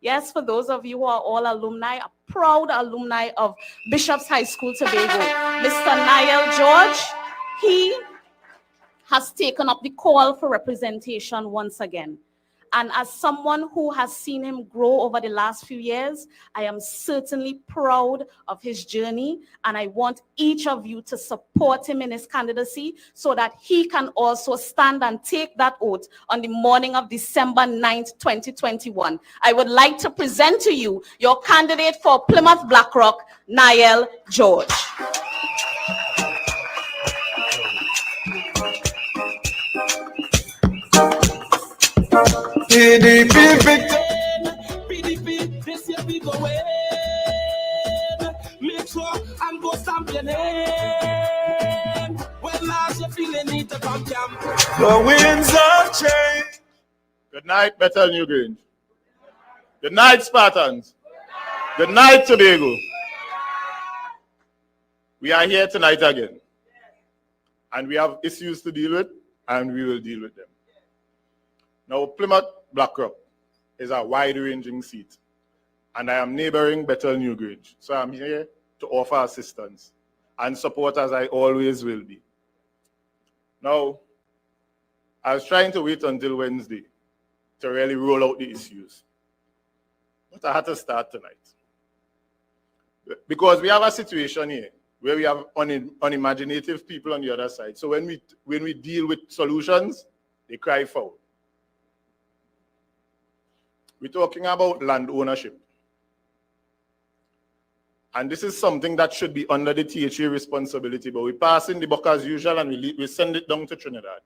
Yes, for those of you who are all alumni, a proud alumni of Bishop's High School, Tobago, Mr. Niall George, he has taken up the call for representation once again. And as someone who has seen him grow over the last few years, I am certainly proud of his journey. And I want each of you to support him in his candidacy so that he can also stand and take that oath on the morning of December 9th, 2021. I would like to present to you your candidate for Plymouth Blackrock, Niall George. PDP victim. PDP, this year we go in. Make sure and go stamp your name. When last you feeling need to come camp. The winds of change. Good night, Bethel Newgrange. Good night, Spartans. Good night, Tobago. We are here tonight again. And we have issues to deal with, and we will deal with them. Now, Plymouth Blackrock is a wide-ranging seat, and I am neighboring Bethel Newgrange, so I'm here to offer assistance and support as I always will be. Now, I was trying to wait until Wednesday to really roll out the issues, but I had to start tonight. Because we have a situation here where we have unimaginative people on the other side, so when we deal with solutions, they cry foul. We're talking about land ownership. And this is something that should be under the THA responsibility, but we pass in the buck as usual and we send it down to Trinidad.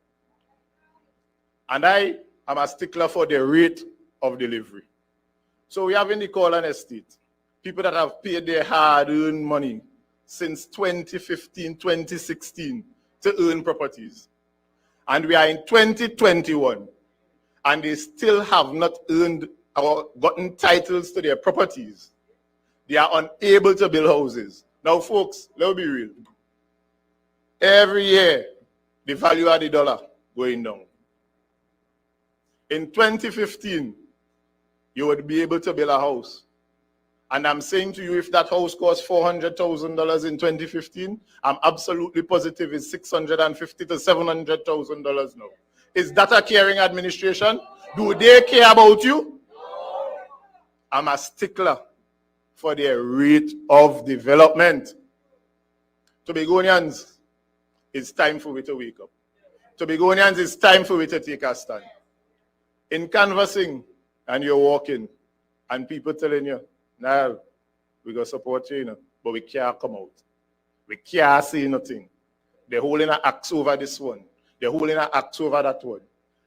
And I am a stickler for the rate of delivery. So we have in the Corlan Estate, people that have paid their hard-earned money since 2015, 2016 to earn properties. And we are in 2021, and they still have not earned or gotten titles to their properties. They are unable to build houses. Now, folks, let's be real. Every year, the value of the dollar going down. In 2015, you would be able to build a house. And I'm saying to you, if that house cost $400,000 in 2015, I'm absolutely positive it's $650,000 to $700,000 now. Is that a caring administration? Do they care about you? I'm a stickler for their rate of development. Tobagonians, it's time for we to wake up. Tobagonians, it's time for we to take a stand. In canvassing, and you're walking, and people telling you, "Now, we're going to support you, but we can't come out. We can't say nothing. They're holding an axe over this one. They're holding an axe over that one."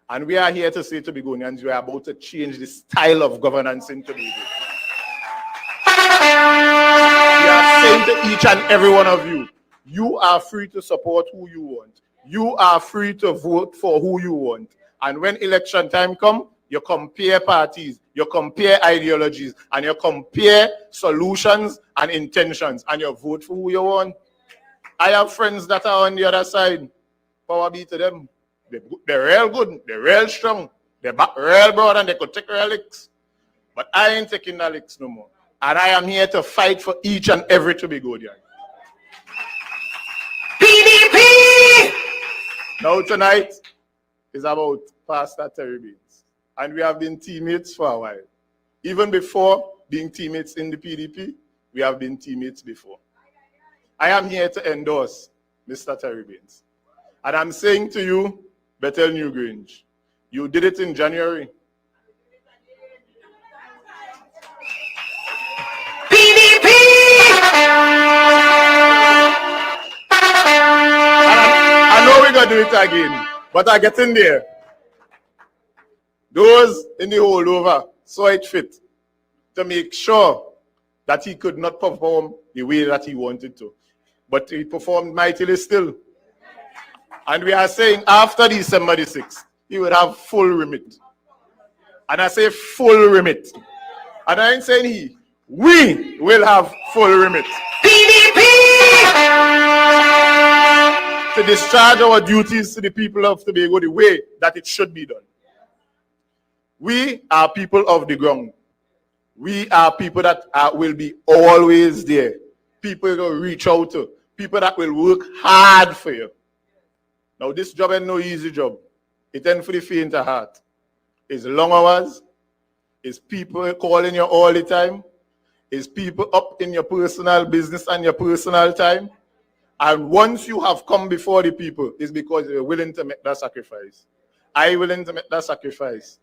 And we are here to say to Tobagonians, we are about to change the style of governance in Tobago. We are saying to each and every one of you, you are free to support who you want. You are free to vote for who you want. And when election time comes, you compare parties, you compare ideologies, and you compare solutions and intentions, and you vote for who you want. I have friends that are on the other side. Power be to them. They're real good, they're real strong, they're real broad, and they could take real licks. But I ain't taking the licks no more. And I am here to fight for each and every Tobagonian. PDP! Now tonight is about Pastor Terry Baynes. And we have been teammates for a while. Even before being teammates in the PDP, we have been teammates before. I am here to endorse Mr. Terry Baynes. And I'm saying to you, Bethel Newgrange, you did it in January. PDP! I know we're going to do it again, but I get in there. Those in the holdover saw it fit to make sure that he could not perform the way that he wanted to. But he performed mightily still. And we are saying after December the 6th, he would have full remit. And I say full remit. And I ain't saying he. We will have full remit. PDP! To discharge our duties to the people of Tobago the way that it should be done. We are people of the ground. We are people that will be always there. People you will reach out to. People that will work hard for you. Now, this job ain't no easy job. It ain't for the faint of heart. It's long hours. It's people calling you all the time. It's people up in your personal business and your personal time. And once you have come before the people, it's because you're willing to make that sacrifice. I'm willing to make that sacrifice.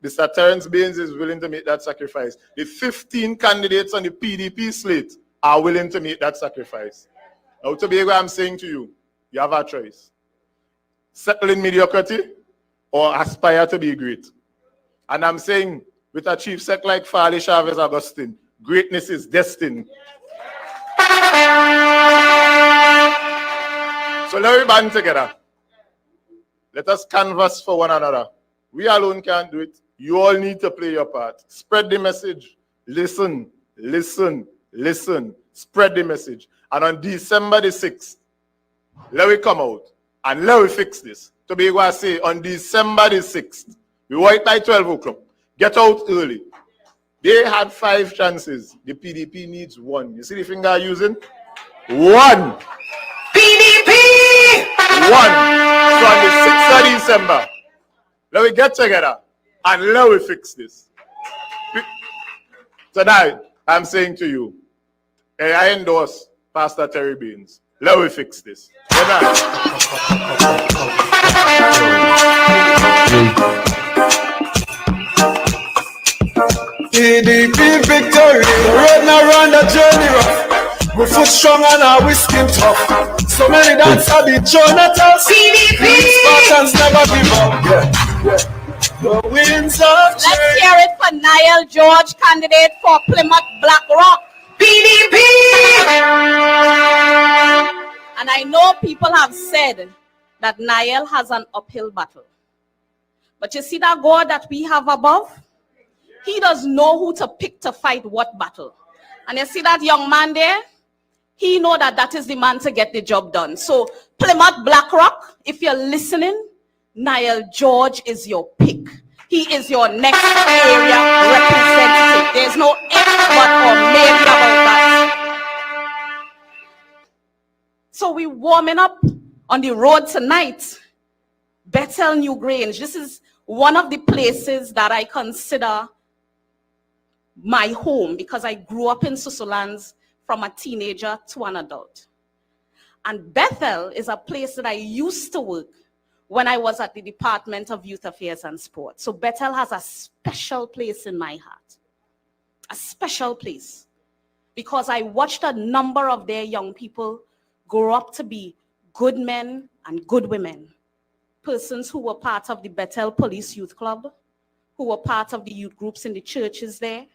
Mr. Terence Baynes is willing to make that sacrifice. The 15 candidates on the PDP slate are willing to make that sacrifice. Now, Tobago, I'm saying to you, you have a choice. Settle in mediocrity or aspire to be great. And I'm saying, with a chief sec like Farley Chavez Augustine, greatness is destined. So let me band together. Let us canvass for one another. We alone can't do it. You all need to play your part. Spread the message. Listen, listen, listen. Spread the message. And on December the 6th, let me come out and let me fix this. Tobago, I say on December the 6th, we work by 12 o'clock. Get out early. They had 5 chances. The PDP needs 1. You see the finger I'm using? 1. PDP! 1. So on the 6th of December, let me get together and let me fix this. Tonight, I'm saying to you, I endorse Pastor Terry Baynes. Let me fix this. PDP victory, the road now run the journey rough. We foot strong and our skin tough. So many that's a bit thrown at us. PDP! Spartans never give up. Yeah. The winds of change. Let's hear it for Niall George, candidate for Plymouth Black Rock. PDP! And I know people have said that Niall has an uphill battle. But you see that God that we have above? He does know who to pick to fight what battle. And you see that young man there? He know that that is the man to get the job done. So Plymouth Black Rock, if you're listening, Niall George is your pick. He is your next area representative. There's no if, but, or maybe about that. So we're warming up on the road tonight. Bethel New Grange. This is one of the places that I consider my home because I grew up in Susulands from a teenager to an adult. And Bethel is a place that I used to work when I was at the Department of Youth Affairs and Sport. So Bethel has a special place in my heart. A special place. Because I watched a number of their young people grow up to be good men and good women. Persons who were part of the Bethel Police Youth Club, who were part of the youth groups in the churches there.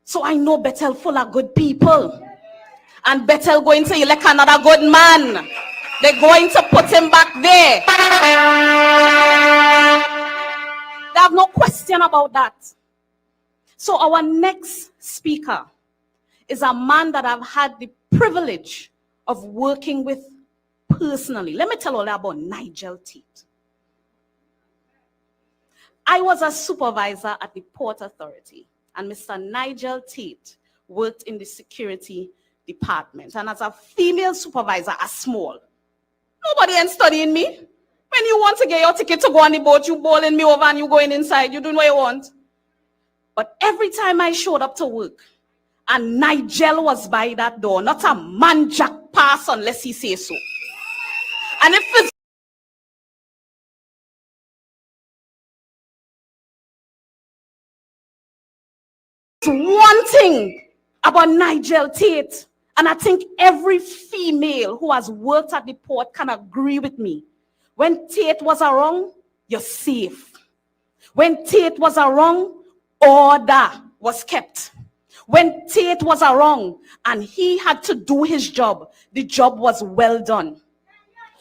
So I know Bethel full of good people. And Bethel going to elect another good man. They're going to put him back there. They have no question about that. So our next speaker is a man that I've had the privilege of working with personally. Let me tell you all about Nigel Taitt. I was a supervisor at the Port Authority, and Mr. Nigel Taitt worked in the security department. And as a female supervisor, a small, nobody ain't studying me. When you want to get your ticket to go on the boat, you bowling me over and you going inside, you doing what you want. But every time I showed up to work, and Nigel was by that door, not a man jack pass unless he says so. And if it's one thing about Nigel Taitt, and I think every female who has worked at the port can agree with me. When Taitt was around, you're safe. When Taitt was around, order was kept. When Taitt was around and he had to do his job, the job was well done.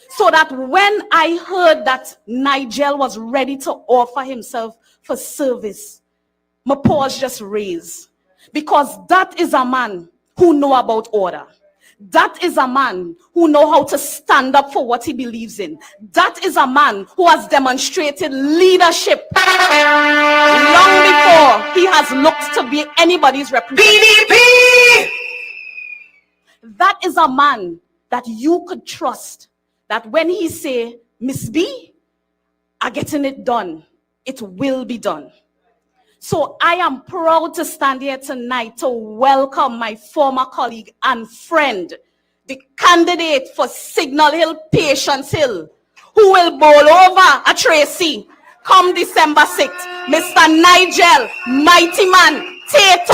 So that when I heard that Nigel was ready to offer himself for service, my paws just raised. Because that is a man who know about order. That is a man who know how to stand up for what he believes in. That is a man who has demonstrated leadership long before he has looked to be anybody's representative. PDP! That is a man that you could trust, that when he say, Miss B, are getting it done, it will be done. So I am proud to stand here tonight to welcome my former colleague and friend, the candidate for Signal Hill, Patience Hill, who will bowl over a Tracy come December 6th, Mr. Nigel, mighty man, Taitt.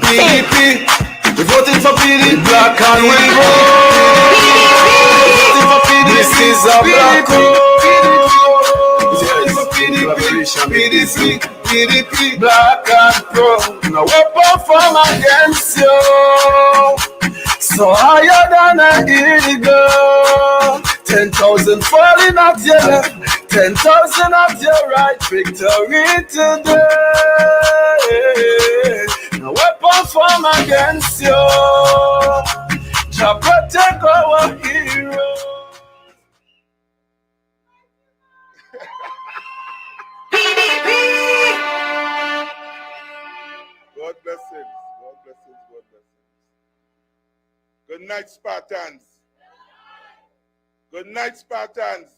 PDP, we voting for PDP, black and we roll. PDP, for PDP, this is a black PDP, PDP, black and proud. No weapon from against you, so higher than an eagle. 10,000 falling at your left, 10,000 at your right. Victory today. No weapon from against you. Jah protect our hero. PDP. God blessings. God blessings. God blessings. Good night, Spartans. Good night, Spartans.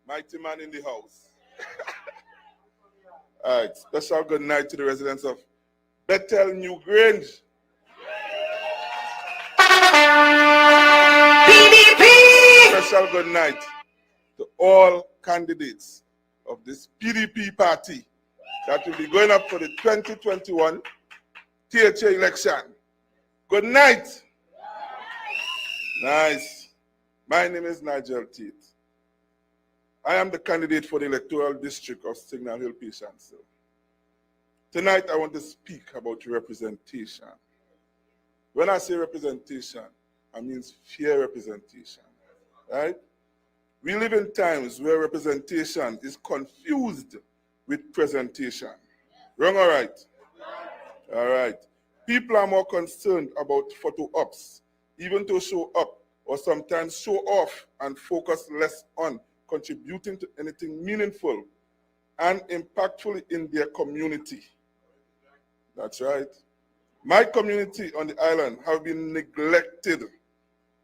Mighty man in the house. All right, special good night to the residents of Bethel New Grange. PDP. Special good night to all candidates of this PDP party that will be going up for the 2021 THA election. Good night. Nice. My name is Nigel Taitt. I am the candidate for the electoral district of Signal Hill, Patience Hill. Tonight, I want to speak about representation. When I say representation, I mean fair representation, right? We live in times where representation is confused with presentation. Wrong or right? All right. People are more concerned about photo ops, even to show up, or sometimes show off and focus less on contributing to anything meaningful and impactful in their community. That's right. My community on the island have been neglected,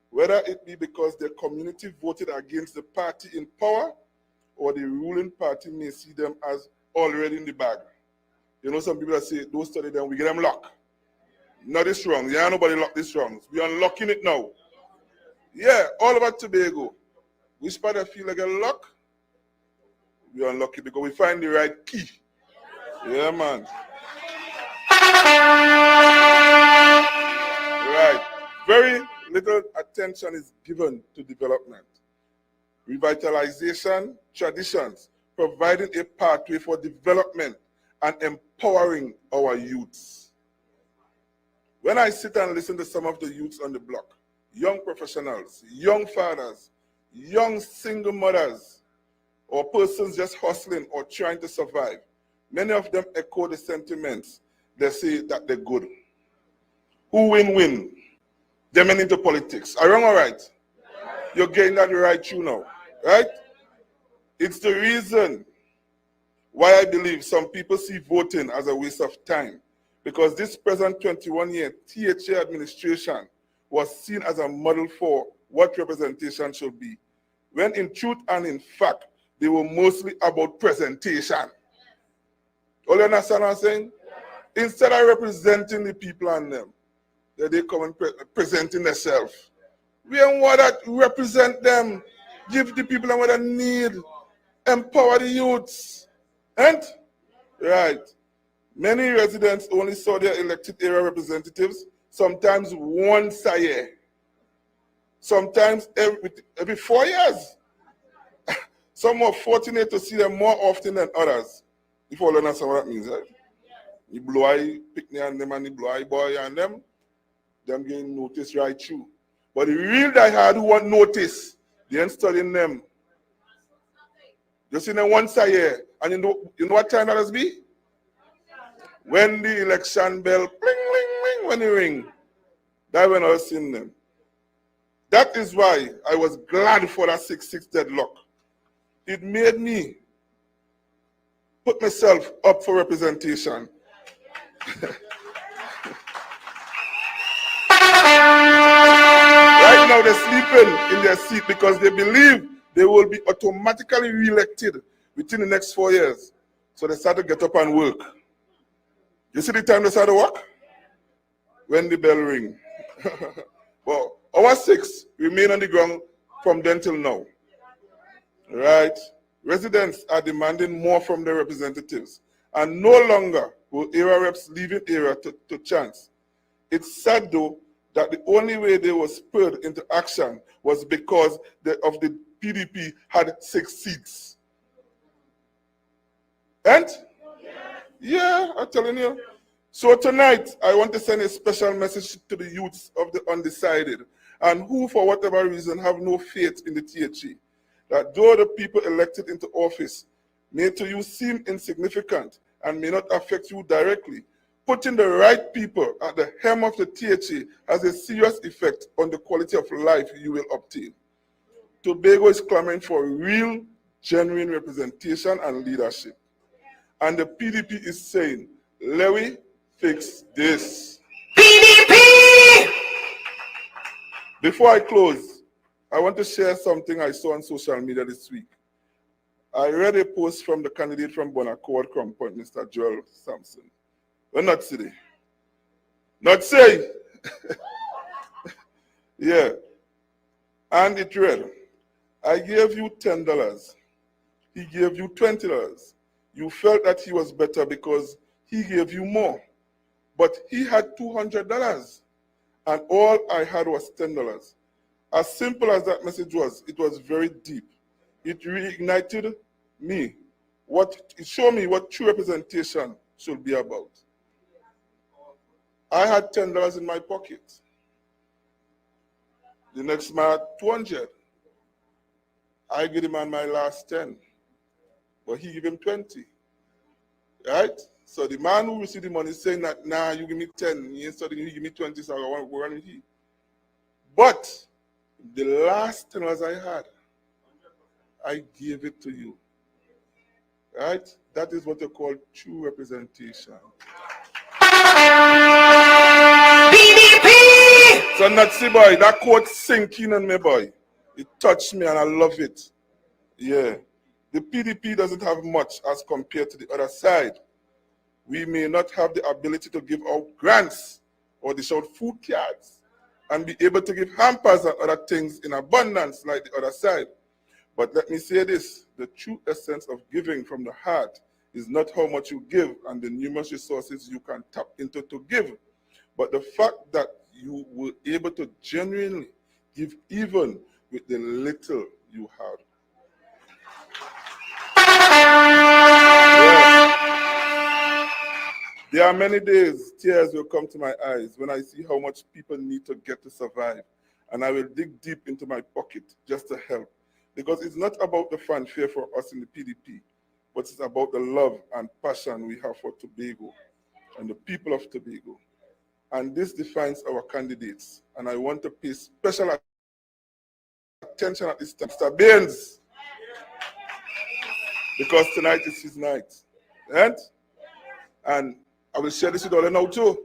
whether it be because their community voted against the party in power or the ruling party may see them as already in the bag. You know, some people that say, don't study them, we get them luck. Not this wrong. Yeah, nobody lock this wrong. We unlocking it now. Yeah, all about Tobago. Which part I feel like a luck? We unlock it because we find the right key. Yeah, man. Right. Very little attention is given to development, revitalization, traditions, providing a pathway for development and empowering our youths. When I sit and listen to some of the youths on the block, young professionals, young fathers, young single mothers, or persons just hustling or trying to survive, many of them echo the sentiments. They say that they're good. Who win? They're men into politics. Are you wrong or right? You're getting that right through now, right? It's the reason why I believe some people see voting as a waste of time, because this present 21-year THA administration was seen as a model for what representation should be, when in truth and in fact, they were mostly about presentation. All you understand what I'm saying? Instead of representing the people and them, they come and presenting themselves. We don't want to represent them, give the people what they need, empower the youths. And, right, many residents only saw their elected area representatives sometimes once a year, sometimes every 4 years. Some are fortunate to see them more often than others. If you all understand what that means, right? The blue eye picnic and them and the blue eye boy and them getting noticed right through. But the real diehard who want notice, they ain't studying them. You see them once a year. And you know what time that has be? When the election bell, bling, bling, bling, when it ring. That's when I was seeing them. That is why I was glad for that 6-6 deadlock. It made me put myself up for representation. Right now they're sleeping in their seat because they believe they will be automatically re-elected within the next 4 years. So they start to get up and work. You see the time they start to work? When the bell ring. Well, our 6 remain on the ground from then till now. Right? Residents are demanding more from their representatives, and no longer will area reps leaving area to chance. It's sad though that the only way they were spurred into action was because of the PDP had 6 seats. And? Yeah, I'm telling you. So tonight, I want to send a special message to the youths of the undecided and who, for whatever reason, have no faith in the THE, that though the people elected into office may to you seem insignificant and may not affect you directly, putting the right people at the helm of the THE has a serious effect on the quality of life you will obtain. Tobago is clamoring for real, genuine representation and leadership. And the PDP is saying, let we fix this. PDP! Before I close, I want to share something I saw on social media this week. I read a post from the candidate from Bonaccord, Crown Point, Mr. Joel Sampson. Well, not today. Not say. Yeah. And it read, I gave you $10. He gave you $20. You felt that he was better because he gave you more. But he had $200, and all I had was $10. As simple as that message was, it was very deep. It reignited me. It showed me what true representation should be about. I had $10 in my pocket. The next man had 200. I gave him my last 10, but he gave him 20. Right? So the man who received the money is saying that, nah, you give me 10, instead you give me 20, so I want to run with you. But the last $10 I had, I gave it to you. Right? That is what they call true representation. PDP! So Nazi boy, that quote sinking on me, boy. It touched me and I love it. Yeah. The PDP doesn't have much as compared to the other side. We may not have the ability to give out grants or dish out food cards and be able to give hampers and other things in abundance like the other side. But let me say this, the true essence of giving from the heart is not how much you give and the numerous resources you can tap into to give, but the fact that you were able to genuinely give even with the little you had. There are many days, tears will come to my eyes when I see how much people need to get to survive. And I will dig deep into my pocket just to help. Because it's not about the fanfare for us in the PDP, but it's about the love and passion we have for Tobago and the people of Tobago. And this defines our candidates. And I want to pay special attention at this time. Mr. Baynes, because tonight is his night. And I will share this with all of you now too.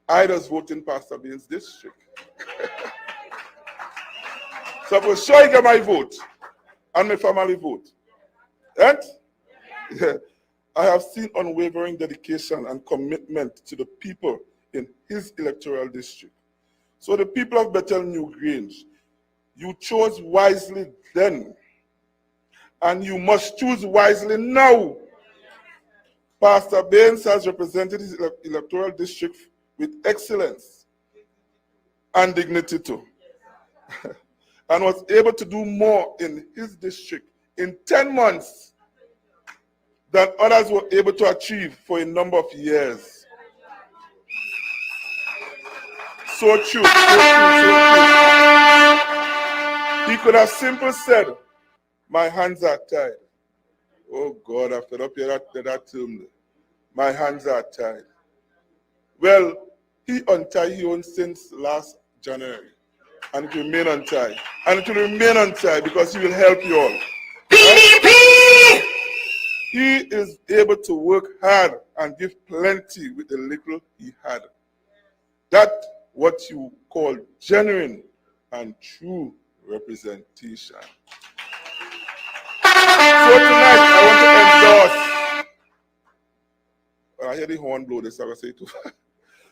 I just vote in Pastor Baynes' district. So I will show you my vote and my family vote. And yeah, I have seen unwavering dedication and commitment to the people in his electoral district. So the people of Bethel New Grange, you chose wisely then, and you must choose wisely now. Pastor Baynes has represented his electoral district with excellence and dignity too, and was able to do more in his district in 10 months than others were able to achieve for a number of years. So true, so true, so true. He could have simply said, my hands are tied. Oh God, I fed up here that term. My hands are tied. Well, he untied his own since last January. And it will remain untied. And it will remain untied because he will help you all. PDP! He is able to work hard and give plenty with the little he had. That's what you call genuine and true representation. So tonight, I want to endorse. Well, I hear the horn blow, this I will say too.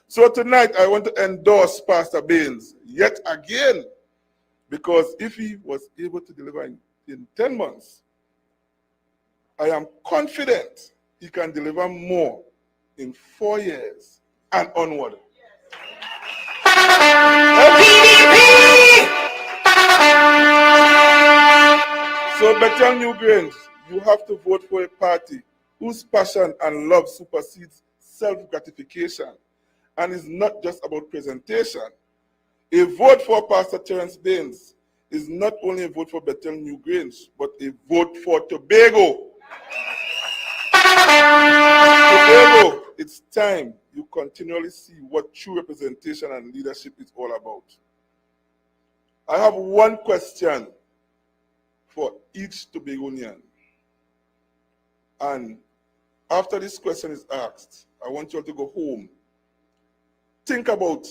So tonight, I want to endorse Pastor Baynes yet again, because if he was able to deliver in 10 months, I am confident he can deliver more in 4 years and onward. So, Bethel Newgrange, you have to vote for a party whose passion and love supersedes self-gratification and is not just about presentation. A vote for Pastor Terence Baynes is not only a vote for Bethel Newgrange, but a vote for Tobago. Tobago, it's time you continually see what true representation and leadership is all about. I have one question for each Tobagonian. And after this question is asked, I want you all to go home. Think about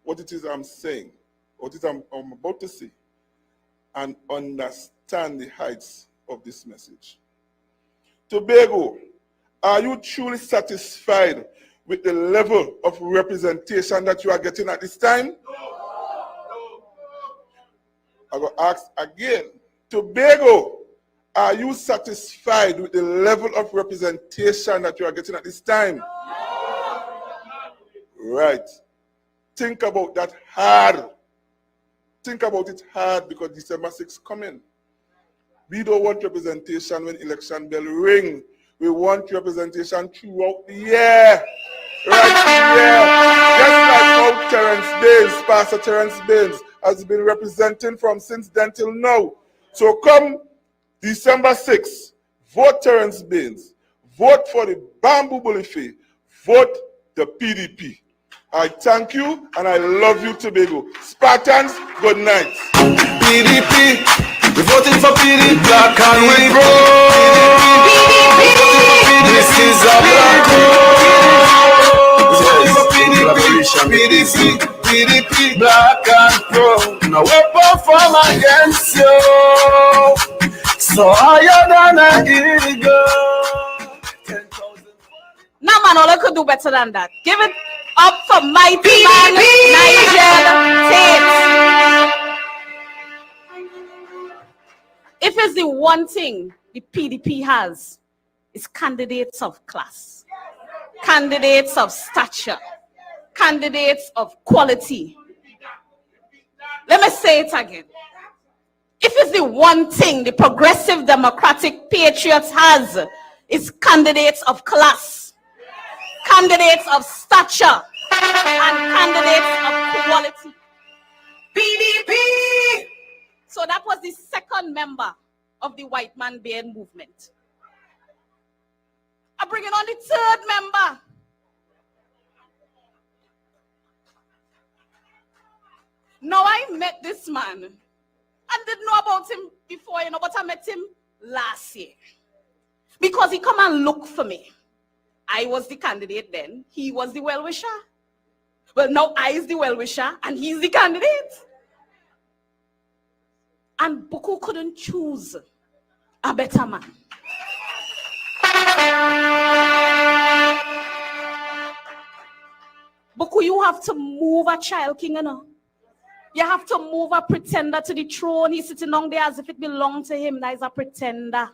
what it is I'm saying, what it is I'm about to say, and understand the heights of this message. Tobago, are you truly satisfied with the level of representation that you are getting at this time? I will ask again. Tobago, are you satisfied with the level of representation that you are getting at this time? Right. Think about that hard. Think about it hard, because December 6th coming. We don't want representation when election bell ring. We want representation throughout the year. Right here. Just like how Terence Baynes, Pastor Terence Baynes, has been representing from since then till now. So come December 6th, vote Terence Baynes, vote for the Bamboo Bullify, vote the PDP. I thank you and I love you, Tobago. Spartans, good night. PDP, we're voting for PDP, black and we roll. This is a black PDP, black and pro. No weapon from against you. So higher than an eagle. 10,000. No man, all I could do better than that. Give it up for mighty man Nigel Taitt. If it's the one thing the PDP has, it's candidates of class, candidates of stature, candidates of quality. Let me say it again. If it's the one thing the Progressive Democratic Patriots has, it's candidates of class, candidates of stature, and candidates of quality. PDP! So that was the second member of the White Man Beard movement. I'm bringing on the third member. Now I met this man. I didn't know about him before, but I met him last year. Because he come and look for me. I was the candidate then. He was the well-wisher. Well, now I is the well-wisher and he's the candidate. And Buku couldn't choose a better man. Buku, you have to move a child king, You have to move a pretender to the throne. He's sitting down there as if it belonged to him. That is a pretender.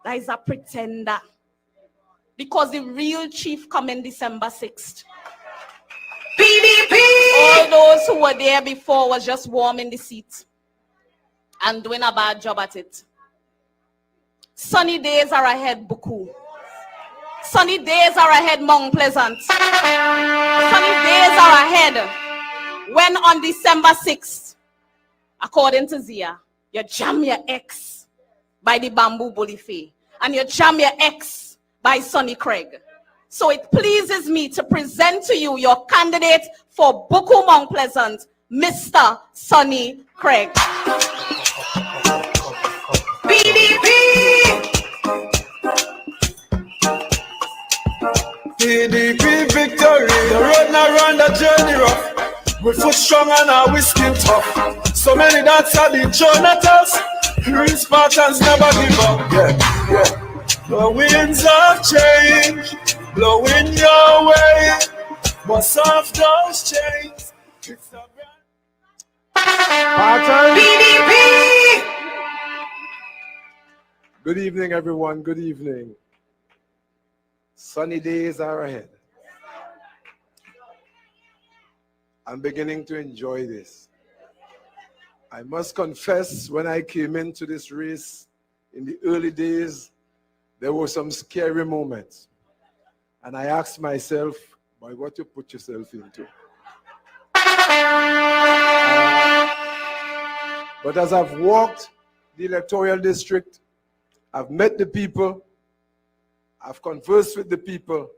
That is a pretender. Because the real chief come in December 6th. PDP! All those who were there before was just warm in the seat and doing a bad job at it. Sunny days are ahead, Buku. Sunny days are ahead, Mount Pleasant. Sunny days are ahead. When on December 6th, according to Zia, you jam your ex by the Bamboo Bullify and you jam your ex by Sonny Craig. So it pleases me to present to you your candidate for Buku Mount Pleasant, Mr. Sonny Craig. PDP! PDP victory. The road now run the journey rough. We foot strong and our we skin tough. So many that have been shown at us. Real Spartans never give up. Yeah. The winds of change blowing your way. What's off those chains? It's a PDP! Good evening, everyone. Good evening. Sunny days are ahead. I'm beginning to enjoy this. I must confess, when I came into this race in the early days, there were some scary moments. And I asked myself, boy, what you put yourself into? But as I've walked the electoral district, I've met the people, I've conversed with the people,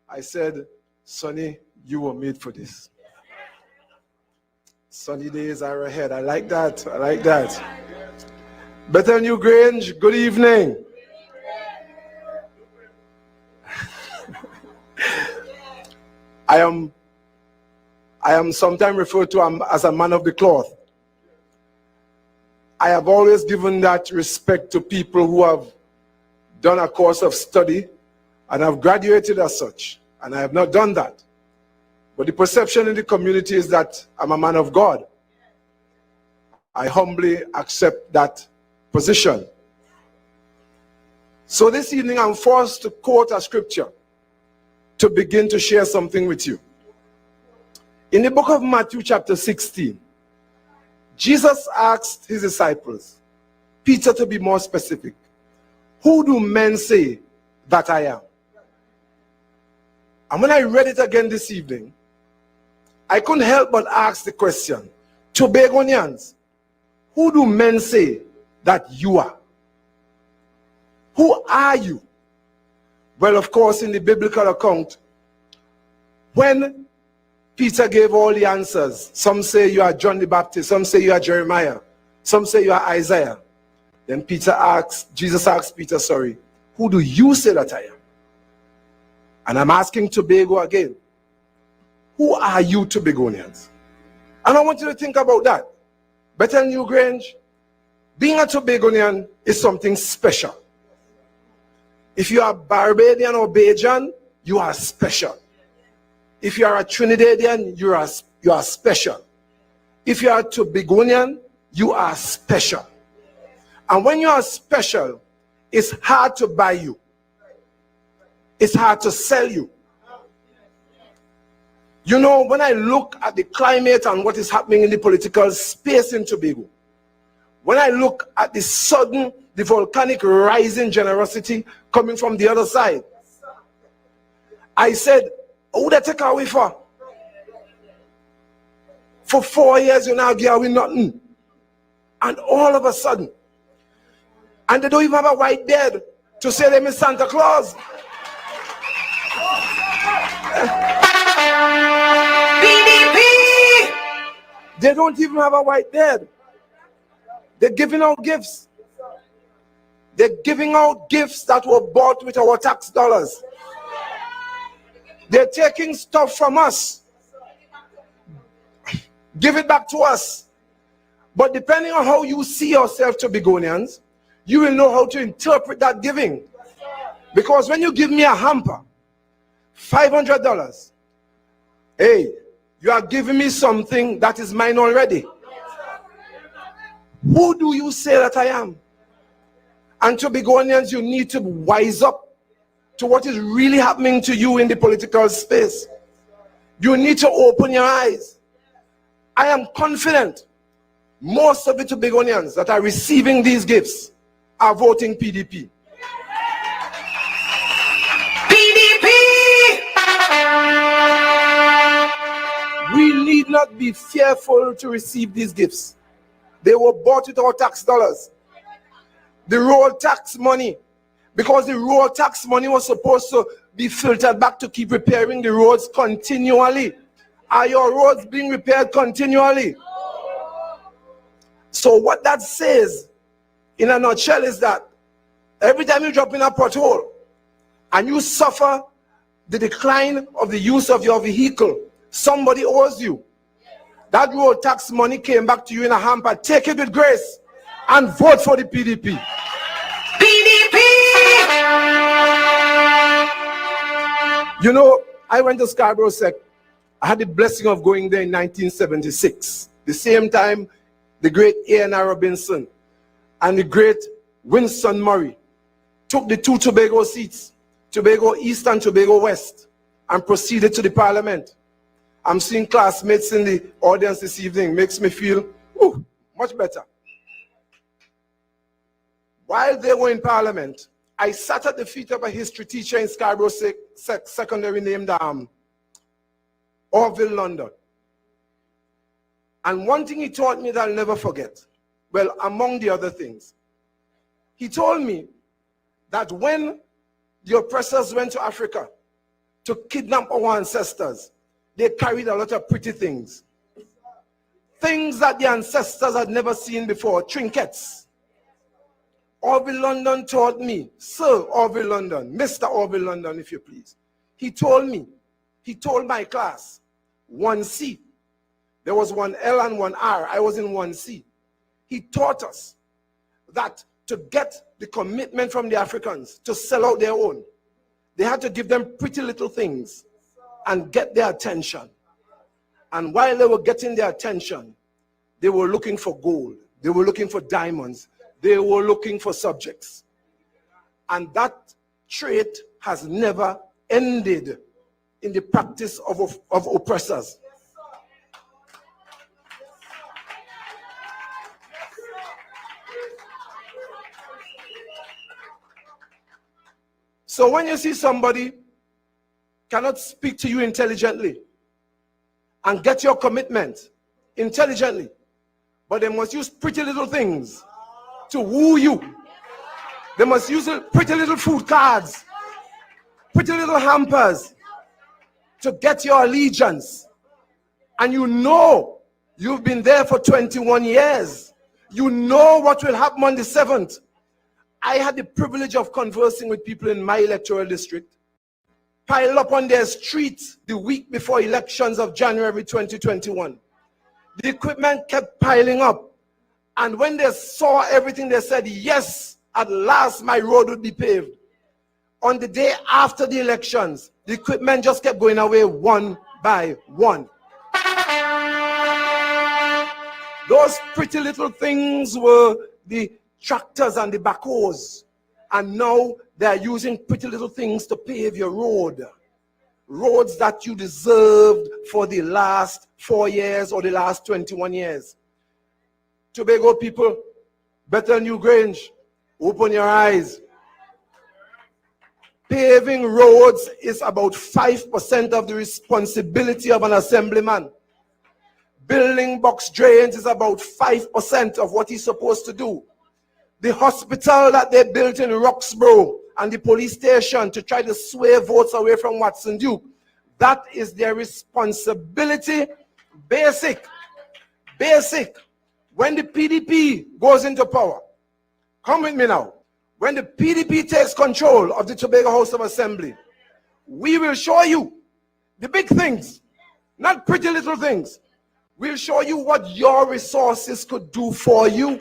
I said, Sonny, you were made for this. Sunny days are ahead. I like that. I like that. Better New Grange, good evening. I am sometimes referred to as a man of the cloth. I have always given that respect to people who have done a course of study and have graduated as such, and I have not done that. But the perception in the community is that I'm a man of God. I humbly accept that position. So this evening I'm forced to quote a scripture to begin to share something with you. In the book of Matthew chapter 16, Jesus asked his disciples, Peter to be more specific, who do men say that I am? And when I read it again this evening, I couldn't help but ask the question, Tobagonians, who do men say that you are? Who are you? Well, of course, in the biblical account, when Peter gave all the answers, some say you are John the Baptist, some say you are Jeremiah, some say you are Isaiah. Then Jesus asked Peter, who do you say that I am? And I'm asking Tobago again, who are you Tobagonians? And I want you to think about that. Better New Grange, being a Tobagonian is something special. If you are Barbadian or Bajan, you are special. If you are a Trinidadian, you are special. If you are Tobagonian, you are special. And when you are special, it's hard to buy you. It's hard to sell you. You know, when I look at the climate and what is happening in the political space in Tobago, when I look at the volcanic rising generosity coming from the other side, I said, who they take away for? For 4 years you now give away nothing. And all of a sudden, and they don't even have a white beard to say they miss Santa Claus. PDP! They don't even have a white beard. They're giving out gifts. They're giving out gifts that were bought with our tax dollars. They're taking stuff from us. Give it back to us. But depending on how you see yourself, Tobagonians, you will know how to interpret that giving. Because when you give me a hamper, $500, hey, you are giving me something that is mine already. Who do you say that I am? And Tobagonians, you need to wise up to what is really happening to you in the political space. You need to open your eyes. I am confident most of the Tobagonians that are receiving these gifts are voting PDP. PDP! We need not be fearful to receive these gifts. They were bought with our tax dollars. The road tax money, because the road tax money was supposed to be filtered back to keep repairing the roads continually. Are your roads being repaired continually? So what that says, in a nutshell, is that every time you drop in a pothole and you suffer the decline of the use of your vehicle. Somebody owes you. That road tax money came back to you in a hamper. Take it with grace and vote for the PDP. PDP! You know, I went to Scarborough Sec. I had the blessing of going there in 1976. The same time, the great A.N.R. Robinson and the great Winston Murray took the two Tobago seats, Tobago East and Tobago West, and proceeded to the parliament. I'm seeing classmates in the audience this evening. Makes me feel much better. While they were in parliament, I sat at the feet of a history teacher in Scarborough Secondary named Orville London. And one thing he taught me that I'll never forget, well, among the other things, he told me that when the oppressors went to Africa to kidnap our ancestors, they carried a lot of pretty things. Things that the ancestors had never seen before, trinkets. Orville London taught me, Sir Orville London, Mr. Orville London, if you please. He told me, he told my class, 1C. There was 1L and 1R. I was in 1C. He taught us that to get the commitment from the Africans to sell out their own, they had to give them pretty little things and get their attention. And while they were getting their attention, they were looking for gold. They were looking for diamonds. They were looking for subjects. And that trait has never ended in the practice of oppressors. So when you see somebody cannot speak to you intelligently and get your commitment intelligently, but they must use pretty little things to woo you. They must use pretty little food cards, pretty little hampers to get your allegiance. And you know you've been there for 21 years. You know what will happen on the 7th. I had the privilege of conversing with people in my electoral district, piled up on their streets the week before elections of January 2021. The equipment kept piling up. And when they saw everything, they said, yes, at last my road would be paved. On the day after the elections, the equipment just kept going away one by one. Those pretty little things were the tractors and the backhoes. And now they are using pretty little things to pave your road. Roads that you deserved for the last 4 years or the last 21 years. Tobago people, better New Grange, open your eyes. Paving roads is about 5% of the responsibility of an assemblyman. Building box drains is about 5% of what he's supposed to do. The hospital that they built in Roxborough and the police station to try to sway votes away from Watson Duke, that is their responsibility. Basic. When the PDP goes into power, come with me now. When the PDP takes control of the Tobago House of Assembly, we will show you the big things, not pretty little things. We'll show you what your resources could do for you.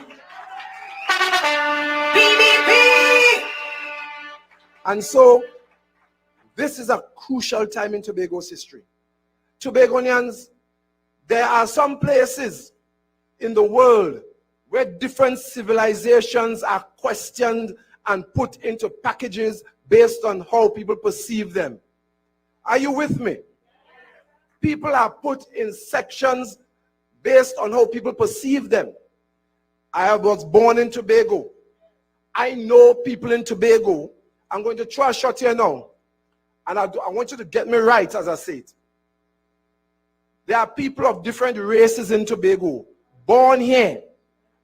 PDP! And so, this is a crucial time in Tobago's history. Tobagonians, there are some places in the world where different civilizations are questioned and put into packages based on how people perceive them. Are you with me? People are put in sections based on how people perceive them. I was born in Tobago. I know people in Tobago. I'm going to throw a shot here now. And I want you to get me right as I say it. There are people of different races in Tobago, born here.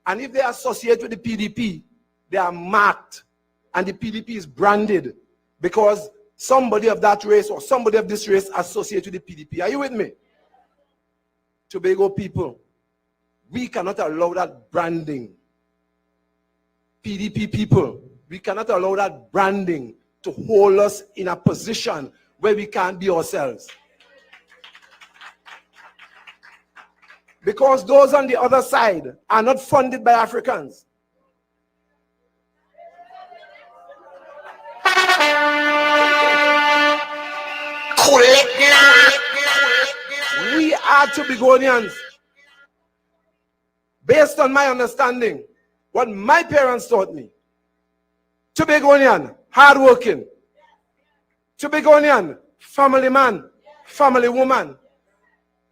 And if they associate with the PDP, they are marked. And the PDP is branded because somebody of that race or somebody of this race associates with the PDP. Are you with me? Tobago people, we cannot allow that branding. PDP people, we cannot allow that branding to hold us in a position where we can't be ourselves. Because those on the other side are not funded by Africans. We are Tobagonians. Based on my understanding, what my parents taught me. Tobagonian, hardworking. Tobagonian, family man, family woman.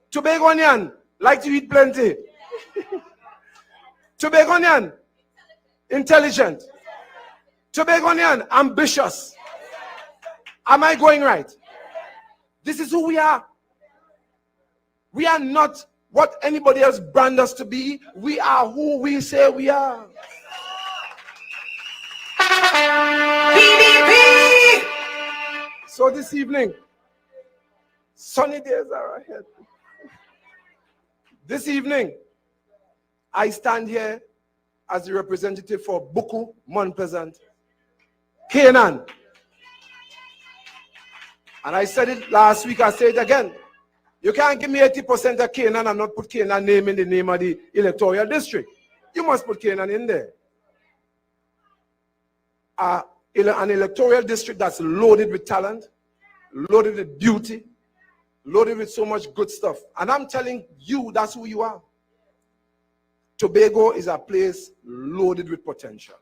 Tobagonian, like to eat plenty. Tobagonian, intelligent. Tobagonian, ambitious. Am I going right? This is who we are. We are not what anybody else brand us to be. We are who we say we are. PDP! So this evening, sunny days are ahead. This evening, I stand here as the representative for Buku, Mount Pleasant, Canaan. And I said it last week, I say it again. You can't give me 80% of Canaan and not put Canaan name in the name of the electoral district. You must put Canaan in there. An electoral district that's loaded with talent, loaded with beauty, loaded with so much good stuff. And I'm telling you, that's who you are. Tobago is a place loaded with potential.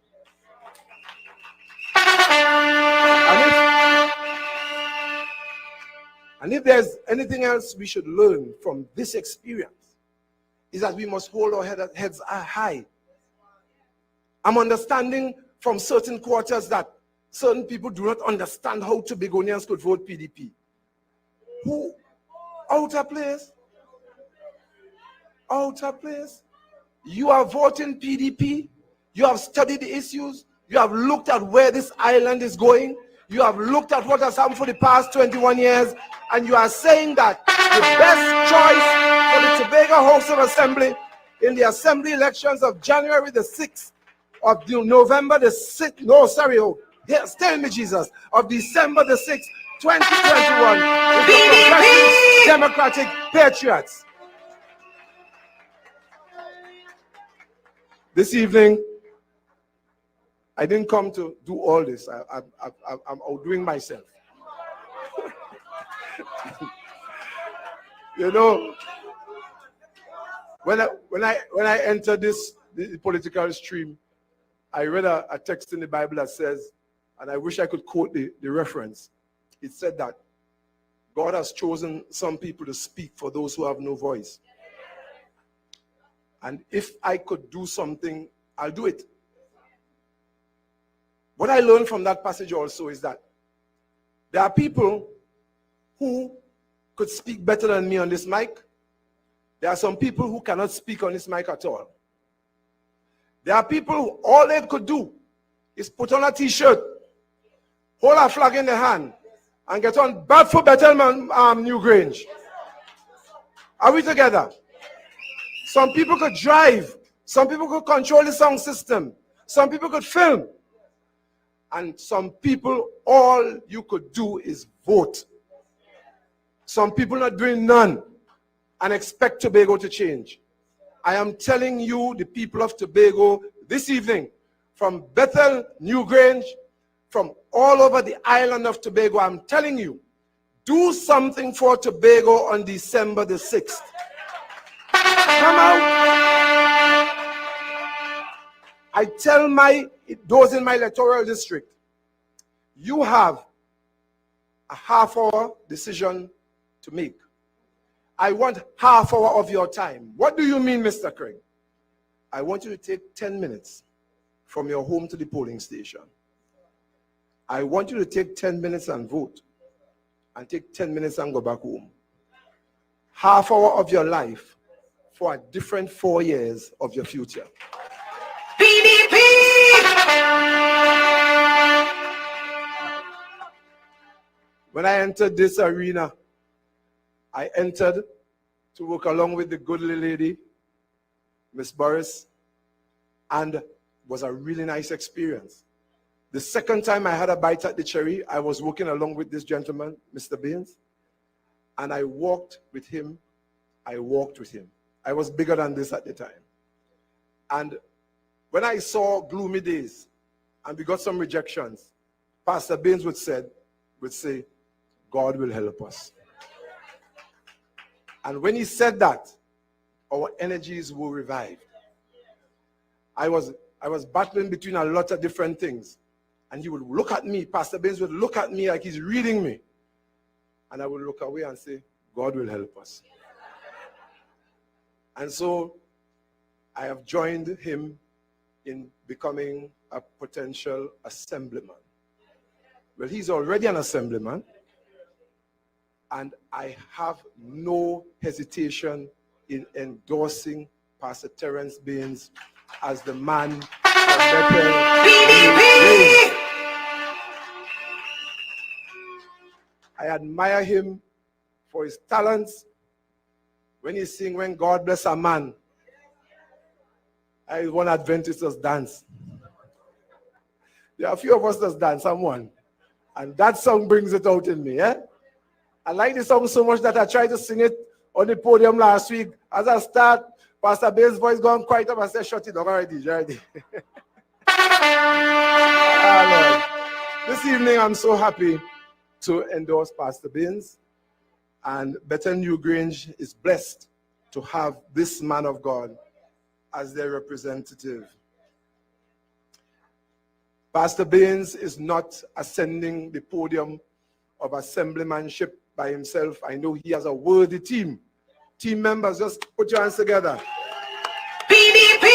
And if there's anything else we should learn from this experience, is that we must hold our heads high. I'm understanding from certain quarters that certain people do not understand how Tobagonians could vote PDP. Who? Outer place? Outer place? You are voting PDP. You have studied the issues. You have looked at where this island is going. You have looked at what has happened for the past 21 years. And you are saying that the best choice for the Tobago House of Assembly in the Assembly elections of January the 6th, of November the 6th, no, sorry, yes, tell me Jesus, of December the 6th, 2021, is the Progressive Democratic Patriots. This evening, I didn't come to do all this. I'm outdoing myself. You know, when I entered the political stream, I read a text in the Bible that says, and I wish I could quote the reference. It said that God has chosen some people to speak for those who have no voice. And if I could do something, I'll do it. What I learned from that passage also is that there are people who could speak better than me on this mic. There are some people who cannot speak on this mic at all. There are people who all they could do is put on a t-shirt, hold a flag in their hand, and get on Bad for Bettelman New Grange. Are we together? Some people could drive. Some people could control the sound system. Some people could film. And some people, all you could do is vote. Some people not doing none and expect Tobago to change. I am telling you, the people of Tobago, this evening, from Bethel, New Grange, from all over the island of Tobago, I'm telling you, do something for Tobago on December the 6th. Come out. I tell those in my electoral district, you have a half-hour decision to make. I want half hour of your time. What do you mean, Mr. Craig? I want you to take 10 minutes from your home to the polling station. I want you to take 10 minutes and vote, and take 10 minutes and go back home. Half hour of your life for a different 4 years of your future. PDP! When I entered this arena, I entered to work along with the good lady, Miss Boris, and it was a really nice experience. The second time I had a bite at the cherry, I was walking along with this gentleman, Mr. Baynes, and I walked with him. I was bigger than this at the time. And when I saw gloomy days and we got some rejections, Pastor Baynes would say, God will help us. And when he said that, our energies were revived. I was battling between a lot of different things. And he would look at me, Pastor Baynes would look at me like he's reading me. And I would look away and say, God will help us. And so I have joined him in becoming a potential assemblyman. Well, he's already an assemblyman. And I have no hesitation in endorsing Pastor Terence Baynes as the man for better PDP. I admire him for his talents. When he sings, when God bless a man, I want Adventists to dance. There are a few of us that dance, someone. And that song brings it out in me. I like the song so much that I tried to sing it on the podium last week. As I start, Pastor Baynes' voice gone quiet up. I said, shut it up already. Lord. This evening, I'm so happy to endorse Pastor Baynes. And Better New Grange is blessed to have this man of God as their representative. Pastor Baynes is not ascending the podium of assemblymanship by himself. I know he has a worthy team. Team members, just put your hands together. PDP!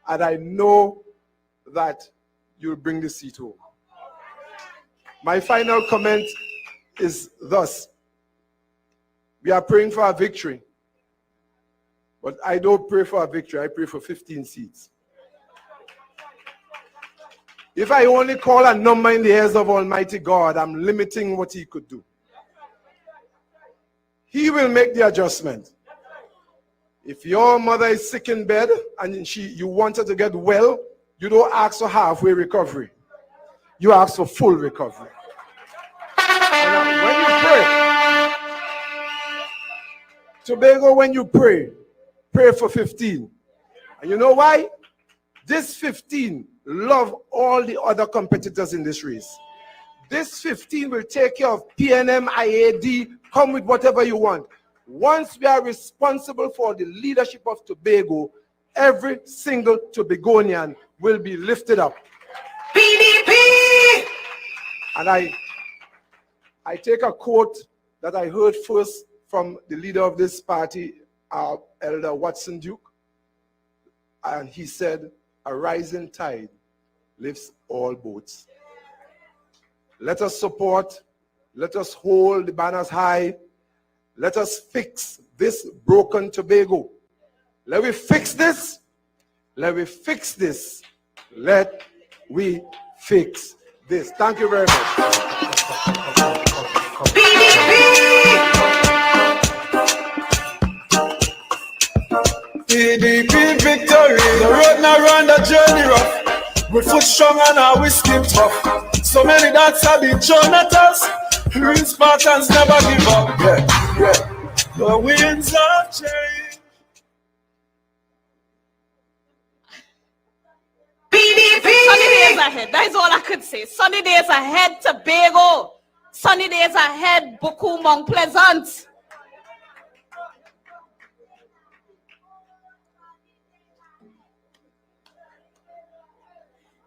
And I know that you'll bring the seat home. My final comment is thus. We are praying for a victory. But I don't pray for a victory. I pray for 15 seats. If I only call a number in the ears of Almighty God, I'm limiting what he could do. He will make the adjustment. If your mother is sick in bed and you want her to get well, you don't ask for halfway recovery. You ask for full recovery. And when you pray, Tobago, when you pray for 15. And you know why? This 15 love all the other competitors in this race. This 15 will take care of PNM, IAD, come with whatever you want. Once we are responsible for the leadership of Tobago, every single Tobagonian will be lifted up. PDP! And I take a quote that I heard first from the leader of this party, Elder Watson Duke. And he said, a rising tide lifts all boats. Let us support, let us hold the banners high. Let us fix this broken Tobago. Let me fix this. Let me fix this. Let we fix this. Thank you very much. PDP victory. The road now run the journey rough. We foot strong and our whiskey tough. So many that have been shown at us. Real Spartans never give up. Yeah. The winds of change. PDP! Sunny days ahead. That is all I could say. Sunny days ahead, Tobago. Sunny days ahead, Buku Mount Pleasant.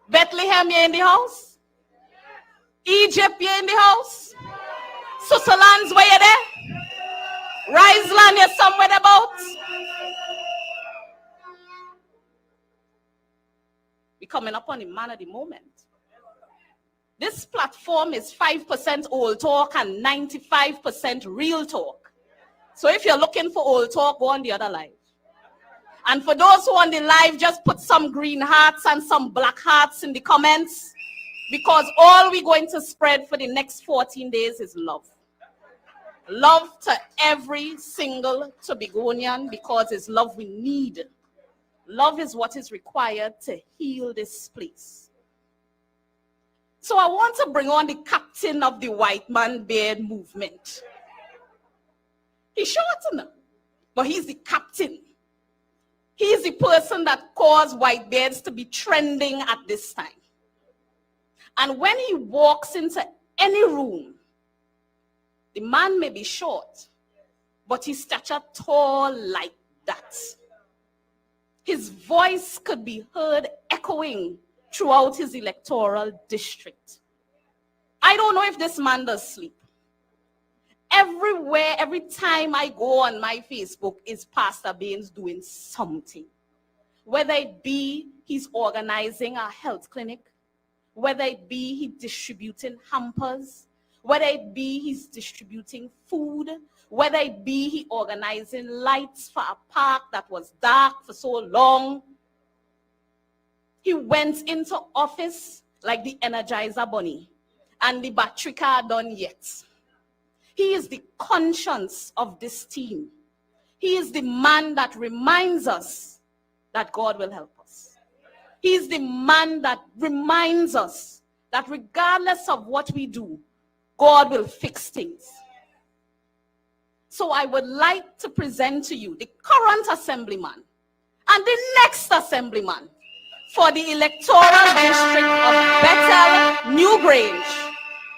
Bethlehem, you're in the house? Egypt, you're in the house? Switzerland's where you're there? Riseland, you're somewhere about? We're coming up on the man of the moment. This platform is 5% old talk and 95% real talk. So if you're looking for old talk, go on the other live. And for those who are on the live, just put some green hearts and some black hearts in the comments, because all we're going to spread for the next 14 days is love. Love to every single Tobagonian, because it's love we need. Love is what is required to heal this place. So I want to bring on the captain of the white man beard movement. He's short enough, but he's the captain. He's the person that caused white beards to be trending at this time. And when he walks into any room, the man may be short, but his stature tall like that. His voice could be heard echoing throughout his electoral district. I don't know if this man does sleep. Everywhere, every time I go on my Facebook, is Pastor Baynes doing something. Whether it be he's organizing a health clinic, whether it be he distributing hampers, whether it be he's distributing food, whether it be he organizing lights for a park that was dark for so long. He went into office like the Energizer Bunny, and the battery car done yet. He is the conscience of this team. He is the man that reminds us that God will help us. He is the man that reminds us that regardless of what we do, God will fix things. So I would like to present to you the current assemblyman and the next assemblyman for the electoral district of Bethel, New Grange,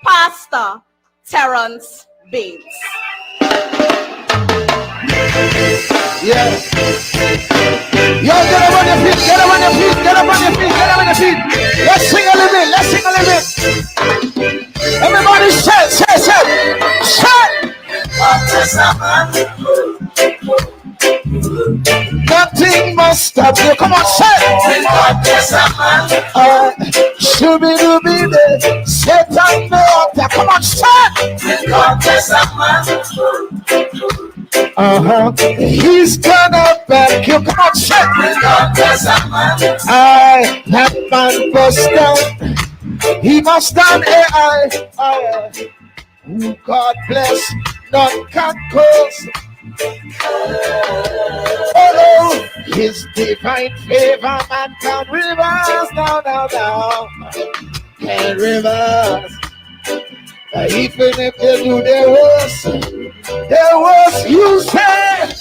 Pastor Terrence Baynes. Yeah. Yo, get up on your feet, get up on your feet, get up on your feet, get up on your feet. Let's sing a little bit, let's sing a little bit. Everybody shout, shout, shout, shout. Nothing must stop you. Come on, shout. Shooby-dooby-doo, Satan no up there. Come on, shout. He's gonna back you. Come on, shout. That man bust down. He must down who God bless, none can cause. Oh, his divine favor, man, can reverse now. Can reverse. Even if they do their worst, you say.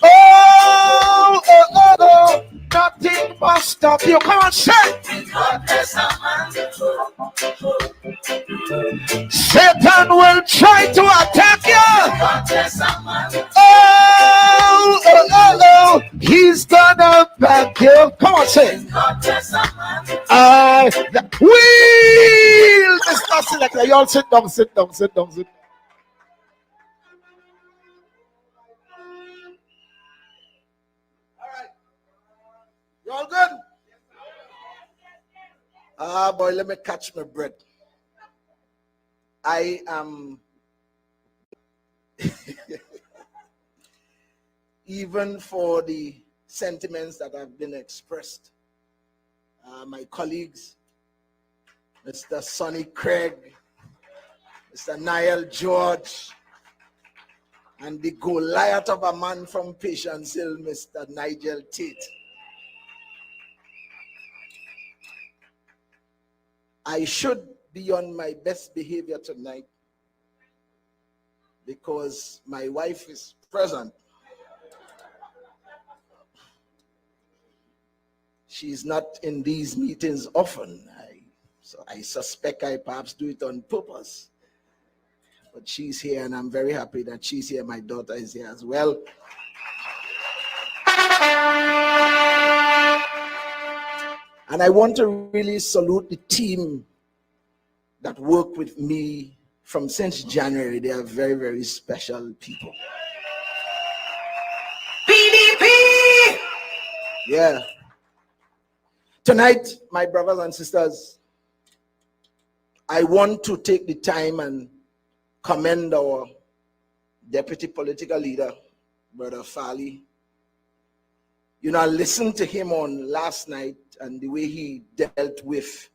Oh, nothing must stop you. Come on, say. Satan will try to attack you. Oh, he's gonna back you. Come on, say. Wheel. It's not selected. Y'all sit down. You all good? Boy, let me catch my breath. I am even for the sentiments that have been expressed. My colleagues, Mr. Sonny Craig, Mr. Niall George, and the Goliath of a man from Patience Hill, Mr. Nigel Taitt. I should be on my best behavior tonight because my wife is present. She's not in these meetings often, so I suspect I perhaps do it on purpose. But she's here, and I'm very happy that she's here. My daughter is here as well. And I want to really salute the team that worked with me from since January. They are very, very special people. PDP! Yeah. Tonight, my brothers and sisters, I want to take the time and commend our deputy political leader, Brother Farley. You know, I listened to him on last night and the way he dealt with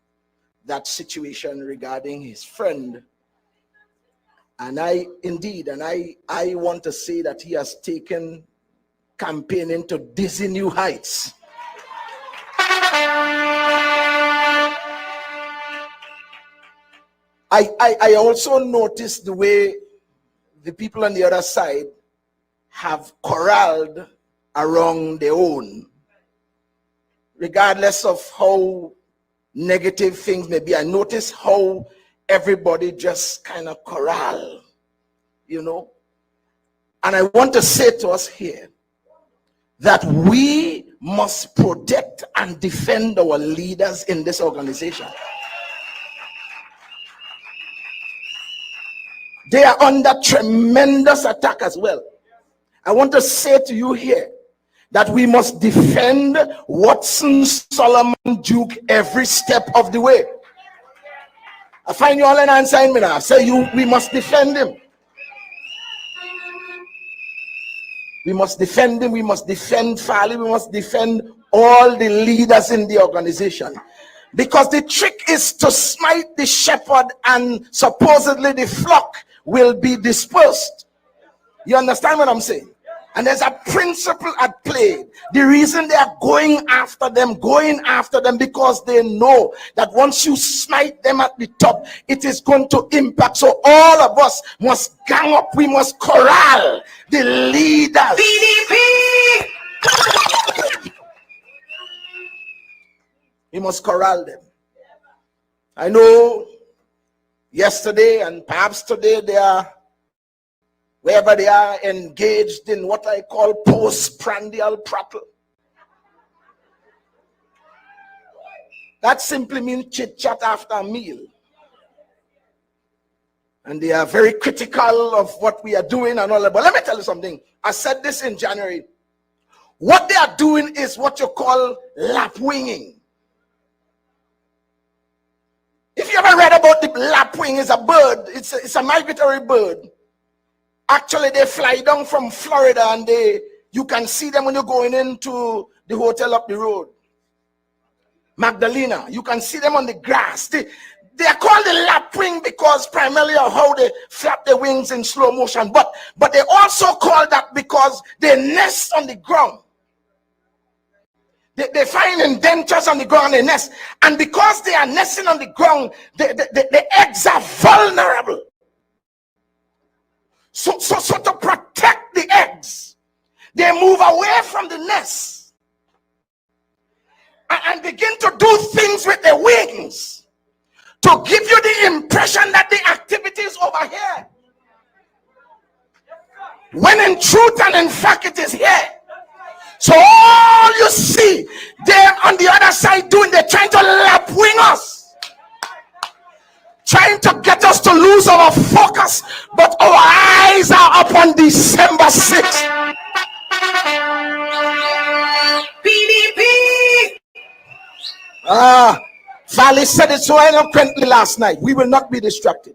that situation regarding his friend. And I want to say that he has taken campaigning to dizzy new heights. I also noticed the way the people on the other side have corralled around their own. Regardless of how negative things may be, I notice how everybody just kind of corral, you know. And I want to say to us here that we must protect and defend our leaders in this organization. They are under tremendous attack as well. I want to say to you here that we must defend Watson, Solomon, Duke every step of the way. I find you all in answering me now. Say we must defend him. We must defend him. We must defend Farley. We must defend all the leaders in the organization. Because the trick is to smite the shepherd and supposedly the flock will be dispersed. You understand what I'm saying? And there's a principle at play. The reason they are going after them because they know that once you smite them at the top, it is going to impact. So all of us must gang up. We must corral the leaders. PDP! We must corral them. I know yesterday and perhaps today they are, wherever they are, engaged in what I call postprandial prattle. That simply means chit-chat after a meal. And they are very critical of what we are doing and all that. But let me tell you something. I said this in January. What they are doing is what you call lapwinging. If you ever read about the lapwing, it's a bird. It's a migratory bird. Actually, they fly down from Florida and you can see them when you're going into the hotel up the road. Magdalena, you can see them on the grass. They are called the lapwing because primarily of how they flap their wings in slow motion. But they also call that because they nest on the ground. They find indentures on the ground, they nest. And because they are nesting on the ground, the eggs are vulnerable. So to protect the eggs, they move away from the nest and begin to do things with their wings to give you the impression that the activity is over here, when in truth and in fact it is here. So all you see them on the other side doing, they're trying to lapwing us, trying to get us to lose our focus, but our eyes are up on December 6th. PDP! Valley said it so eloquently last night. We will not be distracted.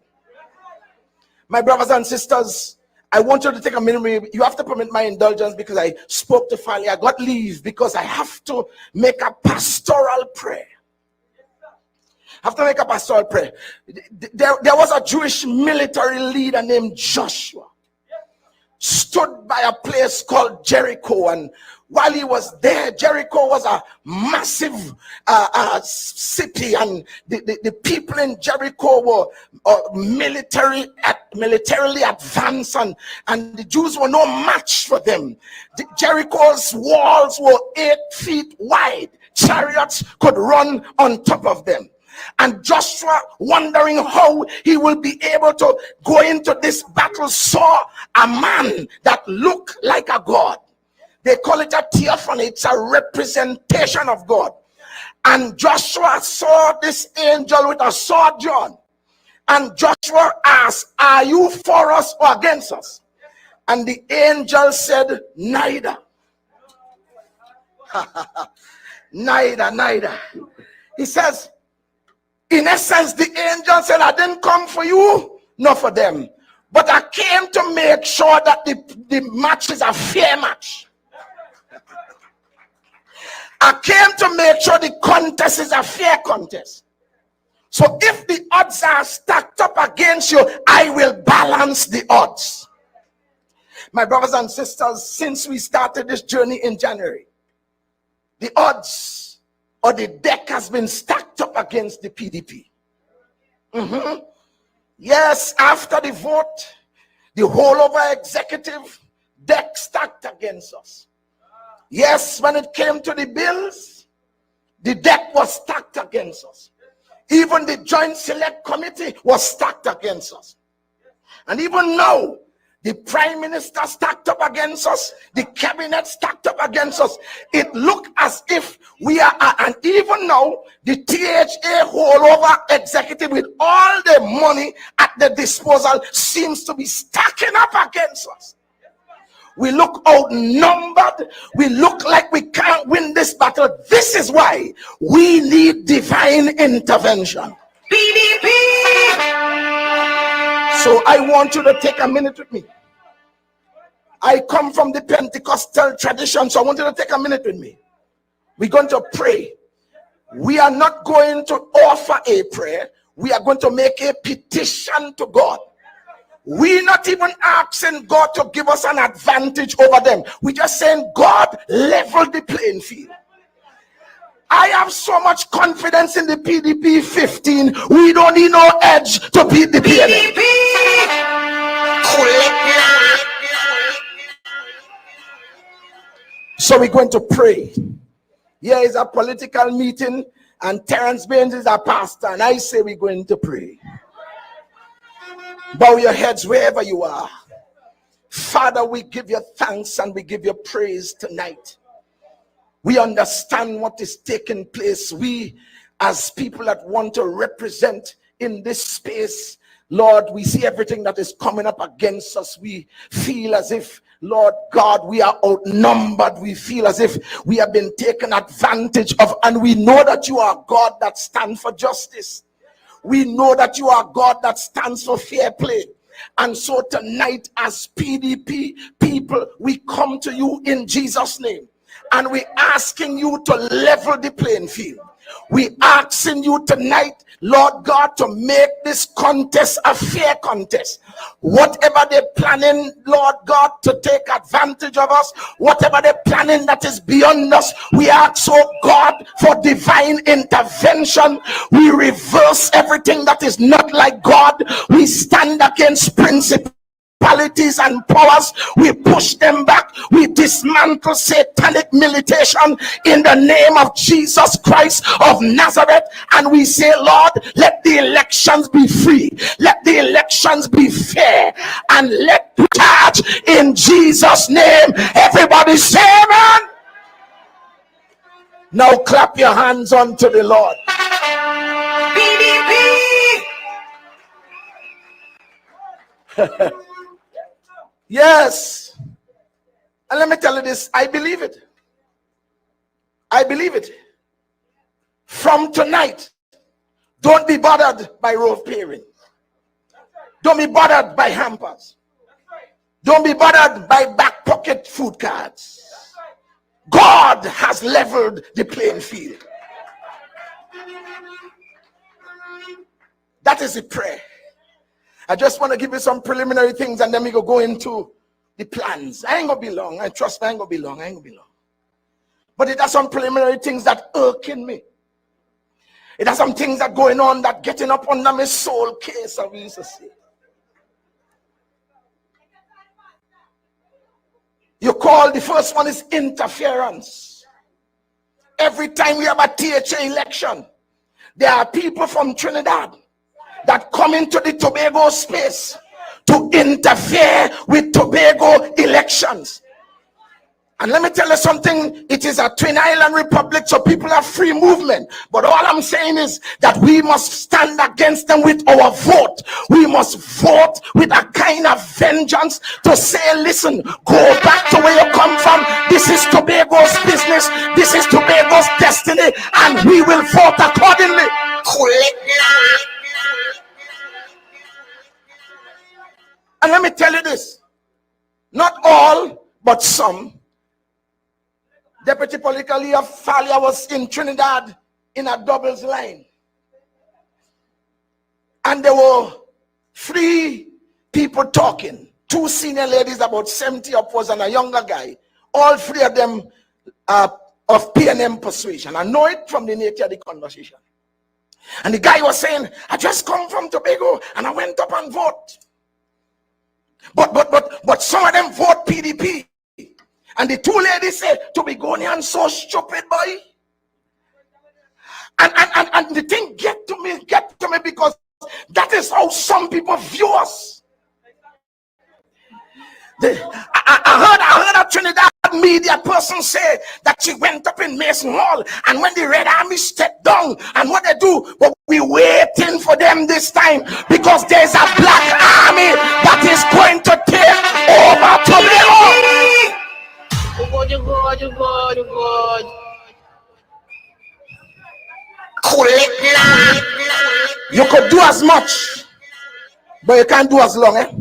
My brothers and sisters, I want you to take a minute. You have to permit my indulgence because I spoke to Farley. I got leave because I have to make a pastoral prayer. There was a Jewish military leader named Joshua. Stood by a place called Jericho, and while he was there, Jericho was a massive city, and the people in Jericho were militarily advanced, and the Jews were no match for them. Jericho's walls were 8 feet wide. Chariots could run on top of them. And Joshua, wondering how he will be able to go into this battle, saw a man that looked like a god. They call it a theophany. It's a representation of God. And Joshua saw this angel with a sword drawn. And Joshua asked, "Are you for us or against us?" And the angel said, "Neither." Neither. He says, in essence, the angel said, "I didn't come for you, nor for them. But I came to make sure that the match is a fair match. I came to make sure the contest is a fair contest. So if the odds odds are stacked up against you, I will balance the odds. My brothers and sisters, since we started this journey in January, the odds or the deck has been stacked up against the PDP. Yes, after the vote, the whole over executive deck stacked against us. Yes, when it came to the bills, the deck was stacked against us. Even the Joint Select Committee was stacked against us. And even now, the Prime Minister stacked up against us, the Cabinet stacked up against us. It looked as if we are, and even now, the THA whole over executive with all the money at the disposal seems to be stacking up against us. We look outnumbered. We look like we can't win this battle. This is why we need divine intervention. PDP! So I want you to take a minute with me. I come from the Pentecostal tradition, so I want you to take a minute with me. We're going to pray. We are not going to offer a prayer. We are going to make a petition to God. We're not even asking God to give us an advantage over them. We're just saying, God, level the playing field. I have so much confidence in the PDP 15. We don't need no edge to beat the PDP. So we're going to pray. Here is a political meeting, and Terrence Baynes is our pastor, and I say we're going to pray. Bow your heads wherever you are. Father, we give you thanks and we give you praise tonight. We understand what is taking place. We, as people that want to represent in this space, Lord, we see everything that is coming up against us. We feel as if, Lord God, we are outnumbered. We feel as if we have been taken advantage of, and we know that you are God that stands for justice. We know that you are God that stands for fair play. And so tonight, as PDP people, we come to you in Jesus' name. And we're asking you to level the playing field. We're asking you tonight, Lord God, to make this contest a fair contest. Whatever they're planning, Lord God, to take advantage of us, whatever they're planning that is beyond us, we ask, oh God, for divine intervention. We reverse everything that is not like God. We stand against principles and powers. We push them back. We dismantle satanic militation in the name of Jesus Christ of Nazareth, and we say, Lord, let the elections be free, let the elections be fair, and let the charge in Jesus' name. Everybody say amen. Now clap your hands unto the Lord. PDP. Yes. And let me tell you this, I believe it. I believe it. From tonight, don't be bothered by road paving. Don't be bothered by hampers. Don't be bothered by back pocket food cards. God has leveled the playing field. That is the prayer. I just want to give you some preliminary things, and then we go into the plans. I ain't gonna be long. I trust me, I ain't gonna be long. But it has some preliminary things that irking me. It has some things that going on that getting up under my soul case, as we used to say. You call the first one is interference. Every time we have a THA election, there are people from Trinidad that come into the Tobago space to interfere with Tobago elections. And let me tell you something, it is a twin island republic, so people have free movement. But all I'm saying is that we must stand against them with our vote. We must vote with a kind of vengeance to say, listen, go back to where you come from. This is Tobago's business. This is Tobago's destiny. And we will vote accordingly. And let me tell you this, not all, but some. Deputy Political Leader Falia was in Trinidad in a doubles line. And there were 3 people talking. 2 senior ladies, about 70 upwards, and a younger guy. All 3 of them of P&M persuasion. I know it from the nature of the conversation. And the guy was saying, I just come from Tobago and I went up and vote. But some of them vote PDP. And the 2 ladies said, Tobagonians so stupid, boy. And the thing get to me because that is how some people view us. I heard a Trinidad media person say that she went up in Mason Hall, and when the Red Army stepped down, and what they do, but we waiting for them this time because there's a black army that is going to take over Tobago. You could do as much, but you can't do as long, eh?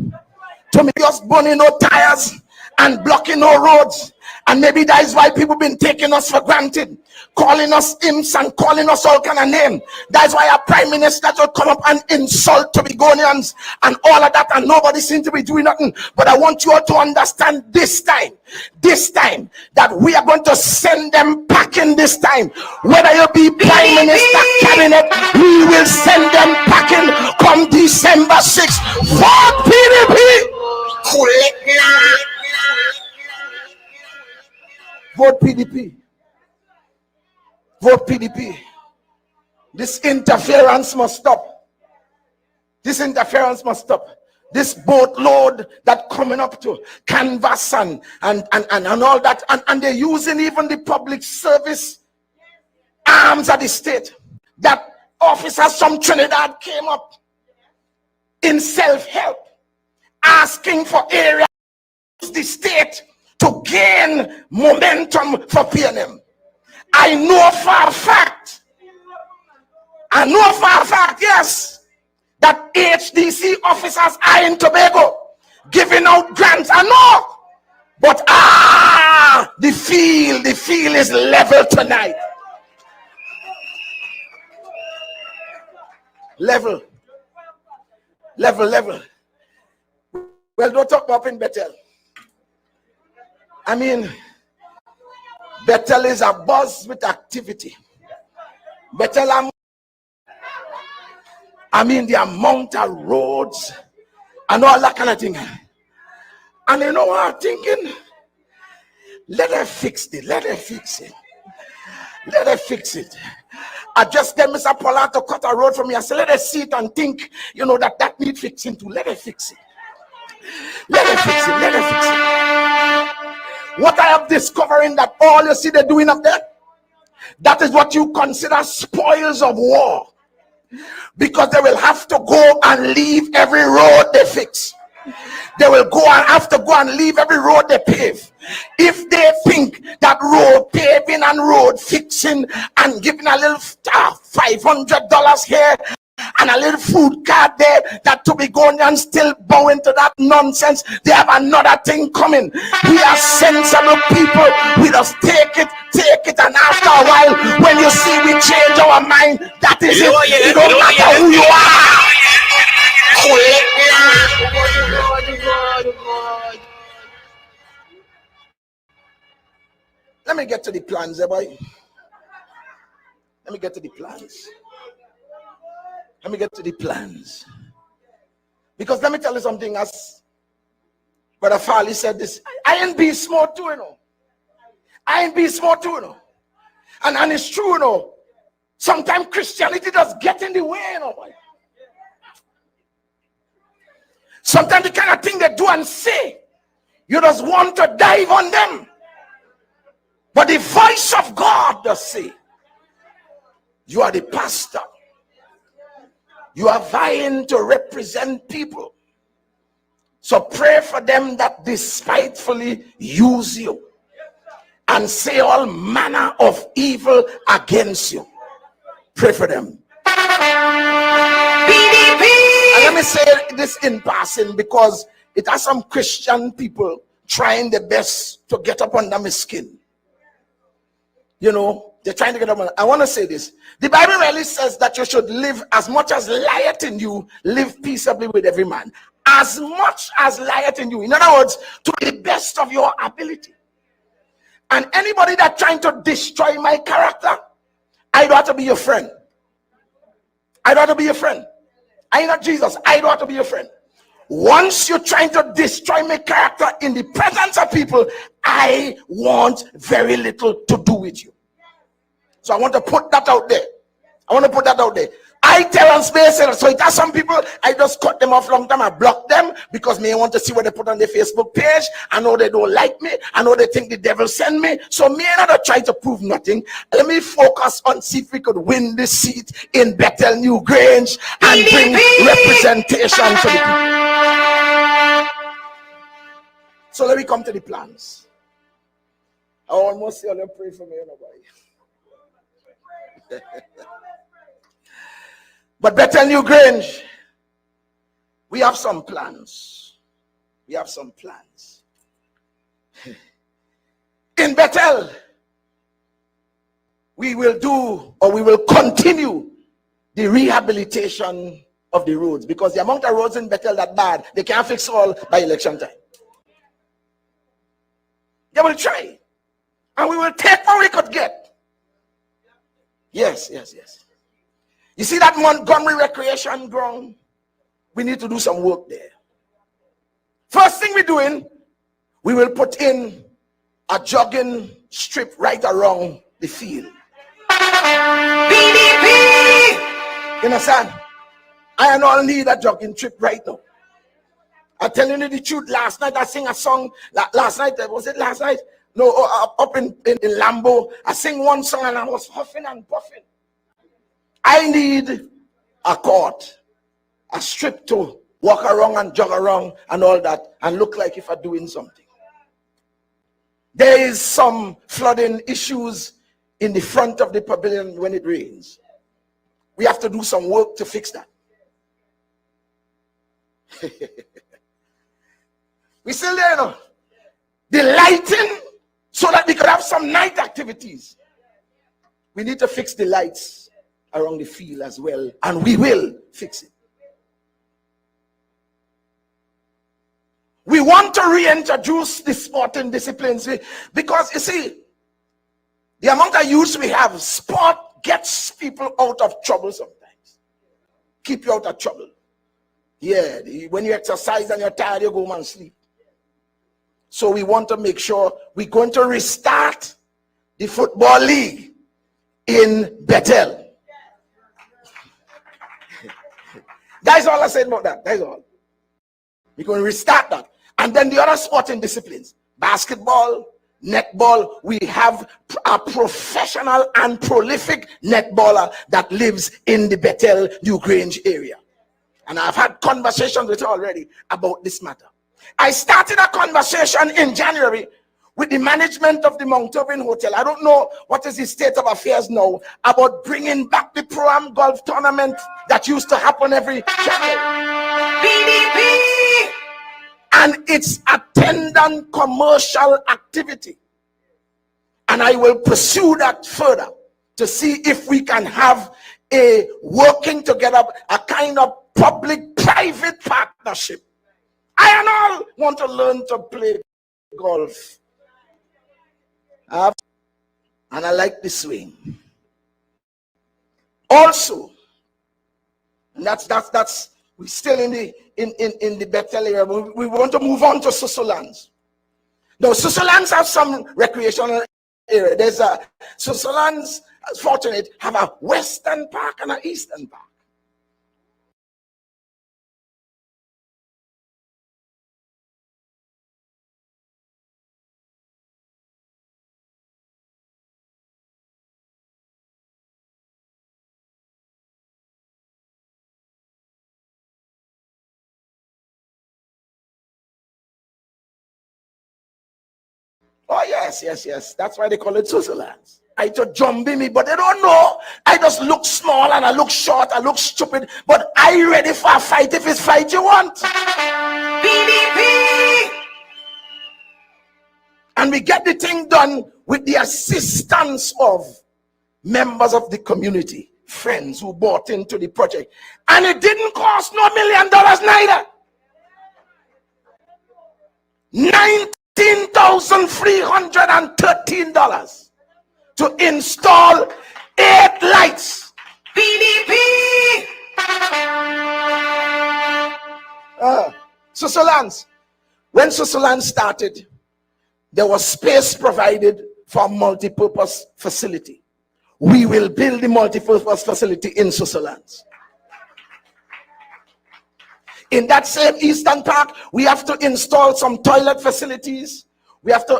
To me, just burning no tires and blocking no roads. And maybe that is why people been taking us for granted, calling us imps and calling us all kind of names. That's why our prime minister will come up and insult Tobagonians and all of that, and nobody seems to be doing nothing. But I want you all to understand this time, that we are going to send them packing this time. Whether you be prime minister, cabinet, we will send them packing come December 6th. Vote PDP. Vote PDP. Vote PDP. This interference must stop. This interference must stop. This boatload that coming up to canvas and all that, and they're using even the public service arms of the state. That officers from Trinidad came up in self-help, asking for areas of the state to gain momentum for P&M. I know for a fact, yes, that HDC officers are in Tobago giving out grants. I know, but the field is level tonight. Level. Well, don't talk about in Bethel. I mean, Bethel is a buzz with activity. Bethel, I mean, the amount of roads and all that kind of thing. And you know what I'm thinking? Let her fix it. I just get Mr. Pollard to cut a road for me. I said, let her see it and think, that need fixing too. Let her fix it. What I have discovering that all you see they're doing up there, that is what you consider spoils of war. Because they will have to go and leave every road they fix. They will have to go and leave every road they pave. If they think that road paving and road fixing and giving a little $500 here and a little food card there, that Tobagonians still bow into that nonsense. They have another thing coming. We are sensible people. We just take it, and after a while, when you see we change our mind, that is it. It don't matter who you are. Let me get to the plans, boy. Let me get to the plans. Because let me tell you something, as Brother Farley said this, I ain't be smart too, And it's true, Sometimes Christianity does get in the way, Sometimes the kind of thing they do and say, you just want to dive on them. But the voice of God does say, you are the pastor. You are vying to represent people. So pray for them that despitefully use you and say all manner of evil against you. Pray for them. PDP! And let me say this in passing, because it has some Christian people trying their best to get up under my skin. They're trying to get up. I want to say this. The Bible really says that you should live as much as lieth in you, live peaceably with every man. As much as lieth in you. In other words, to the best of your ability. And anybody that's trying to destroy my character, I don't have to be your friend. I don't have to be your friend. I am not Jesus. I don't have to be your friend. Once you're trying to destroy my character in the presence of people, I want very little to do with you. So I want to put that out there. I tell on space, so it has some people, I just cut them off long time. I block them because me want to see what they put on their Facebook page. I know they don't like me. I know they think the devil sent me. So me and I don't try to prove nothing. Let me focus on see if we could win this seat in Bethel New Grange and bring representation to the people. So let me come to the plans. I almost see all you pray for me, nobody. But Bethel New Grange, we have some plans. In Bethel, we will continue the rehabilitation of the roads, because the amount of roads in Bethel that bad, they can't fix all by election time. They will try, and we will take what we could get. Yes. You see that Montgomery Recreation Ground? We need to do some work there. First thing we're doing, we will put in a jogging strip right around the field. PDP! You understand? I don't need a jogging strip right now. I'm telling you the truth. Last night I sing a song. Last night? No, up in Lambo. I sing one song and I was huffing and puffing. I need a court, a strip to walk around and jog around and all that and look like if I'm doing something. There is some flooding issues in the front of the pavilion when it rains. We have to do some work to fix that. We still there, you know. The lighting, so that we could have some night activities. We need to fix the lights around the field as well, and we will fix it. We want to reintroduce the sporting disciplines because you see, the amount of youth we have, sport gets people out of trouble sometimes. Keep you out of trouble. Yeah, when you exercise and you're tired, you go home and sleep. So we want to make sure we're going to restart the football league in Bethel. That's all I said about that. That's all. We're going to restart that. And then the other sporting disciplines, basketball, netball, we have a professional and prolific netballer that lives in the Bethel New Grange area. And I've had conversations with her already about this matter. I started a conversation in January with the management of the Mount Irving Hotel. I don't know what is the state of affairs now about bringing back the Pro-Am golf tournament that used to happen every January. PDP! And its attendant commercial activity. And I will pursue that further to see if we can have a working together, a kind of public-private partnership. I and all want to learn to play golf. And I like the swing. Also, and that's we're still in the Bethel area. We want to move on to Susurlands. Now, Susurlands have some recreational area. There's a Susurlands, fortunate, have a western park and an eastern park. Oh, yes. That's why they call it Susurlands. I to jumby me, but they don't know. I just look small and I look short, I look stupid, but are you ready for a fight if it's fight you want? PDP! And we get the thing done with the assistance of members of the community, friends who bought into the project. And it didn't cost no $1 million neither. $19,313 to install 8 lights. PDP! Susolans. When Susolans started, there was space provided for a multi-purpose facility. We will build the multi-purpose facility in Susolans. In that same Eastern Park, we have to install some toilet facilities. We have to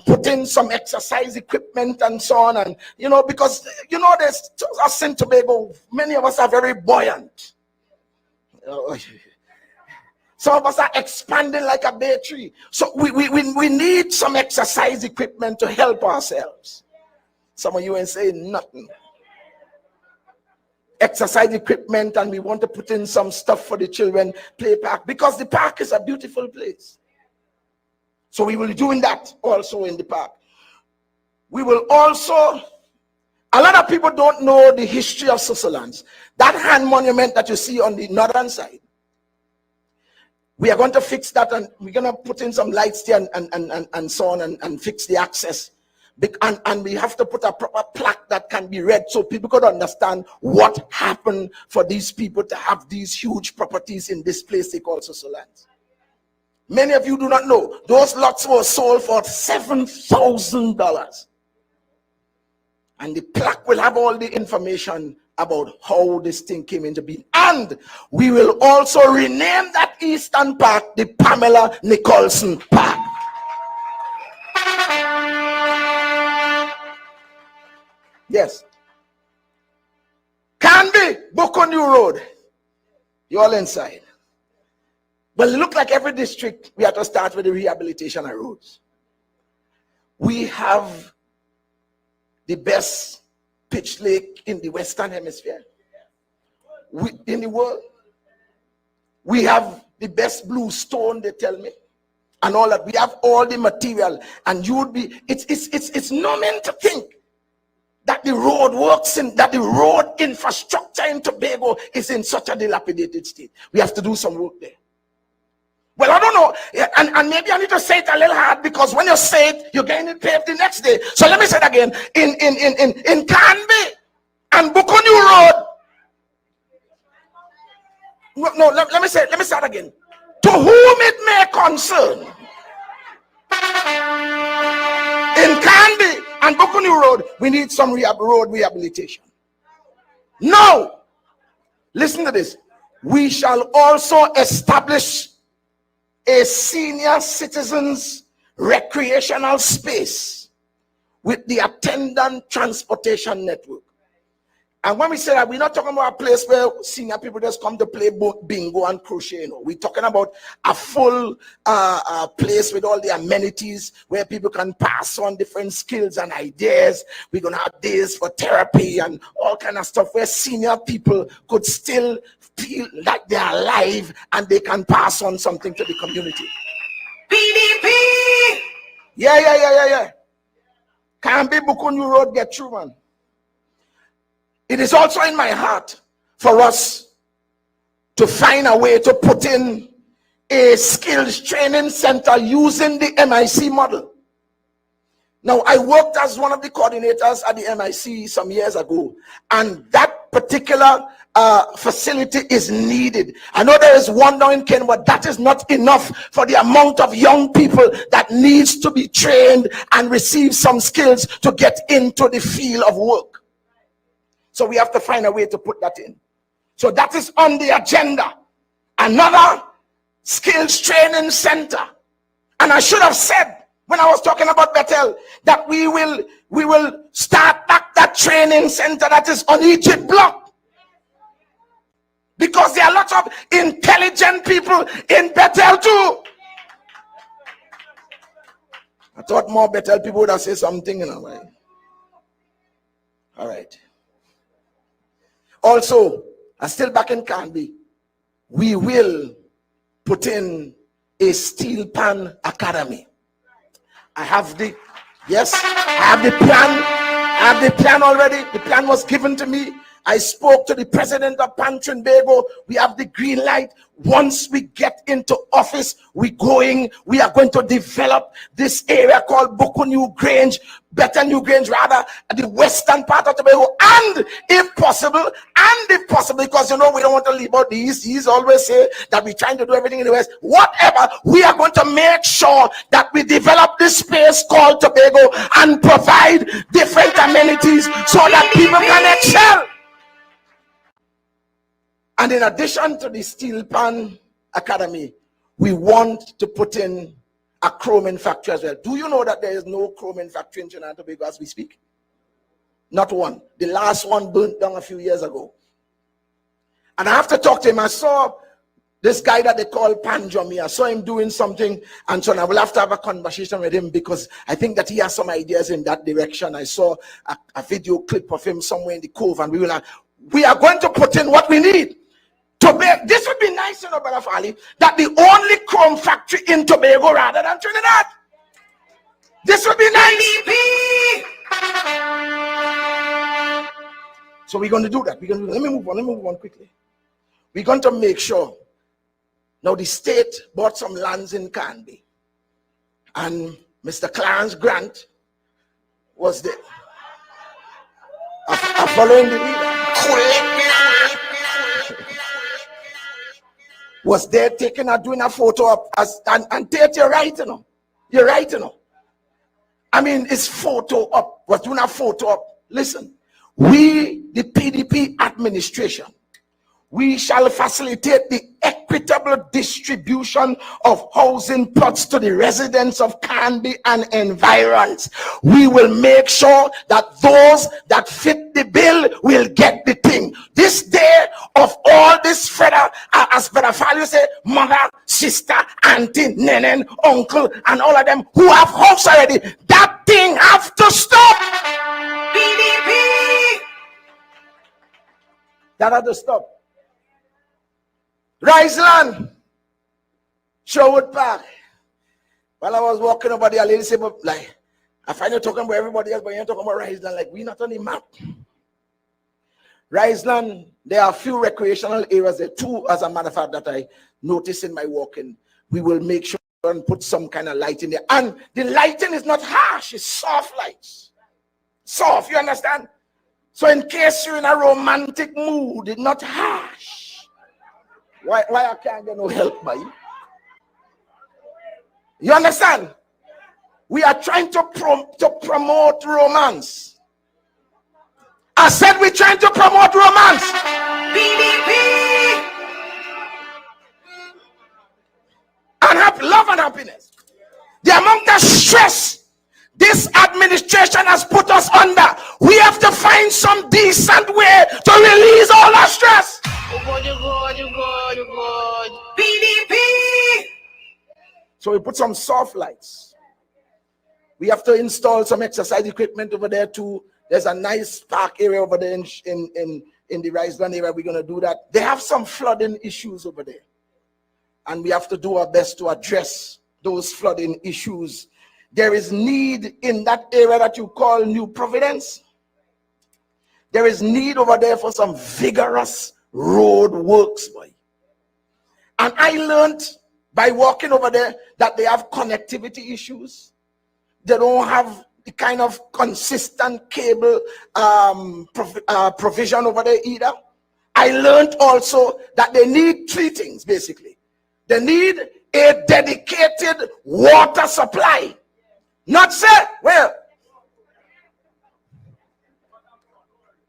put in some exercise equipment and so on. And, because, there's us in Tobago, many of us are very buoyant. Some of us are expanding like a bay tree. So we need some exercise equipment to help ourselves. Some of you ain't saying nothing. Exercise equipment, and we want to put in some stuff for the children play park, because the park is a beautiful place. So we will be doing that also in the park. We will also, a lot of people don't know the history of Susolans. That hand monument that you see on the northern side, we are going to fix that, and we're going to put in some lights there and so on, and fix the access. And we have to put a proper plaque that can be read so people could understand what happened for these people to have these huge properties in this place they call Susolans. Many of you do not know those lots were sold for $7,000. And the plaque will have all the information about how this thing came into being. And we will also rename that Eastern Park the Pamela Nicholson Park. Yes. Canby, Buckonview Road. You all inside. Well, it looks like every district we have to start with the rehabilitation of roads. We have the best pitch lake in the Western Hemisphere. In the world. We have the best blue stone, they tell me. And all that. We have all the material. And you would be, it's no meant to think that the road works in, that the road infrastructure in Tobago is in such a dilapidated state. We have to do some work there. Well, I don't know, and maybe I need to say it a little hard, because when you say it, you're getting it paved the next day. So let me say it again. In Canby and Buckonview Road. No, let me start again. To whom it may concern. In Canby and Buckonview Road, we need some road rehabilitation. No. Listen to this. We shall also establish a senior citizens recreational space with the attendant transportation network. And when we say that, we're not talking about a place where senior people just come to play bingo and crochet. We're talking about a full place with all the amenities where people can pass on different skills and ideas. We're going to have days for therapy and all kind of stuff where senior people could still feel like they're alive and they can pass on something to the community. PDP! Yeah. Can't be Buckonview Road, get through, man. It is also in my heart for us to find a way to put in a skills training center using the MIC model. Now, I worked as one of the coordinators at the MIC some years ago, and that particular facility is needed. I know there is one down in Kenya, but that is not enough for the amount of young people that needs to be trained and receive some skills to get into the field of work. So we have to find a way to put that in. So that is on the agenda. Another skills training center. And I should have said, when I was talking about Bethel, that we will start back that training center that is on Egypt block. Because there are lots of intelligent people in Bethel too. I thought more Bethel people would have said something, right? All right. Also, I'm still back in Canby. We will put in a steel pan academy. I have the plan. I I have the plan already. The plan was given to me. I spoke to the president of Tobaggo. We have the green light. Once we get into office, we are going to develop this area called Better New Grange, rather, the western part of Tobago, and if possible, because we don't want to leave out the east. He's always say that we're trying to do everything in the west. Whatever, we are going to make sure that we develop this space called Tobago and provide different amenities so that people can excel. And in addition to the Steel Pan Academy, we want to put in a chroming factory as well. Do you know that there is no chroming factory in Trinidad and Tobago as we speak? Not one. The last one burnt down a few years ago. And I have to talk to him. I saw this guy that they call Panjomi. I saw him doing something, and so I will have to have a conversation with him because I think that he has some ideas in that direction. I saw a video clip of him somewhere in the cove, and we are going to put in what we need. This would be nice, Brother Fali, that the only chrome factory in Tobago rather than Trinidad. This would be nice. So we're going to do that. Let me move on quickly. We're going to make sure. Now the state bought some lands in Canby, and Mr. Clarence Grant was there. I'm following the leader. Was there doing a photo up and Taitt, you're right, You're right, I mean, it's photo up. Was doing a photo up. Listen, we, the PDP administration, we shall facilitate the equitable distribution of housing plots to the residents of Canby and environs. We will make sure that those that fit the bill will get the thing. This day of all this federal, as Brother Falu say, mother, sister, auntie, nenen, uncle, and all of them who have house already, that thing have to stop. PDP! That have to stop. Riceland, Sherwood Park. While I was walking over there, a lady said, like, I find you talking about everybody else, but you're talking about Riceland, like we're not on the map. Riceland, there are a few recreational areas there, two, as a matter of fact, that I noticed in my walking. We will make sure and put some kind of light in there. And the lighting is not harsh, it's soft lights. Soft, you understand? So in case you're in a romantic mood, it's not harsh. Why I can't get no help by you? You understand? We are trying to promote romance. I said we're trying to promote romance. PDP! And love and happiness. The amount of stress this administration has put us under, we have to find some decent way to release all our stress. You good. PDP! So we put some soft lights. We have to install some exercise equipment over there too. There's a nice park area over there in the Riceland area. We're going to do that. They have some flooding issues over there. And we have to do our best to address those flooding issues. There is need in that area that you call New Providence. There is need over there for some vigorous road works, boy. And I learned by walking over there that they have connectivity issues. They don't have the kind of consistent cable provision over there either. I learned also that they need three things, basically. They need a dedicated water supply. Not say, well,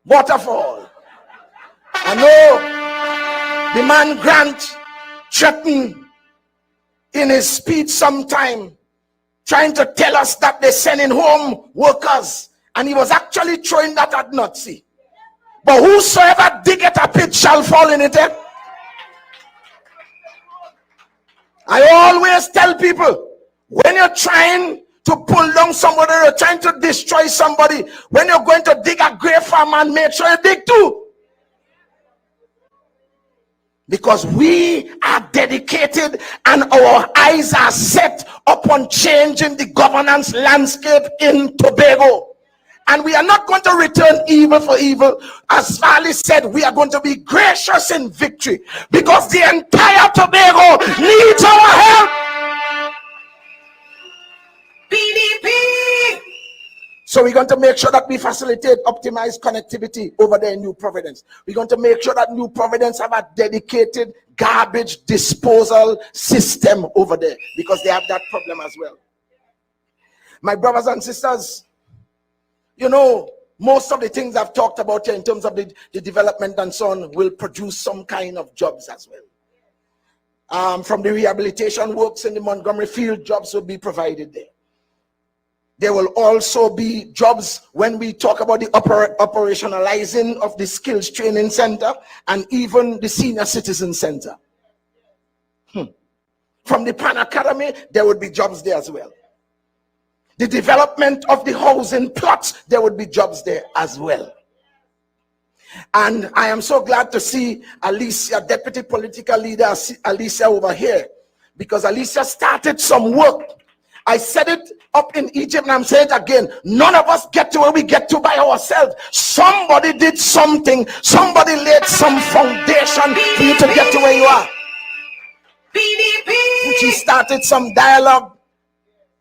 waterfall. I know the man Grant threatened in his speech sometime, trying to tell us that they're sending home workers, and he was actually throwing that at Nazi. But whosoever diggeth a pit shall fall in it. I always tell people, when you're trying to pull down somebody, you're trying to destroy somebody, when you're going to dig a grave for a man, make sure you dig too. Because we are dedicated and our eyes are set upon changing the governance landscape in Tobago. And we are not going to return evil for evil. As Valley said, we are going to be gracious in victory because the entire Tobago needs our help. PDP. So we're going to make sure that we facilitate optimized connectivity over there in New Providence. We're going to make sure that New Providence have a dedicated garbage disposal system over there because they have that problem as well. My brothers and sisters, you know, most of the things I've talked about here in terms of the development and so on will produce some kind of jobs as well. From the rehabilitation works in the Montgomery field, jobs will be provided there. There will also be jobs when we talk about the operationalizing of the skills training center and even the senior citizen center. From the Pan Academy, there would be jobs there as well. The development of the housing plots, there would be jobs there as well. And I am so glad to see Alicia, deputy political leader Alicia over here, because Alicia started some work. I said it up in Egypt and I'm saying it again. None of us get to where we get to by ourselves. Somebody did something. Somebody laid some foundation for you to get to where you are. PDP. She started some dialogue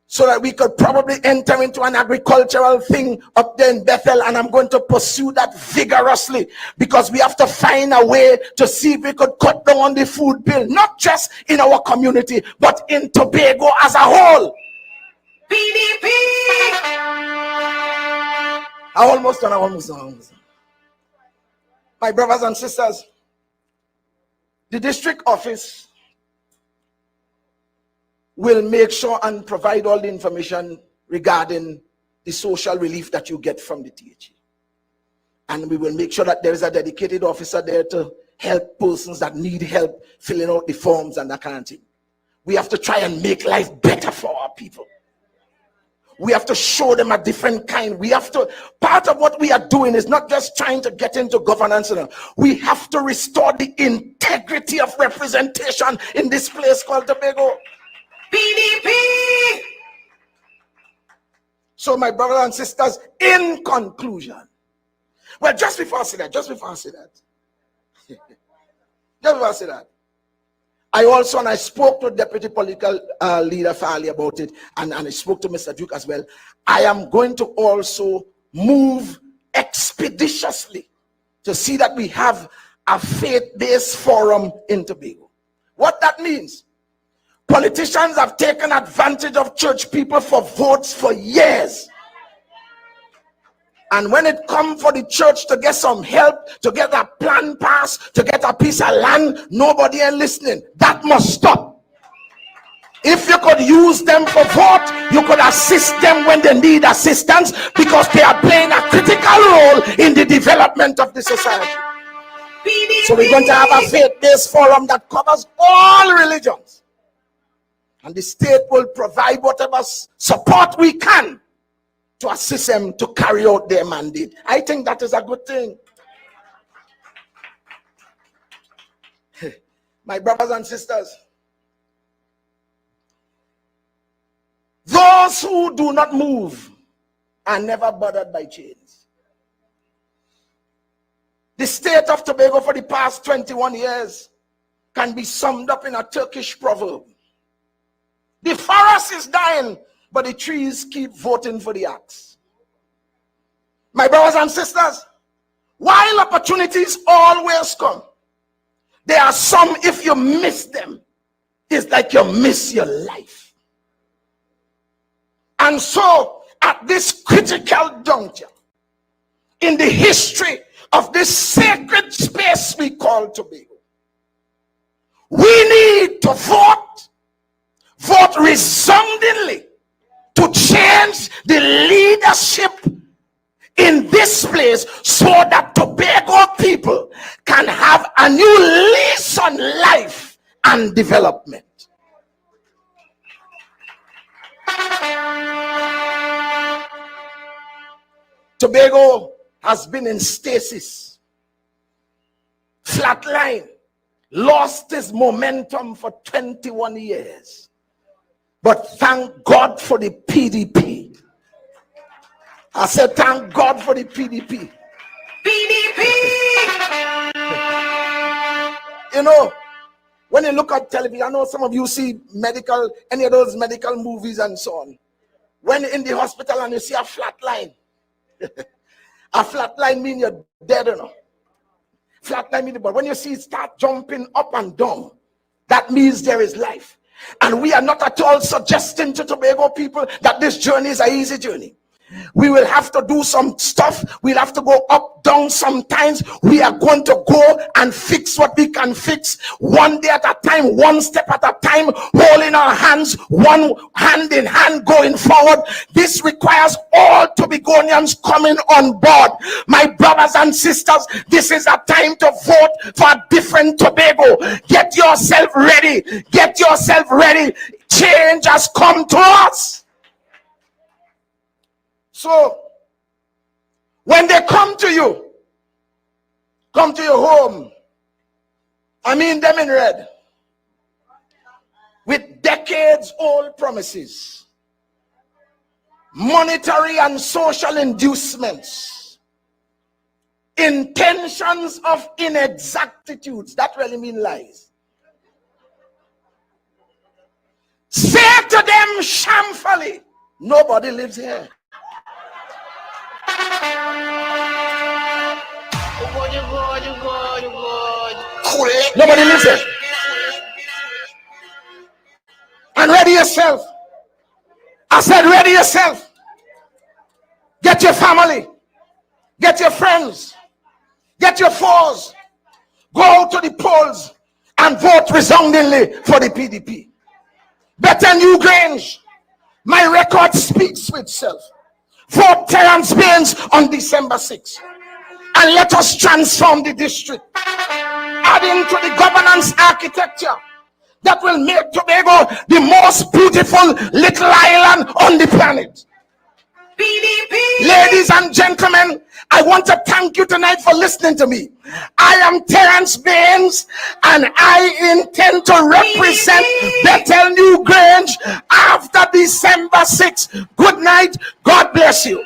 so that we could probably enter into an agricultural thing up there in Bethel, and I'm going to pursue that vigorously because we have to find a way to see if we could cut down on the food bill, not just in our community, but in Tobago as a whole. PDP! I almost done. My brothers and sisters, the district office will make sure and provide all the information regarding the social relief that you get from the THE. And we will make sure that there is a dedicated officer there to help persons that need help filling out the forms and that kind of thing. We have to try and make life better for our people. We have to show them a different kind. We have to, part of what we are doing is not just trying to get into governance. We have to restore the integrity of representation in this place called Tobago. PDP. So my brothers and sisters, in conclusion, well, just before I say that, I also, and I spoke to Deputy Political Leader Farley about it, and I spoke to Mr. Duke as well. I am going to also move expeditiously to see that we have a faith-based forum in Tobago. What that means, politicians have taken advantage of church people for votes for years. And when it comes for the church to get some help, to get a plan passed, to get a piece of land, nobody ain't listening. That must stop. If you could use them for vote, you could assist them when they need assistance because they are playing a critical role in the development of the society. So we're going to have a faith-based forum that covers all religions. And the state will provide whatever support we can to assist them to carry out their mandate. I think that is a good thing. My brothers and sisters, those who do not move are never bothered by chains. The state of Tobago for the past 21 years can be summed up in a Turkish proverb. The forest is dying, but the trees keep voting for the axe. My brothers and sisters, while opportunities always come, there are some, if you miss them, it's like you miss your life. And so, at this critical juncture, in the history of this sacred space we call Tobago, we need to vote resoundingly to change the leadership in this place so that Tobago people can have a new lease on life and development. Tobago has been in stasis, flatline, lost its momentum for 21 years. But thank God for the PDP. I said, thank God for the PDP. PDP. You know, when you look at television, I know some of you see any of those medical movies and so on. When you're in the hospital and you see a flat line, a flat line means you're dead, you know. Flat line means, but when you see it start jumping up and down, that means there is life. And we are not at all suggesting to Tobago people that this journey is an easy journey. We will have to do some stuff. We'll have to go up, down sometimes. We are going to go and fix what we can fix, one day at a time, one step at a time, holding our hands, one hand in hand going forward. This requires all Tobagonians coming on board. My brothers and sisters, this is a time to vote for a different Tobago. Get yourself ready. Get yourself ready. Change has come to us. So, when they come to your home, I mean them in red, with decades-old promises, monetary and social inducements, intentions of inexactitudes, that really mean lies. Say to them shamefully, nobody lives here. Nobody lives here. And ready yourself. I said ready yourself. Get your family. Get your friends. Get your foes. Go out to the polls and vote resoundingly for the PDP. Better New Grange. My record speaks for itself. Vote Terence Baynes on December 6th. And let us transform the district, adding to the governance architecture that will make Tobago the most beautiful little island on the planet. PDP. Ladies and gentlemen, I want to thank you tonight for listening to me. I am Terence Baynes, and I intend to represent Bethel New Grange after December 6th. Good night. God bless you.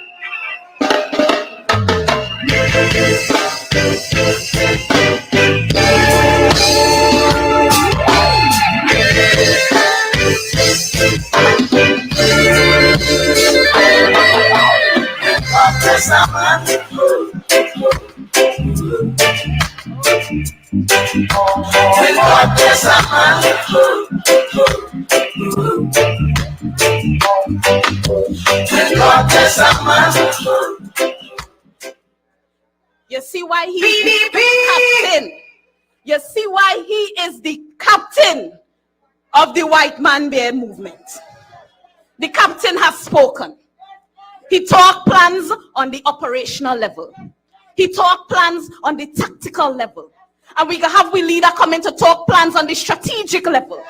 You see why he is the captain. You see why he is the captain of the White Man Bear movement. The captain has spoken. He talked plans on the operational level. He talked plans on the tactical level. And we leader coming to talk plans on the strategic level.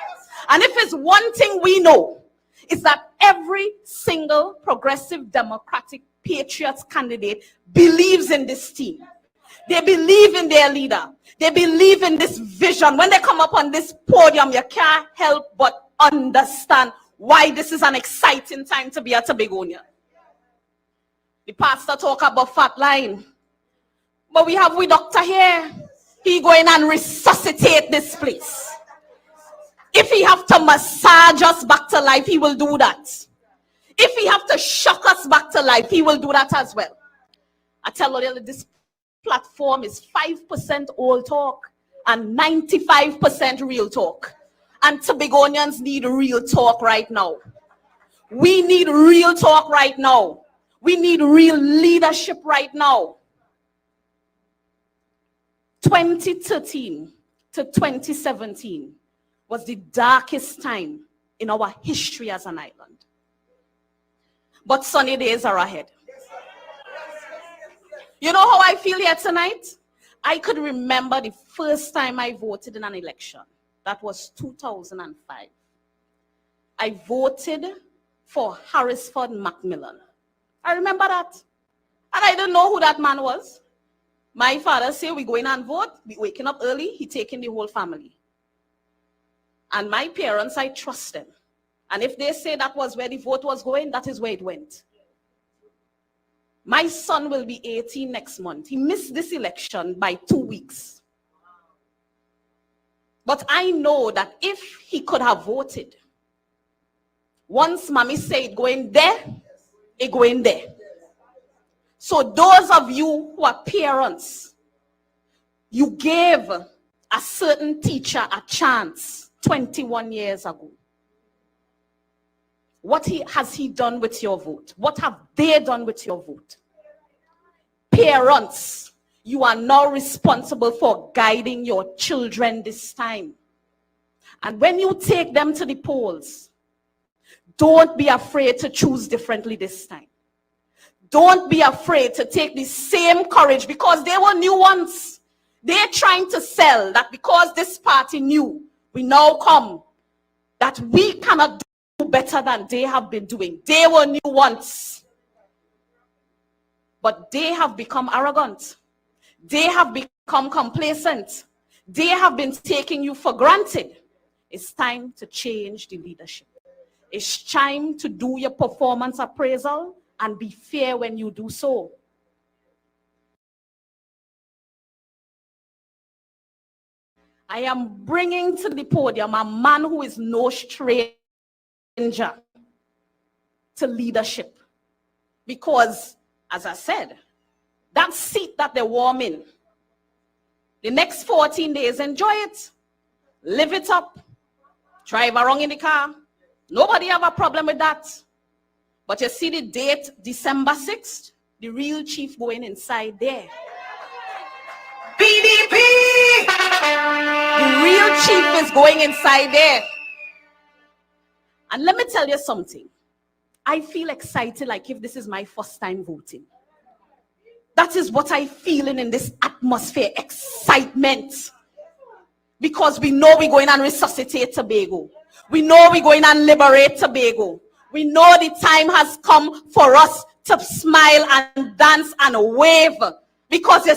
And if it's one thing we know, is that every single progressive democratic patriots candidate believes in this team. They believe in their leader. They believe in this vision. When they come up on this podium, you can't help but understand why this is an exciting time to be a Tobagonian. The pastor talk about fat line. But we doctor here. He going and resuscitate this place. If he have to massage us back to life, he will do that. If he have to shock us back to life, he will do that as well. I tell you, this platform is 5% old talk and 95% real talk. And Tobagonians need real talk right now. We need real talk right now. We need real leadership right now. 2013 to 2017 was the darkest time in our history as an island. But sunny days are ahead. You know how I feel here tonight? I could remember the first time I voted in an election. That was 2005. I voted for Harrisford Macmillan. I remember that. And I didn't know who that man was. My father said, we go in and vote. We waking up early. He taking the whole family. And my parents, I trust them. And if they say that was where the vote was going, that is where it went. My son will be 18 next month. He missed this election by 2 weeks. But I know that if he could have voted, once mommy said going there, it going there. So those of you who are parents, you gave a certain teacher a chance 21 years ago. What has he done with your vote? What have they done with your vote? Parents, you are now responsible for guiding your children this time. And when you take them to the polls, don't be afraid to choose differently this time. Don't be afraid to take the same courage, because they were new ones. They're trying to sell that because this party knew, we now come, that we cannot do better than they have been doing. They were new ones. But they have become arrogant. They have become complacent. They have been taking you for granted. It's time to change the leadership. It's time to do your performance appraisal and be fair when you do so. I am bringing to the podium a man who is no stranger to leadership. Because, as I said, that seat that they warm in, the next 14 days, enjoy it. Live it up. Drive around in the car. Nobody have a problem with that. But you see the date, December 6th, the real chief going inside there. PDP! The real chief is going inside there. And let me tell you something. I feel excited like if this is my first time voting. That is what I feel in this atmosphere, excitement. Because we know we're going and resuscitate Tobago. We know we're going and liberate Tobago. We know the time has come for us to smile and dance and wave. Because you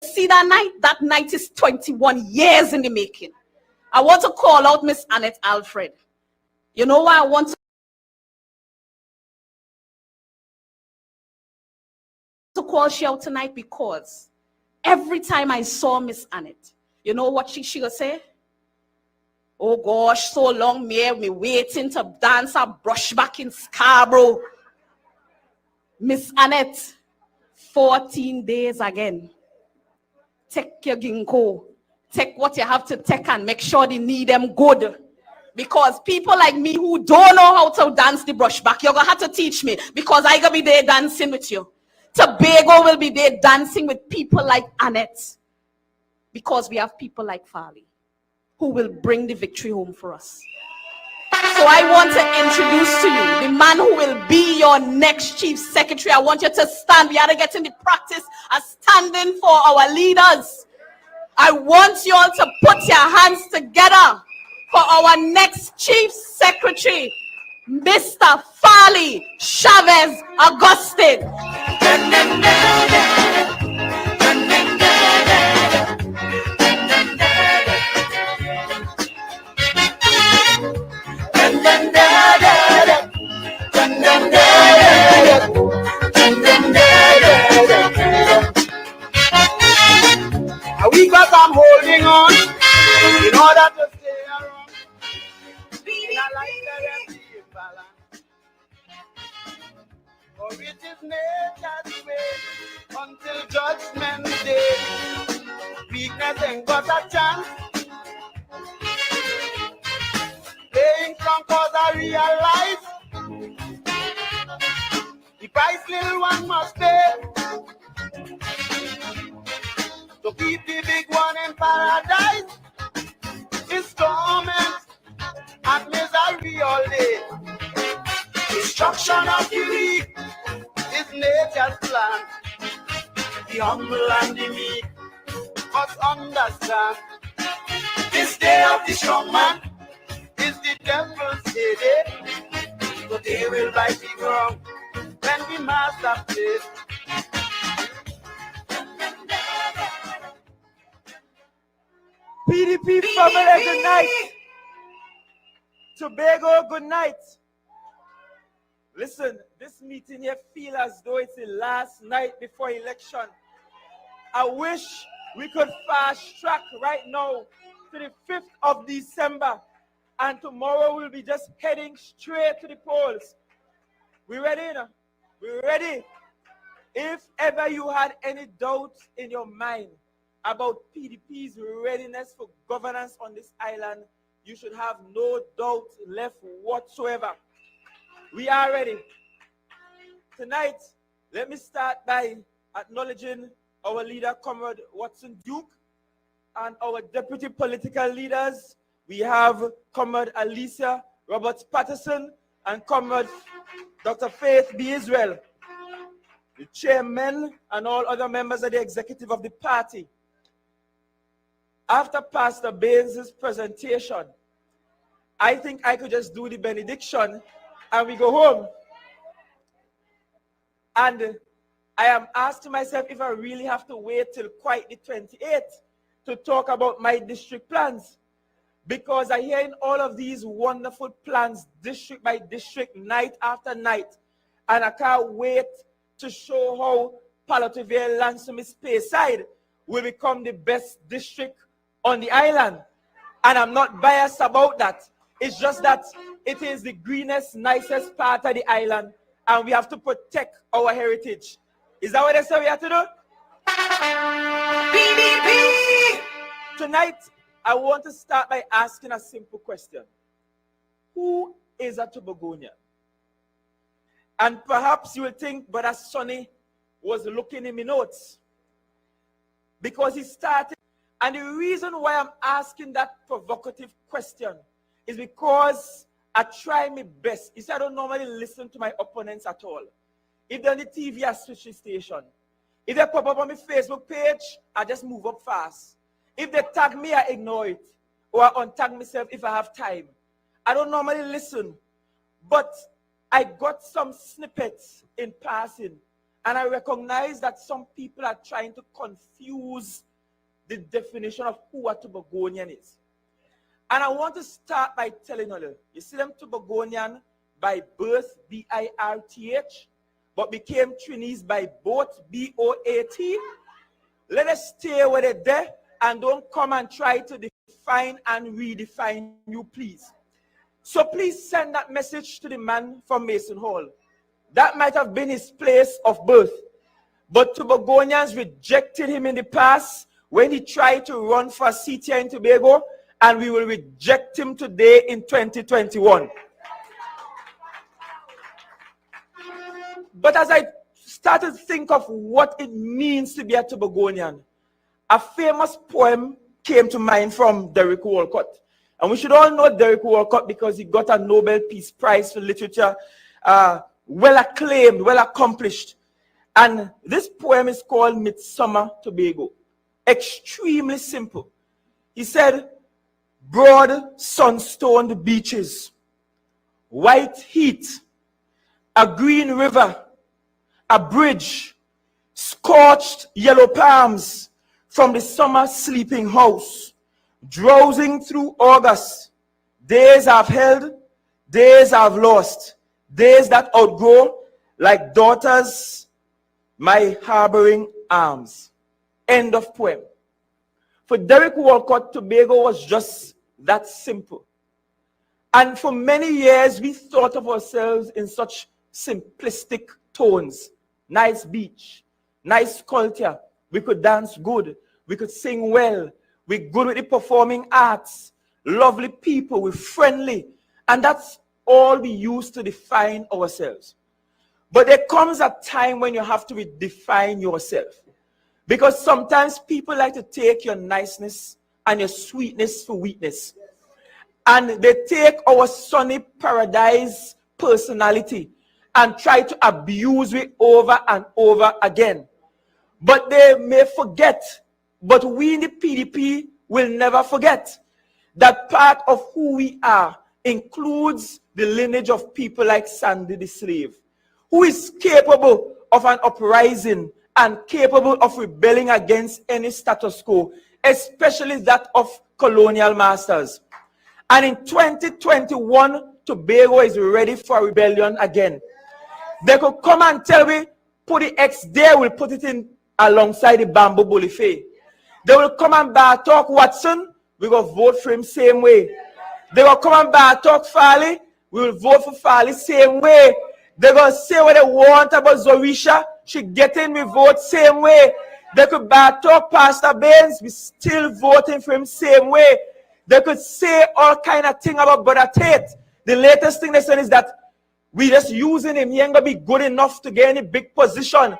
see that night is 21 years in the making. I want to call out Miss Annette Alfred. You know why I want to call she out tonight? Because every time I saw Miss Annette, you know what she would say? Oh gosh, so long me waiting to dance a brush back in Scarborough. Miss Annette, 14 days again. Take your ginkgo. Take what you have to take and make sure they need them good. Because people like me who don't know how to dance the brush back, you're going to have to teach me. Because I'm going to be there dancing with you. Tobago will be there dancing with people like Annette. Because we have people like Farley who will bring the victory home for us. So I want to introduce to you the man who will be your next chief secretary. I want you to stand. We are to get in the practice of standing for our leaders. I want you all to put your hands together for our next chief secretary, Mr. Farley Chavez Augustine. We got them holding on in order to stay around. In a life that is balance. For it is nature's way until judgment day. Weakness ain't got a chance. Playing strong cause I realize the price little one must pay. To keep the big one in paradise is torment and misery all day. Destruction of the weak is nature's plan. The humble and the meek must understand. This day of the strong man is the devil's heyday. So they will bite the ground when the master plays. PDP family, good night. Tobago, good night. Listen, this meeting here feel as though it's the last night before election. I wish we could fast track right now to the 5th of December, and tomorrow we'll be just heading straight to the polls. We ready now? We ready? If ever you had any doubts in your mind about PDP's readiness for governance on this island, you should have no doubt left whatsoever. We are ready. Tonight, let me start by acknowledging our leader, Comrade Watson Duke, and our deputy political leaders. We have Comrade Alicia Roberts Patterson and Comrade Dr. Faith B. Israel, the chairman and all other members of the executive of the party. After Pastor Baynes' presentation, I think I could just do the benediction and we go home. And I am asking myself if I really have to wait till quite the 28th to talk about my district plans. Because I hear in all of these wonderful plans, district by district, night after night. And I can't wait to show how Palativale, Lansom, Speyside will become the best district on the island. And I'm not biased about that. It's just that it is the greenest, nicest part of the island, and we have to protect our heritage. Is that what they say we have to do? PDP. Tonight, I want to start by asking a simple question. Who is a Tobagonian? And perhaps you will think Brother Sonny was looking in my notes, because he started. And the reason why I'm asking that provocative question is because I try my best. You see, I don't normally listen to my opponents at all. If they're on the TV, I switch the station. If they pop up on my Facebook page, I just move up fast. If they tag me, I ignore it. Or I untag myself if I have time. I don't normally listen. But I got some snippets in passing. And I recognize that some people are trying to confuse the definition of who a Tobagonian is. And I want to start by telling you see them Tobagonian by birth, B-I-R-T-H, but became Trinis by both, B-O-A-T. Let us stay with it there and don't come and try to define and redefine you, please. So please send that message to the man from Mason Hall. That might have been his place of birth, but Tobagonians rejected him in the past when he tried to run for a seat here in Tobago, and we will reject him today in 2021. But as I started to think of what it means to be a Tobagonian, a famous poem came to mind from Derek Walcott. And we should all know Derek Walcott because he got a Nobel Peace Prize for literature, well acclaimed, well accomplished. And this poem is called Midsummer Tobago. Extremely simple. He said, broad sun-stoned beaches, white heat, a green river, a bridge, scorched yellow palms from the summer sleeping house, drowsing through August. Days I've held, days I've lost, days that outgrow like daughters, my harboring arms. End of poem. For Derek Walcott, Tobago was just that simple. And for many years, we thought of ourselves in such simplistic tones. Nice beach, nice culture. We could dance good. We could sing well. We're good with the performing arts. Lovely people. We're friendly. And that's all we use to define ourselves. But there comes a time when you have to redefine yourself. Because sometimes people like to take your niceness and your sweetness for weakness. And they take our sunny paradise personality and try to abuse it over and over again. But they may forget, but we in the PDP will never forget, that part of who we are includes the lineage of people like Sandy the slave, who is capable of an uprising and capable of rebelling against any status quo, especially that of colonial masters. And in 2021, Tobago is ready for rebellion again. They could come and tell me, put the X there, we'll put it in alongside the bamboo bullifay. They will come and talk Watson, we will vote for him same way. They will come and talk Farley, we will vote for Farley same way. They will say what they want about Zorisha, she get in, we vote same way. They could talk Pastor Baynes, we still voting for him same way. They could say all kind of thing about Brother Taitt. The latest thing they said is that we just using him, he ain't gonna be good enough to get any big position.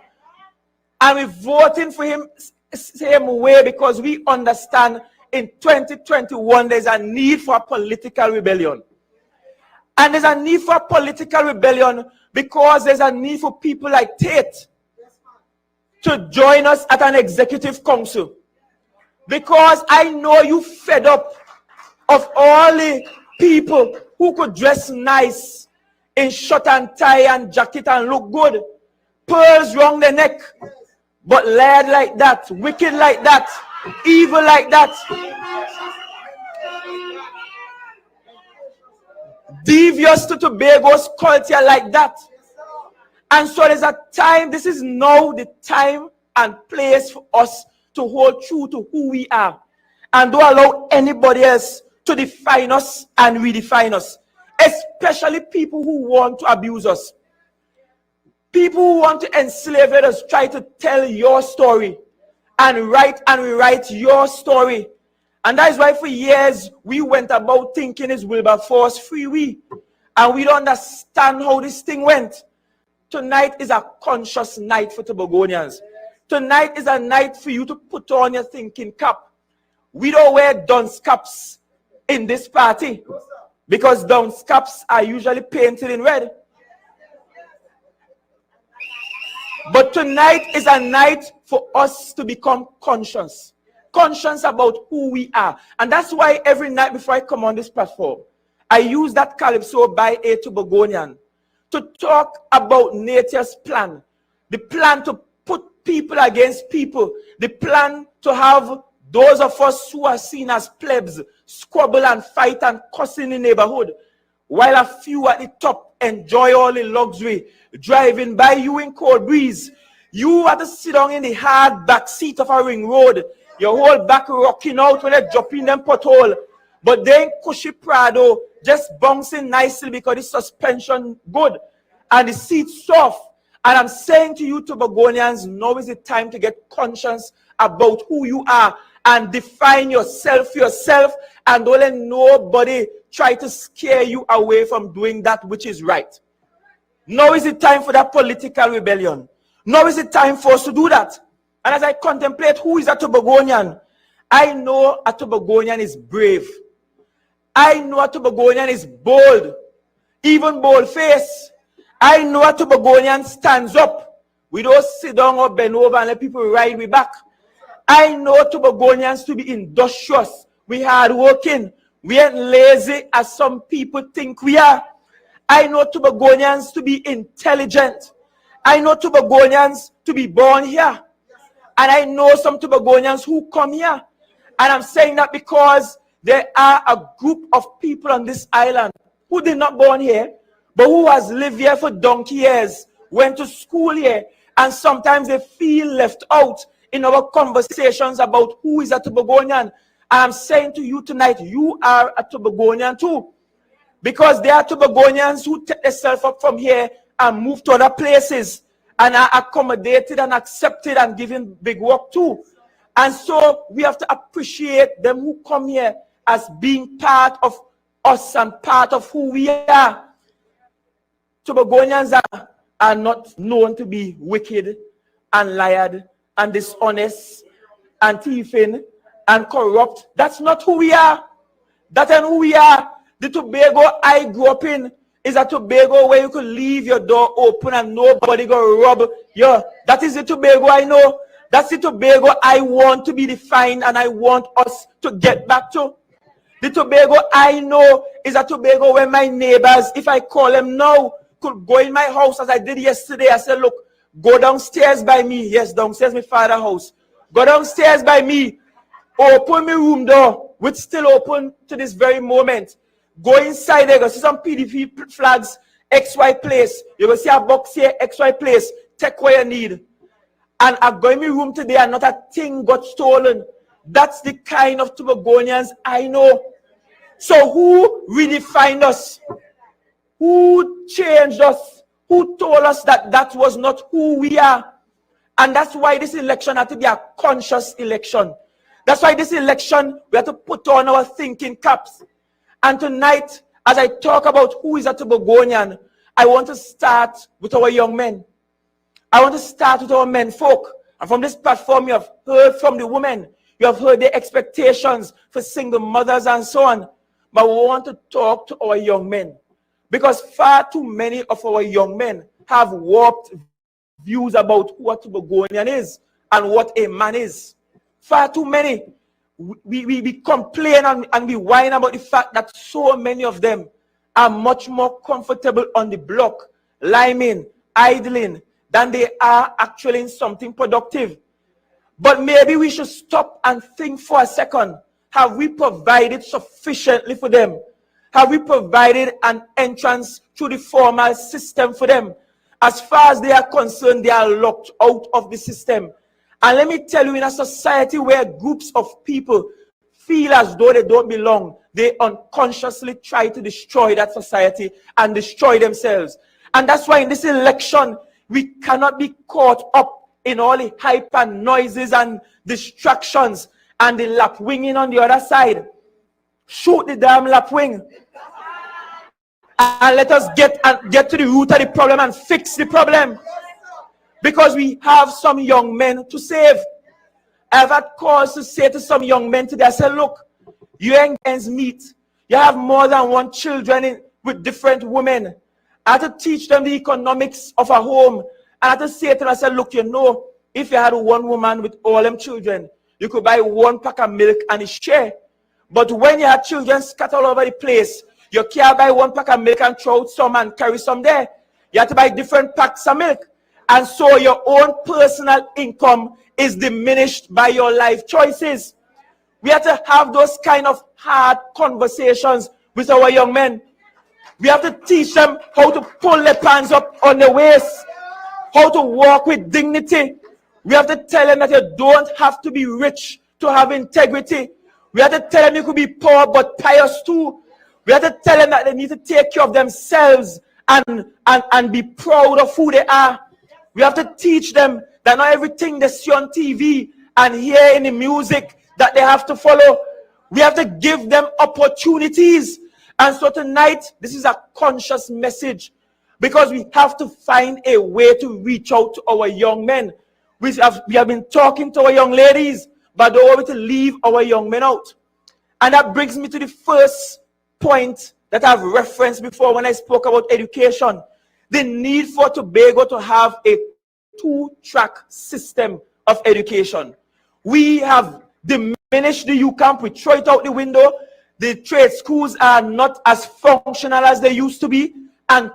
And we voting for him same way because we understand in 2021 there's a need for a political rebellion. And there's a need for a political rebellion because there's a need for people like Taitt to join us at an executive council. Because I know you fed up of all the people who could dress nice in shirt and tie and jacket and look good. Pearls round the neck. But lad like that, wicked like that, evil like that. Devious to Tobago's culture like that. And so there's a time, this is now the time and place for us to hold true to who we are. And don't allow anybody else to define us and redefine us. Especially people who want to abuse us. People who want to enslave us try to tell your story and write and rewrite your story. And that is why for years we went about thinking it's Wilberforce free we. And we don't understand how this thing went. Tonight is a conscious night for Tobagonians. Tonight is a night for you to put on your thinking cap. We don't wear dunce caps in this party because dunce caps are usually painted in red. But tonight is a night for us to become conscious. Conscious about who we are. And that's why every night before I come on this platform, I use that calypso by a Tobagonian to talk about nature's plan. The plan to put people against people. The plan to have those of us who are seen as plebs squabble and fight and cuss in the neighborhood, while a few at the top enjoy all the luxury, driving by you in cold breeze. You have to sit down in the hard back seat of a ring road, your whole back rocking out when they drop in them pothole. But then cushy Prado just bouncing nicely because the suspension good and the seat soft. And I'm saying to you Tobagonians, now is the time to get conscious about who you are and define yourself and don't let nobody try to scare you away from doing that which is right. Now is the time for that political rebellion. Now is the time for us to do that. And as I contemplate who is a Tobagonian, I know a Tobagonian is brave. I know a Tobagonian is bold, even bold-faced. I know a Tobagonian stands up. We don't sit down or bend over and let people ride me back. I know Tobagonians to be industrious. We hardworking. We ain't lazy as some people think we are. I know Tobagonians to be intelligent. I know Tobagonians to be born here. And I know some Tobagonians who come here. And I'm saying that because there are a group of people on this island who did not born here, but who has lived here for donkey years, went to school here, and sometimes they feel left out in our conversations about who is a Tobagonian. And I'm saying to you tonight, you are a Tobagonian too. Because there are Tobagonians who take themselves up from here and move to other places and are accommodated and accepted and given big work too. And so we have to appreciate them who come here as being part of us and part of who we are. Tobagonians are not known to be wicked and liar and dishonest and thieving and corrupt. That's not who we are. That ain't who we are. The Tobago I grew up in is a Tobago where you could leave your door open and nobody go rob you. That is the Tobago I know. That's the Tobago I want to be defined and I want us to get back to. The Tobago I know is a Tobago where my neighbors, if I call them now, could go in my house as I did yesterday. I said, look, go downstairs by me. Yes, downstairs my father's house. Go downstairs by me. Open my room door, which still open to this very moment. Go inside there, go see some PDP flags XY place. You will see a box here, XY place. Take what you need. And I go in my room today and not a thing got stolen. That's the kind of Tobagonians I know. So who redefined us? Who changed us? Who told us that that was not who we are? And that's why this election had to be a conscious election. That's why this election, we have to put on our thinking caps. And tonight, as I talk about who is a Tobagonian, I want to start with our young men. I want to start with our men folk. And from this platform, you have heard from the women. You have heard their expectations for single mothers and so on. But we want to talk to our young men. Because far too many of our young men have warped views about who a Tobagonian is and what a man is. Far too many. We complain and we whine about the fact that so many of them are much more comfortable on the block, liming, idling, than they are actually in something productive. But maybe we should stop and think for a second. Have we provided sufficiently for them? Have we provided an entrance through the formal system for them? As far as they are concerned, they are locked out of the system. And let me tell you, in a society where groups of people feel as though they don't belong, they unconsciously try to destroy that society and destroy themselves. And that's why in this election, we cannot be caught up in all the hype and noises and distractions and the lap winging on the other side. Shoot the damn lap wing. And let us get to the root of the problem and fix the problem. Because we have some young men to save. I've had calls to say to some young men today, I said, look, you ain't ends meet. You have more than one children with different women. I had to teach them the economics of a home. I had to say to them, I said, look, you know, if you had one woman with all them children, you could buy one pack of milk and share. But when you have children scattered all over the place, you can't buy one pack of milk and throw out some and carry some there. You have to buy different packs of milk. And so your own personal income is diminished by your life choices. We have to have those kind of hard conversations with our young men. We have to teach them how to pull their pants up on their waist, how to walk with dignity. We have to tell them that you don't have to be rich to have integrity. We have to tell them you could be poor but pious too. We have to tell them that they need to take care of themselves and be proud of who they are. We have to teach them that not everything they see on TV and hear in the music that they have to follow. We have to give them opportunities. And so tonight, this is a conscious message because we have to find a way to reach out to our young men. We have been talking to our young ladies, but don't want to leave our young men out. And that brings me to the first point that I've referenced before when I spoke about education. The need for Tobago to have a two-track system of education. We have diminished the U camp. We throw it out the window. The trade schools are not as functional as they used to be. And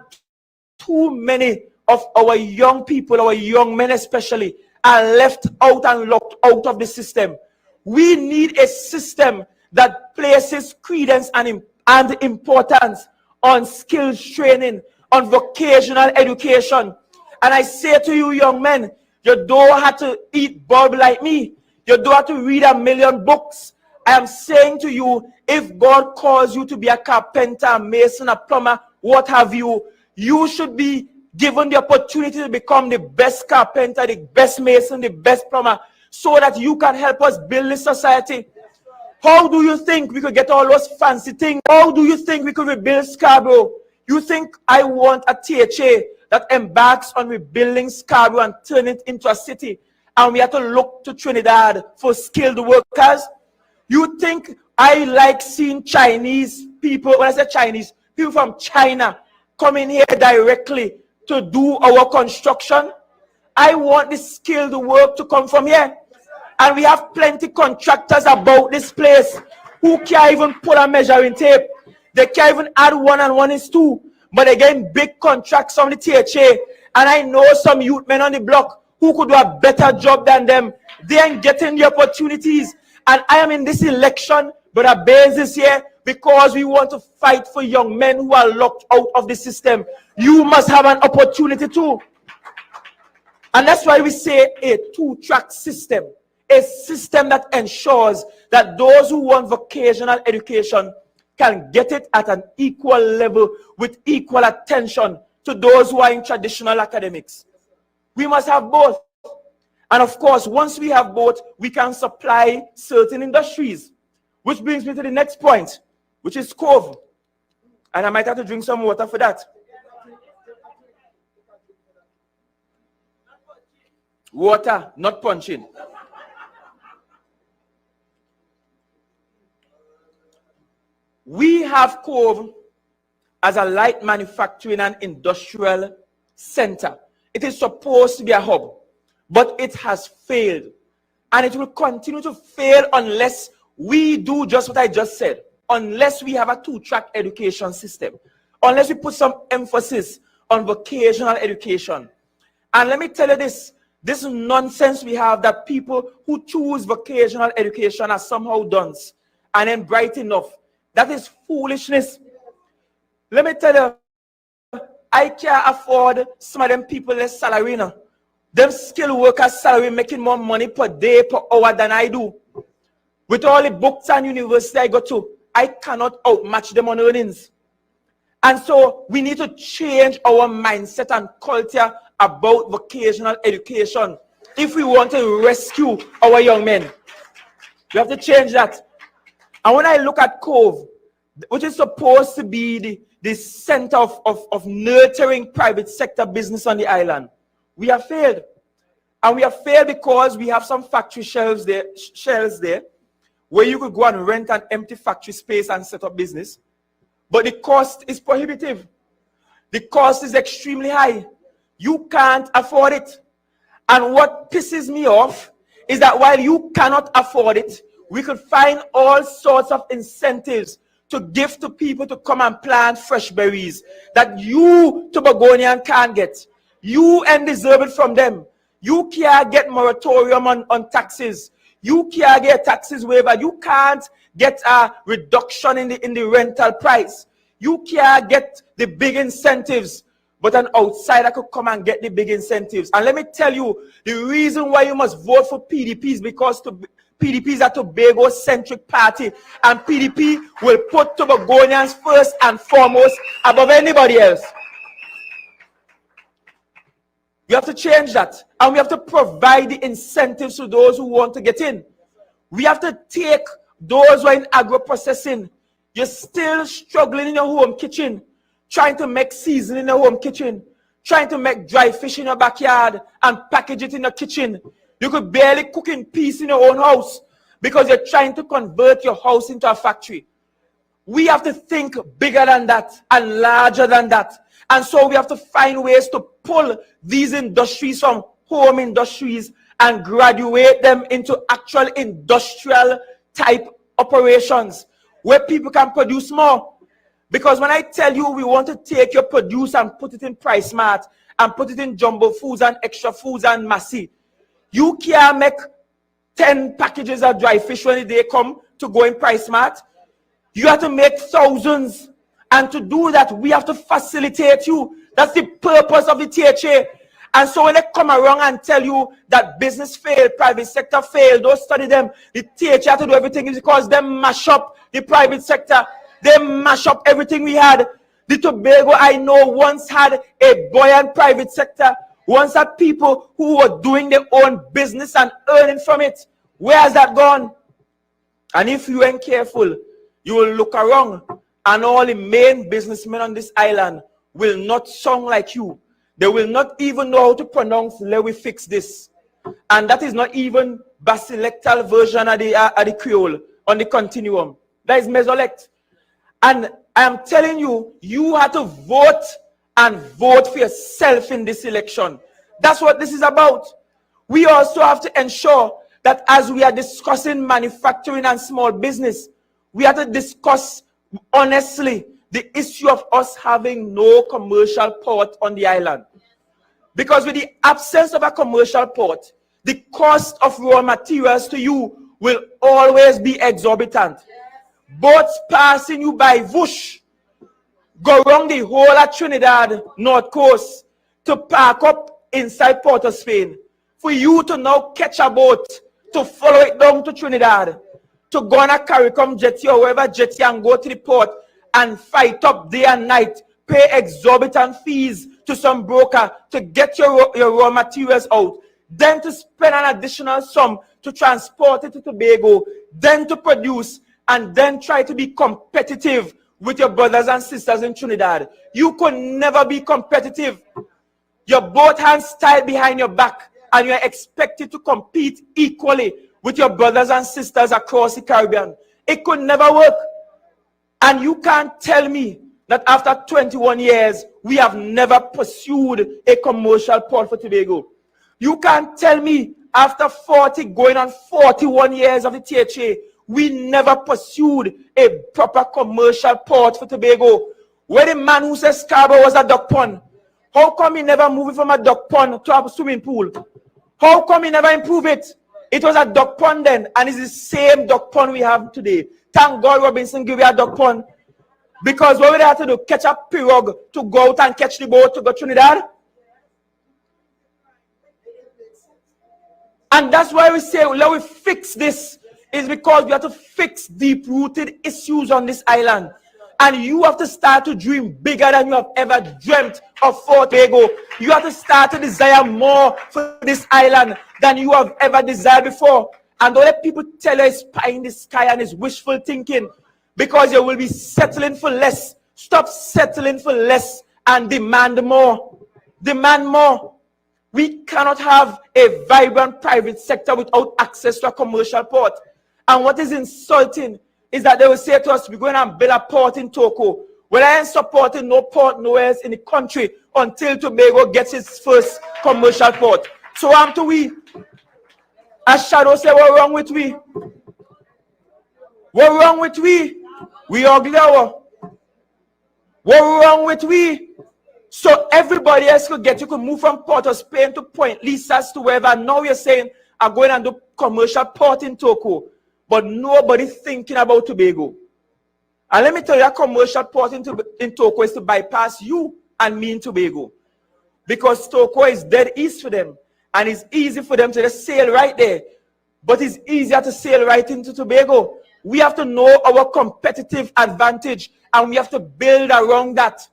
too many of our young people, our young men especially, are left out and locked out of the system. We need a system that places credence and importance on skills training, on vocational education. And I say to you, young men, you don't have to eat bulb like me. You don't have to read 1,000,000 books. I am saying to you, if God calls you to be a carpenter, a mason, a plumber, what have you, you should be given the opportunity to become the best carpenter, the best mason, the best plumber, so that you can help us build this society. How do you think we could get all those fancy things? How do you think we could rebuild Scarborough? You think I want a THA that embarks on rebuilding Scarborough and turn it into a city, and we have to look to Trinidad for skilled workers? You think I like seeing Chinese people, when I say Chinese, people from China coming here directly to do our construction? I want the skilled work to come from here. And we have plenty contractors about this place who can't even pull a measuring tape. They can't even add 1 and 1 is 2. But they're getting big contracts from the THA. And I know some youth men on the block who could do a better job than them. They ain't getting the opportunities. And I am in this election, Brother Baynes is here, because we want to fight for young men who are locked out of the system. You must have an opportunity too. And that's why we say a two-track system. A system that ensures that those who want vocational education can get it at an equal level with equal attention to those who are in traditional academics. We must have both. And of course, once we have both, we can supply certain industries. Which brings me to the next point, which is Cove. And I might have to drink some water for that. Water, not punching. We have Cove as a light manufacturing and industrial center. It is supposed to be a hub, but it has failed. And it will continue to fail unless we do just what I just said. Unless we have a two-track education system. Unless we put some emphasis on vocational education. And let me tell you this nonsense we have that people who choose vocational education are somehow dunce and then bright enough. That is foolishness. Let me tell you, I can't afford some of them people less salary now. Them skilled workers salary making more money per day, per hour than I do. With all the books and university I go to, I cannot outmatch them on earnings. And so we need to change our mindset and culture about vocational education if we want to rescue our young men. We have to change that. And when I look at Cove, which is supposed to be the center of nurturing private sector business on the island, we have failed. And we have failed because we have some factory shells there where you could go and rent an empty factory space and set up business. But the cost is prohibitive. The cost is extremely high. You can't afford it. And what pisses me off is that while you cannot afford it, we could find all sorts of incentives to give to people to come and plant fresh berries that you, Tobagonian, can't get. You deserve it from them. You can't get moratorium on taxes. You can't get taxes waiver. You can't get a reduction in the rental price. You can't get the big incentives. But an outsider could come and get the big incentives. And let me tell you, the reason why you must vote for PDP is because PDP is a Tobago-centric party. And PDP will put Tobagonians first and foremost above anybody else. We have to change that. And we have to provide the incentives to those who want to get in. We have to take those who are in agro-processing. You're still struggling in your home kitchen, trying to make seasoning in your home kitchen, trying to make dry fish in your backyard and package it in your kitchen. You could barely cook in peace in your own house because you're trying to convert your house into a factory. We have to think bigger than that and larger than that. And so we have to find ways to pull these industries from home industries and graduate them into actual industrial type operations where people can produce more. Because when I tell you we want to take your produce and put it in Price Mart and put it in Jumbo Foods and Extra Foods and Massey, you can't make 10 packages of dry fish when they come to go in Price Mart. You have to make thousands. And to do that, we have to facilitate you. That's the purpose of the THA. And so when they come around and tell you that business failed, private sector failed, don't study them. The THA have to do everything because they mash up the private sector. They mash up everything we had. The Tobago, I know, once had a buoyant private sector. Once had people who were doing their own business and earning from it. Where has that gone? And if you ain't careful, you will look around and all the main businessmen on this island will not sound like you. They will not even know how to pronounce "let we fix this." And that is not even basilectal version of the Creole on the continuum. That is mesolect. And I am telling you, you have to vote and vote for yourself in this election. That's what this is about. We also have to ensure that as we are discussing manufacturing and small business, we have to discuss honestly the issue of us having no commercial port on the island. Because with the absence of a commercial port, the cost of raw materials to you will always be exorbitant. boats passing you by, whoosh, go around the whole of Trinidad, North Coast, to park up inside Port of Spain. For you to now catch a boat, to follow it down to Trinidad, to go on a CARICOM jetty or wherever jetty and go to the port and fight up day and night, pay exorbitant fees to some broker to get your raw materials out, then to spend an additional sum to transport it to Tobago, then to produce, and then try to be competitive with your brothers and sisters in Trinidad. You could never be competitive. Your both hands tied behind your back, and you're expected to compete equally with your brothers and sisters across the Caribbean. It could never work. And you can't tell me that after 21 years, we have never pursued a commercial port for Tobago. You can't tell me after 40, going on 41 years of the THA, we never pursued a proper commercial port for Tobago. Where the man who says Scarborough was a duck pond, how come he never moved it from a duck pond to a swimming pool? How come he never improved it? It was a duck pond then, and it's the same duck pond we have today. Thank God Robinson gave you a duck pond. Because what would they have to do? Catch a pirogue to go out and catch the boat to go to Trinidad? And that's why we say, let we fix this. Is because we have to fix deep-rooted issues on this island. And you have to start to dream bigger than you have ever dreamt of Fort Tobago. You have to start to desire more for this island than you have ever desired before. And don't let people tell you it's pie in the sky and it's wishful thinking. Because you will be settling for less. Stop settling for less and demand more. Demand more. We cannot have a vibrant private sector without access to a commercial port. And what is insulting is that they will say to us, we're going to build a port in Toco. Well, I ain't supporting no port nowhere else in the country until Tobago gets its first commercial port. So to we. As Shadow say, what's wrong with we? What's wrong with we? We ugly our. What's wrong with we? So everybody else could get, you could move from Port of Spain to Point Lisas to wherever. Now you're saying, I'm going and do commercial port in Toco. But nobody thinking about Tobago. And let me tell you, a commercial port in Toco is to bypass you and me in Tobago. Because Toco is dead east for them. And it's easy for them to just sail right there. But it's easier to sail right into Tobago. We have to know our competitive advantage. And we have to build around that.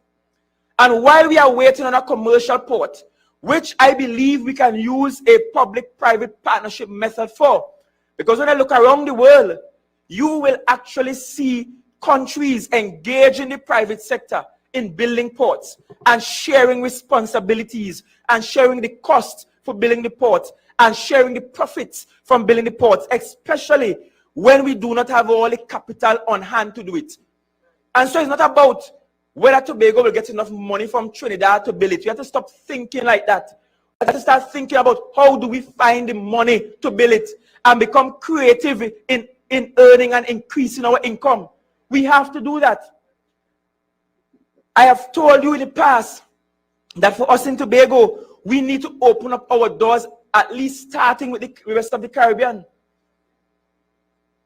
And while we are waiting on a commercial port, which I believe we can use a public-private partnership method for, because when I look around the world, you will actually see countries engage in the private sector in building ports and sharing responsibilities and sharing the cost for building the ports and sharing the profits from building the ports, especially when we do not have all the capital on hand to do it. And so it's not about whether Tobago will get enough money from Trinidad to build it. We have to stop thinking like that. We have to start thinking about how do we find the money to build it and become creative in earning and increasing our income. We have to do that. I have told you in the past that for us in Tobago, we need to open up our doors, at least starting with the rest of the Caribbean.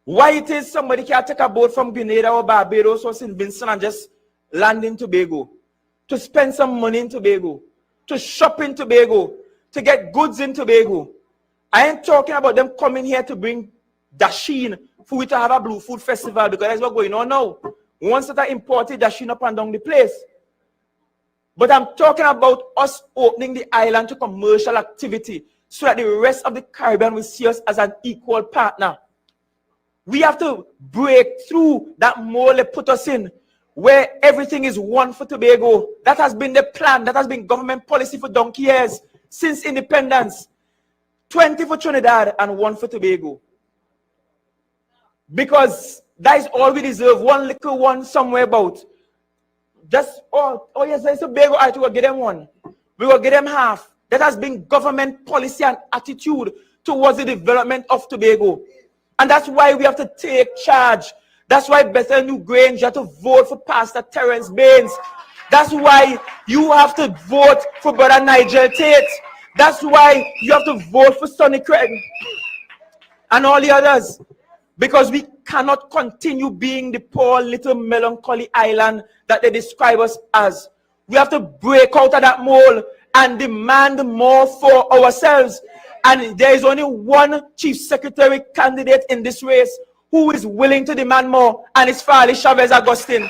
Why it is somebody can take a boat from Grenada or Barbados or St. Vincent and just land in Tobago, to spend some money in Tobago, to shop in Tobago, to get goods in Tobago. I ain't talking about them coming here to bring dasheen for we to have a Blue Food Festival, because that's what's going on now. Once that I imported dasheen up and down the place. But I'm talking about us opening the island to commercial activity so that the rest of the Caribbean will see us as an equal partner. We have to break through that mold they put us in, where everything is one for Tobago. That has been the plan. That has been government policy for donkey years since independence. 20 for Trinidad and 1 for Tobago. Because that is all we deserve. One little one somewhere about. Just, oh yes, there's Tobago. All right, we will get them one. We will get them half. That has been government policy and attitude towards the development of Tobago. And that's why we have to take charge. That's why Bethel New Grange had to vote for Pastor Terence Baynes. That's why you have to vote for Brother Nigel Taitt. That's why you have to vote for Sonny and all the others. Because we cannot continue being the poor little melancholy island that they describe us as. We have to break out of that mold and demand more for ourselves. And there is only one chief secretary candidate in this race who is willing to demand more, and it's Farley Chavez Augustine.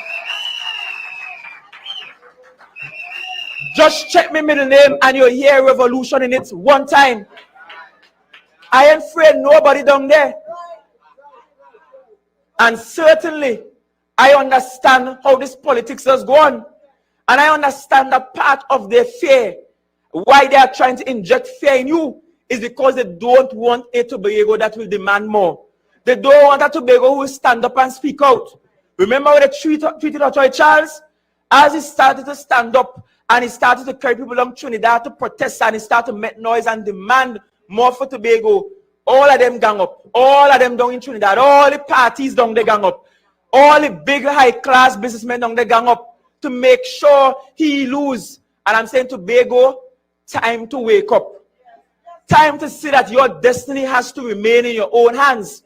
Just check my middle name and you'll hear revolution in it one time. I ain't afraid nobody down there. And certainly, I understand how this politics has gone. And I understand that part of their fear, why they are trying to inject fear in you, is because they don't want a Tobago that will demand more. They don't want a Tobago who will stand up and speak out. Remember when they treated Ochoa Charles? As he started to stand up and he started to carry people along Trinidad to protest and he started to make noise and demand more for Tobago, all of them gang up. All of them down in Trinidad. All the parties down they gang up. All the big high-class businessmen down they gang up to make sure he lose. And I'm saying, Tobago, time to wake up. Time to see that your destiny has to remain in your own hands.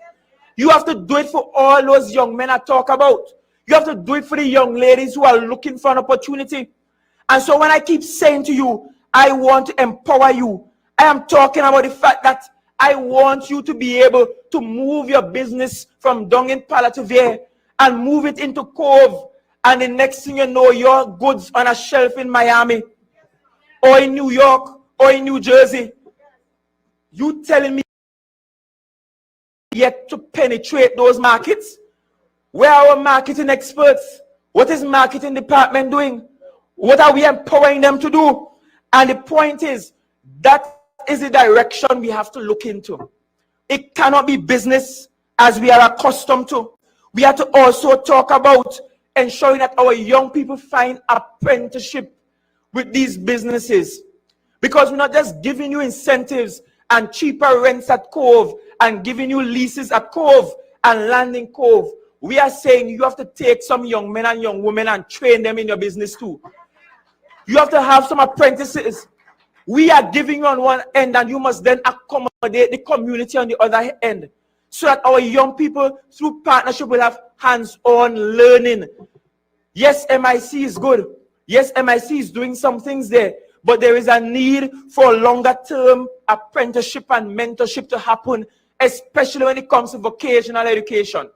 You have to do it for all those young men I talk about. You have to do it for the young ladies who are looking for an opportunity. And so when I keep saying to you, I want to empower you, I am talking about the fact that I want you to be able to move your business from down in Palativere and move it into Cove. And the next thing you know, your goods on a shelf in Miami or in New York or in New Jersey. You telling me yet to penetrate those markets? Where are our marketing experts? What is marketing department doing? What are we empowering them to do? And the point is, that is the direction we have to look into. It cannot be business as we are accustomed to. We have to also talk about ensuring that our young people find apprenticeship with these businesses. Because we're not just giving you incentives and cheaper rents at Cove and giving you leases at Cove and land in Cove. We are saying you have to take some young men and young women and train them in your business too. You have to have some apprentices. We are giving you on one end and you must then accommodate the community on the other end so that our young people through partnership will have hands-on learning. Yes, MIC is good. Yes, MIC is doing some things there, but there is a need for longer-term apprenticeship and mentorship to happen, especially when it comes to vocational education.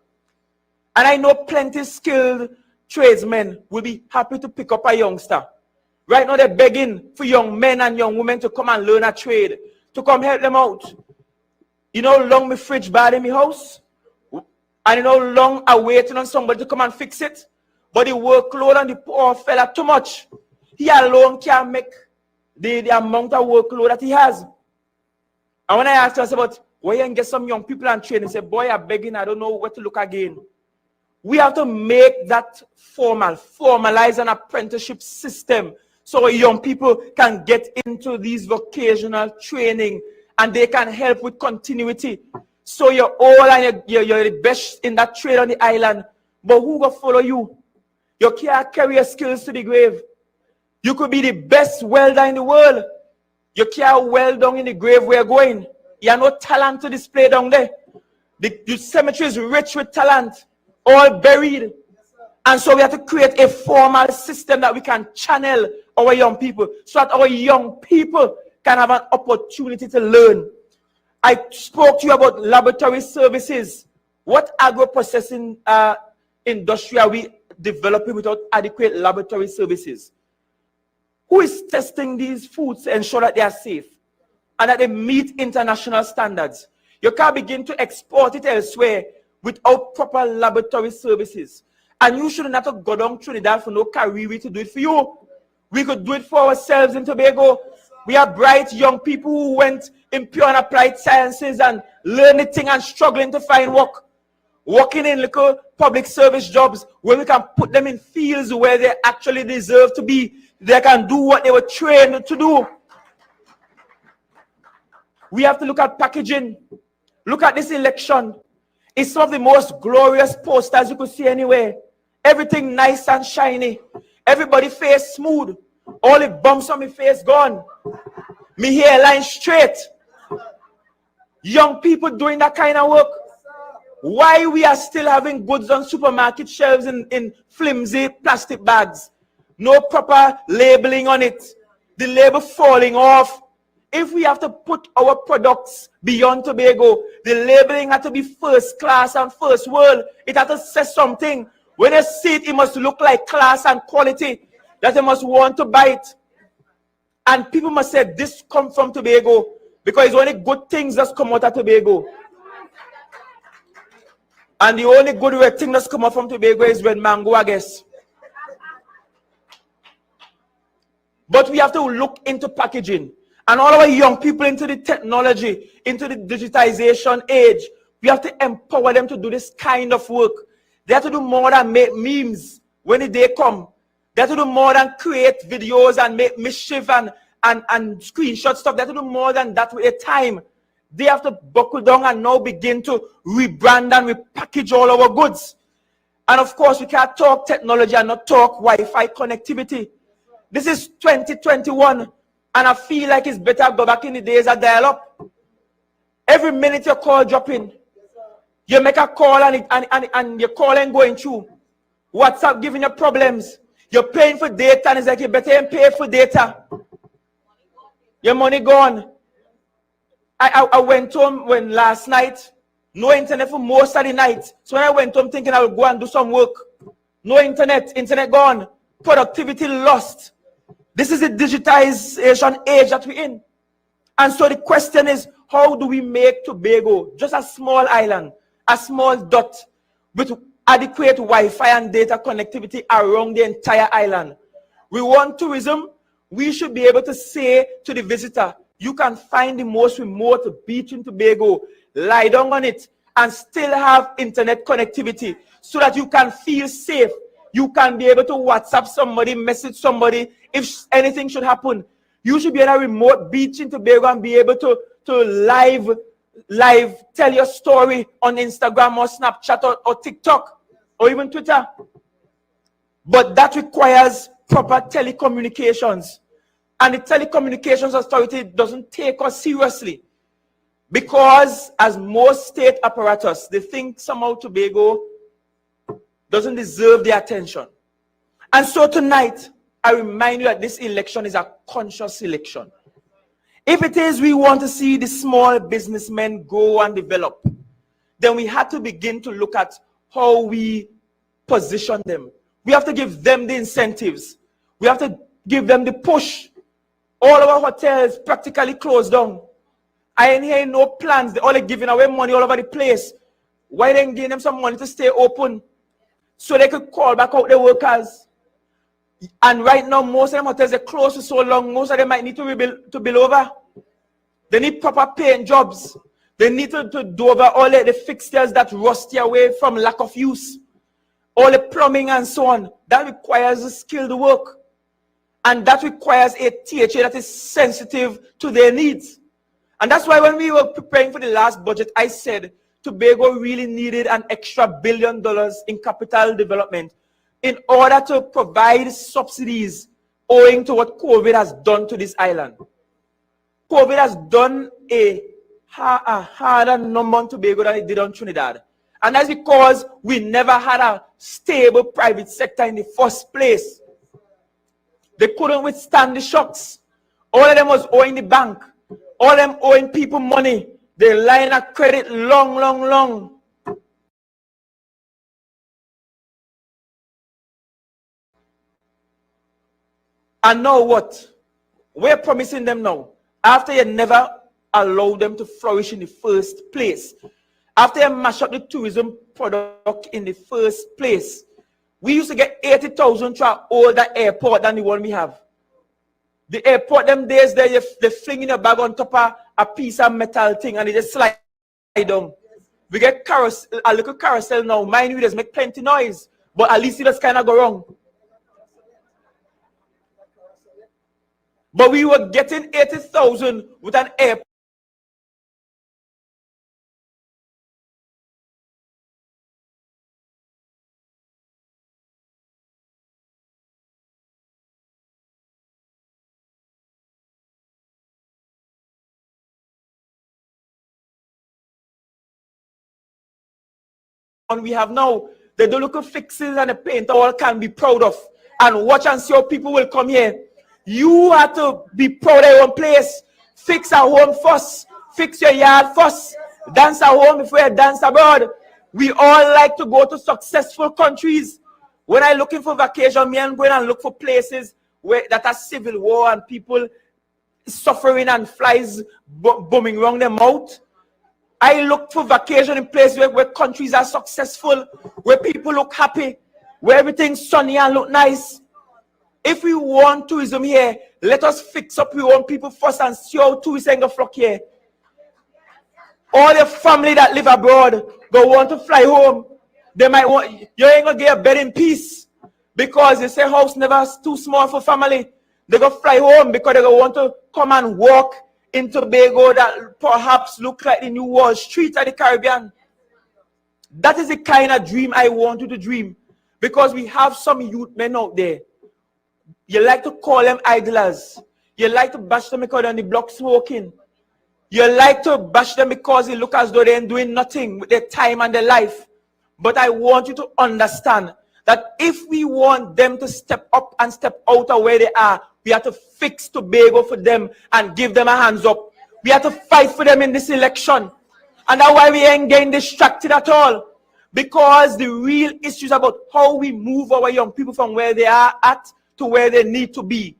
And I know plenty skilled tradesmen will be happy to pick up a youngster. Right now they're begging for young men and young women to come and learn a trade, to come help them out. You know how long my fridge bad in my house? And you know how long I'm waiting on somebody to come and fix it? But the workload on the poor fella too much. He alone can't make the amount of workload that he has. And when I asked him, I said, but why you can get some young people and train? He said, boy, I'm begging, I don't know where to look again. We have to make that formalize an apprenticeship system so young people can get into these vocational training and they can help with continuity. So you're all and you're the best in that trade on the island, but who will follow you? You can't carry your skills to the grave. You could be the best welder in the world. You can't weld down in the grave where you're going. You have no talent to display down there. The cemetery is rich with talent, all buried. And so we have to create a formal system that we can channel our young people so that our young people can have an opportunity to learn. I spoke to you about laboratory services. What agro-processing industry are we developing without adequate laboratory services? Who is testing these foods to ensure that they are safe and that they meet international standards? You can't begin to export it elsewhere without proper laboratory services. And you shouldn't have to go down Trinidad for no Caribbean to do it for you. We could do it for ourselves in Tobago. We are bright young people who went in pure and applied sciences and learning things and struggling to find work. Working in little public service jobs where we can put them in fields where they actually deserve to be. They can do what they were trained to do. We have to look at packaging. Look at this election. It's some of the most glorious posters you could see anywhere. Everything nice and shiny. Everybody face smooth. All the bumps on my face gone. Me hairline straight. Young people doing that kind of work. why we are still having goods on supermarket shelves in flimsy plastic bags. No proper labeling on it. The label falling off. If we have to put our products beyond Tobago, the labeling had to be first class and first world. It had to say something. When you see it, it must look like class and quality, that they must want to buy it. And people must say, this comes from Tobago, because it's only good things that's come out of Tobago. And the only good thing that's come out from Tobago is red mango, I guess. But we have to look into packaging. And all our young people into the technology, into the digitization age, we have to empower them to do this kind of work. They have to do more than make memes when the day come. They have to do more than create videos and make mischief and screenshot stuff. They have to do more than that with their time. They have to buckle down and now begin to rebrand and repackage all our goods. And of course, we can't talk technology and not talk Wi-Fi connectivity. This is 2021, and I feel like it's better go back in the days of dial-up. Every minute your call dropping, you make a call and your call ain't going through. WhatsApp giving you problems. You're paying for data, and it's like you better pay for data. Your money gone. I went home last night, no internet for most of the night. So when I went home thinking I would go and do some work, no internet gone, productivity lost. This is the digitization age that we're in. And so the question is, how do we make Tobago just a small island, a small dot with adequate Wi-Fi and data connectivity around the entire island? We want tourism. We should be able to say to the visitor, you can find the most remote beach in Tobago, lie down on it, and still have internet connectivity so that you can feel safe. You can be able to WhatsApp somebody, message somebody if anything should happen. You should be at a remote beach in Tobago and be able to live tell your story on Instagram or Snapchat or TikTok or even Twitter. But that requires proper telecommunications. And the Telecommunications Authority doesn't take us seriously. Because as most state apparatus, they think somehow Tobago doesn't deserve their attention. And so tonight, I remind you that this election is a conscious election. If it is we want to see the small businessmen grow and develop, then we have to begin to look at how we position them. We have to give them the incentives. We have to give them the push. All our hotels practically closed down. I ain't hearing no plans. They're all giving away money all over the place. Why didn't give them some money to stay open so they could call back out the workers? And right now, most of them hotels are closed for so long, most of them might need to build over. They need proper paying jobs. They need to do over all the fixtures that rusty away from lack of use. All the plumbing and so on. That requires skilled work. And that requires a THA that is sensitive to their needs. And that's why when we were preparing for the last budget, I said Tobago really needed an extra $1 billion in capital development in order to provide subsidies owing to what COVID has done to this island. COVID has done a harder number on Tobago than it did on Trinidad. And that's because we never had a stable private sector in the first place. They couldn't withstand the shocks. All of them was owing the bank. All of them owing people money. Their line of credit long. And now what? We're promising them now. After you never allowed them to flourish in the first place. After you mash up the tourism product in the first place. We used to get 80,000 to an older airport than the one we have. The airport them days there, they fling in a bag on top of a piece of metal thing and they just slide down. We get a little carousel now. Mind you, just make plenty noise. But at least it just kind of go wrong. But we were getting 80,000 with an airport. we have now. They do look at fixes and the paint all can be proud of. And watch and see how people will come here. You have to be proud of your own place. Fix a home first. Fix your yard first. Dance at home before you dance abroad. We all like to go to successful countries. When I'm looking for vacation, me I'm going and look for places where that are civil war and people suffering and flies bombing around their mouth. I look for vacation in places where countries are successful, where people look happy, where everything's sunny and look nice. If we want tourism here, let us fix up our own people first and see how tourists ain't gonna flock here. All the family that live abroad go want to fly home. They might want, you ain't gonna get a bed in peace because they say house never too small for family. They go fly home because they go want to come and walk in Tobago that perhaps look like the new Wall Street of the Caribbean. That is the kind of dream I want you to dream. Because we have some youth men out there. You like to call them idlers. You like to bash them because they're on the block smoking. You like to bash them because they look as though they ain't doing nothing with their time and their life. But I want you to understand that if we want them to step up and step out of where they are, we have to fix Tobago for them and give them a hands up. We have to fight for them in this election. And that's why we ain't getting distracted at all. Because the real issue is about how we move our young people from where they are at to where they need to be.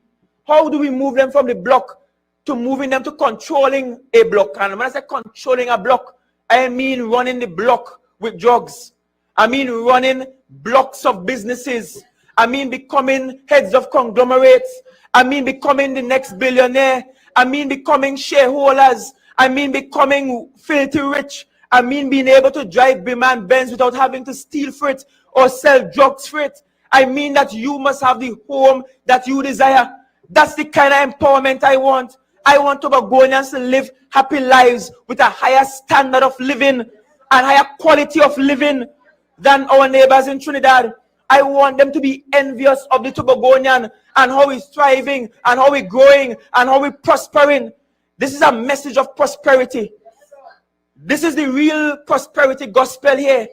How do we move them from the block to moving them to controlling a block? And when I say controlling a block, I mean running the block with drugs. I mean running blocks of businesses. I mean becoming heads of conglomerates. I mean becoming the next billionaire. I mean becoming shareholders. I mean becoming filthy rich. I mean being able to drive Beamer and Benz without having to steal for it or sell drugs for it. I mean that you must have the home that you desire. That's the kind of empowerment I want. I want Tobagonians to live happy lives with a higher standard of living and higher quality of living than our neighbors in Trinidad. I want them to be envious of the Tobagonian and how he's thriving and how we're growing and how we're prospering. This is a message of prosperity. This is the real prosperity gospel here.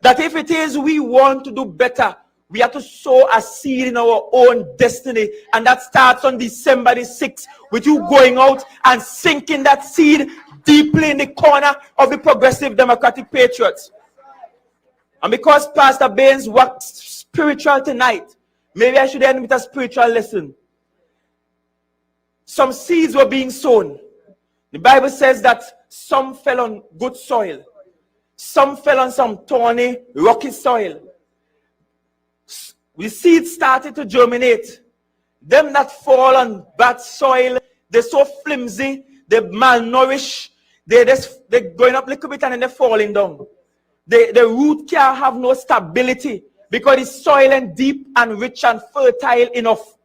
That if it is we want to do better, we have to sow a seed in our own destiny. And that starts on December the 6th with you going out and sinking that seed deeply in the corner of the Progressive Democratic Patriots. And because Pastor Baynes worked spiritual tonight, maybe I should end with a spiritual lesson. Some seeds were being sown. The Bible says that some fell on good soil. Some fell on some thorny, rocky soil. The seeds started to germinate. Them that fall on bad soil, they're so flimsy, they're malnourished, they're going up a little bit and then they're falling down. The root can't have no stability because the soil ain't deep and rich and fertile enough.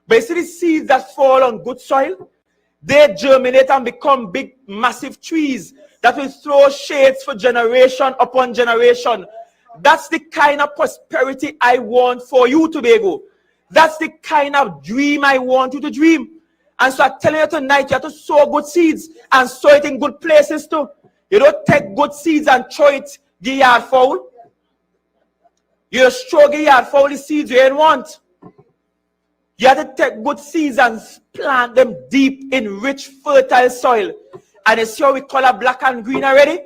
But you see the seeds that fall on good soil, they germinate and become big, massive trees that will throw shades for generation upon generation. That's the kind of prosperity I want for you, Tobago. That's the kind of dream I want you to dream. And so I'm telling you tonight, you have to sow good seeds and sow it in good places too. You don't take good seeds and throw it the yard foul. You just throw the yard foul the seeds you ain't want. You have to take good seeds and plant them deep in rich, fertile soil. And you see how we color black and green already?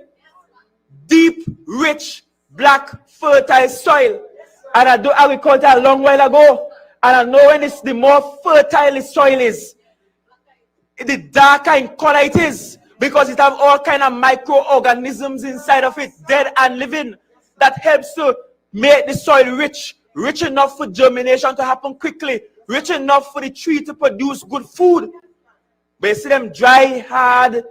Deep, rich, black, fertile soil. And I do agriculture a long while ago. And I know when the more fertile the soil is, the darker in color it is. Because it have all kind of microorganisms inside of it, dead and living, that helps to make the soil rich. Rich enough for germination to happen quickly. Rich enough for the tree to produce good food. But you see them dry, hard,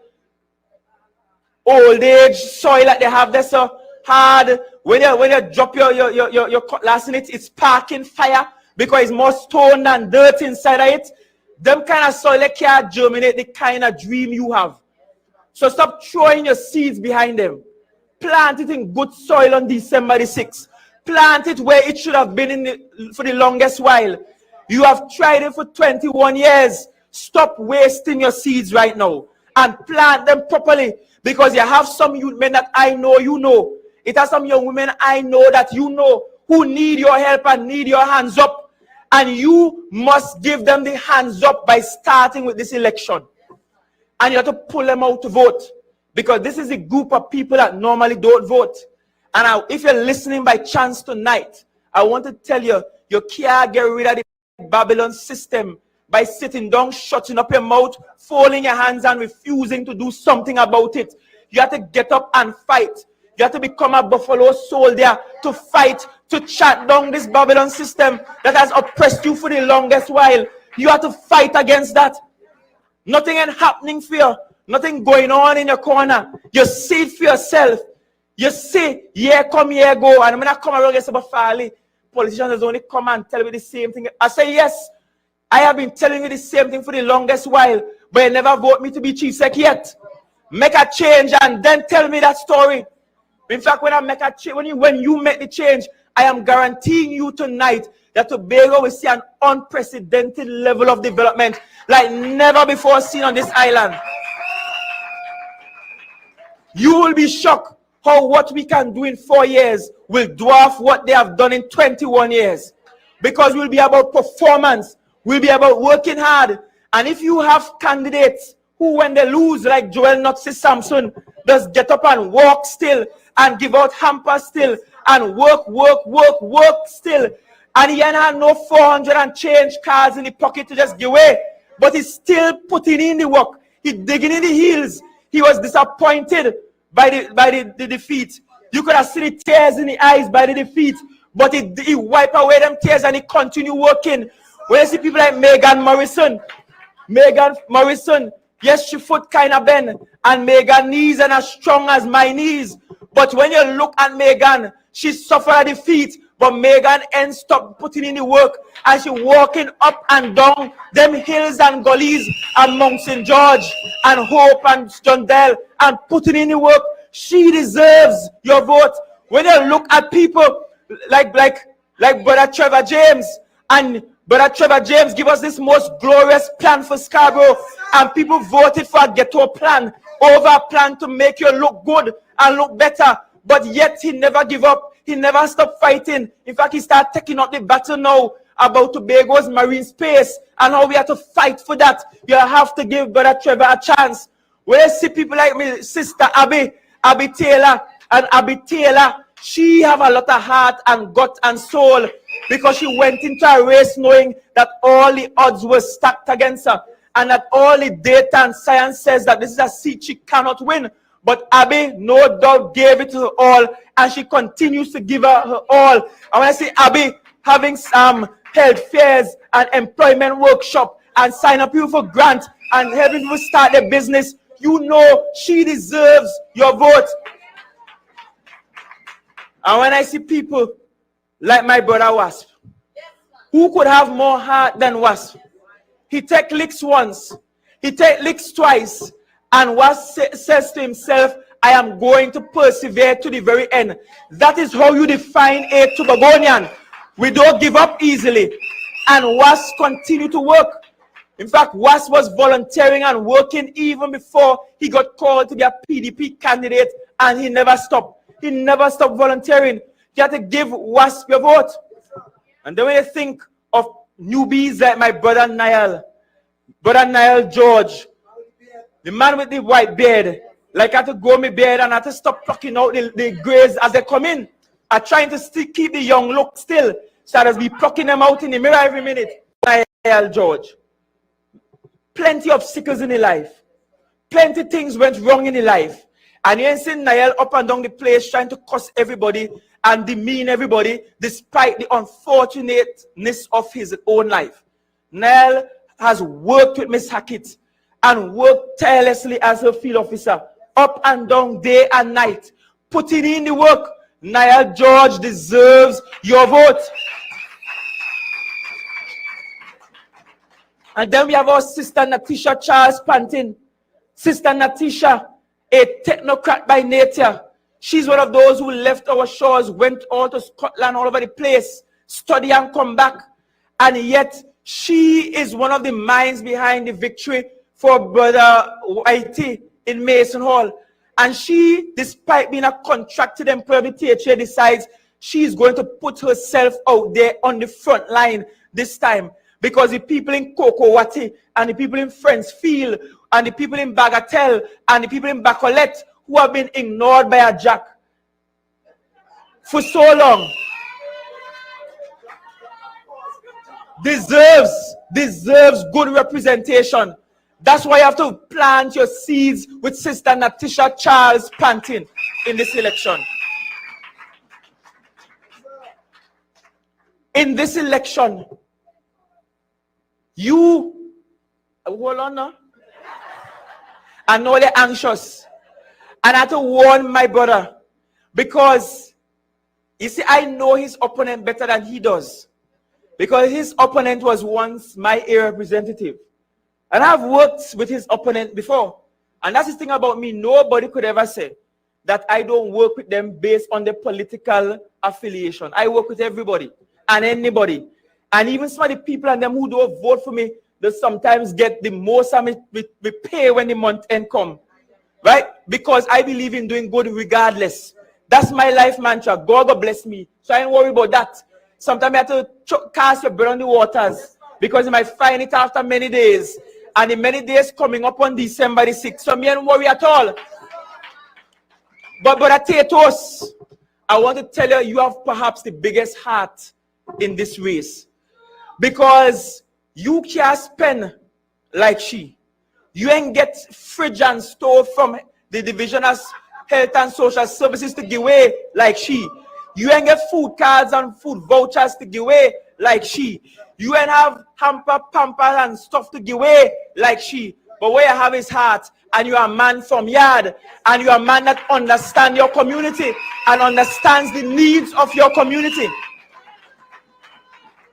old age soil that they have there so hard. When you drop your cutlass in it, it's sparking fire because it's more stone than dirt inside of it. Them kind of soil they can't germinate the kind of dream you have. So stop throwing your seeds behind them. Plant it in good soil on December the 6th. Plant it where it should have been for the longest while. You have tried it for 21 years. Stop wasting your seeds right now and plant them properly, because you have some youth men that I know you know. It has some young women I know that you know who need your help and need your hands up. And you must give them the hands up by starting with this election. And you have to pull them out to vote. Because this is a group of people that normally don't vote. And if you're listening by chance tonight, I want to tell you, you can't get rid of the Babylon system by sitting down, shutting up your mouth, folding your hands and refusing to do something about it. You have to get up and fight. You have to become a buffalo soldier to fight, to shut down this Babylon system that has oppressed you for the longest while. You have to fight against that. Nothing ain't happening for you. Nothing going on in your corner. You see it for yourself. You see, year come, year go. And when I come around, it's about Farley. Politicians only come and tell me the same thing. I say, yes, I have been telling you the same thing for the longest while, but you never vote me to be chief sec yet. Make a change and then tell me that story. In fact, when I make a change, when you make the change, I am guaranteeing you tonight that Tobago will see an unprecedented level of development like never before seen on this island. You will be shocked how what we can do in 4 years will dwarf what they have done in 21 years. Because we'll be about performance. We'll be about working hard. And if you have candidates who, when they lose, like Joel Nutsi Samson, just get up and walk still and give out hampers still and work still. And he ain't had no 400 and change cards in the pocket to just give away. But he's still putting in the work. He's digging in the heels. He was disappointed by the defeat. You could have seen the tears in the eyes by the defeat. But he wiped away them tears and he continued working. When you see people like Megan Morrison, yes, she foot kind of bend, and Megan's knees are as strong as my knees. But when you look at Megan, she suffered a defeat, but Megan ain't stopped putting in the work, and she walking up and down them hills and gullies and Mount St. George and Hope and Jondell and putting in the work. She deserves your vote. When you look at people like Brother Trevor James, and Brother Trevor James give us this most glorious plan for Scarborough, and people voted for a ghetto plan over a plan to make you look good and look better. But yet he never give up. He never stopped fighting. In fact, he started taking up the battle now about Tobago's marine space and how we have to fight for that. You have to give Brother Trevor a chance. When I see people like me, Sister Abby Taylor, she have a lot of heart and gut and soul because she went into a race knowing that all the odds were stacked against her and that all the data and science says that this is a seat she cannot win. But Abby, no doubt, gave it to her all, and she continues to give her all. And when I see Abby having some health fairs and employment workshop and sign up people for grant and helping people start their business, you know she deserves your vote. And when I see people like my brother Wasp, who could have more heart than Wasp? He take licks once, he take licks twice, and Wasp says to himself, I am going to persevere to the very end. That is how you define a Tobagonian. We don't give up easily. And Wasp continue to work. In fact, Wasp was volunteering and working even before he got called to be a PDP candidate, and he never stopped. He never stopped volunteering. You have to give Wasp your vote. And then when you think of newbies like my brother Niall George, the man with the white beard, like I had to grow my beard and I had to stop plucking out the grays as they come in. I'm trying to still keep the young look still, so I just be plucking them out in the mirror every minute. Niall George. Plenty of obstacles in the life. Plenty things went wrong in the life. And you ain't seen Niall up and down the place trying to cuss everybody and demean everybody despite the unfortunateness of his own life. Niall has worked with Miss Hackett and worked tirelessly as her field officer, up and down, day and night, putting in the work. Niall George deserves your vote. And then we have our sister Natisha Charles Pantin. Sister Natisha, a technocrat by nature. She's one of those who left our shores, went all to Scotland, all over the place, study and come back. And yet, she is one of the minds behind the victory for Brother Whitey in Mason Hall. And she, despite being a contracted employee of the THA, decides she's going to put herself out there on the front line this time. Because the people in Kokowati and the people in Friendsfield and the people in Bagatelle and the people in Bacolette who have been ignored by a Jack for so long deserves good representation. That's why you have to plant your seeds with Sister Natisha Charles Pantin in this election. In this election, you, hold on now. I know they're anxious. And I have to warn my brother. Because, you see, I know his opponent better than he does. Because his opponent was once my area representative. And I've worked with his opponent before. And that's the thing about me. Nobody could ever say that I don't work with them based on their political affiliation. I work with everybody and anybody. And even some of the people and them who don't vote for me, they sometimes get the most we pay when the month end come. Right? Because I believe in doing good regardless. That's my life mantra. God bless me. So I ain't worry about that. Sometimes you have to cast your bread on the waters. Because you might find it after many days. And the many days coming up on December the 6th. So me don't worry at all. But Brother Taitt, I want to tell you, you have perhaps the biggest heart in this race. Because you can't spend like she. You ain't get fridge and stove from the Division of Health and Social Services to give away like she. You ain't get food cards and food vouchers to give away like she. You ain't have hamper, pamper and stuff to give away like she. But what you have is heart, and you are a man from yard, and you are a man that understands your community and understands the needs of your community.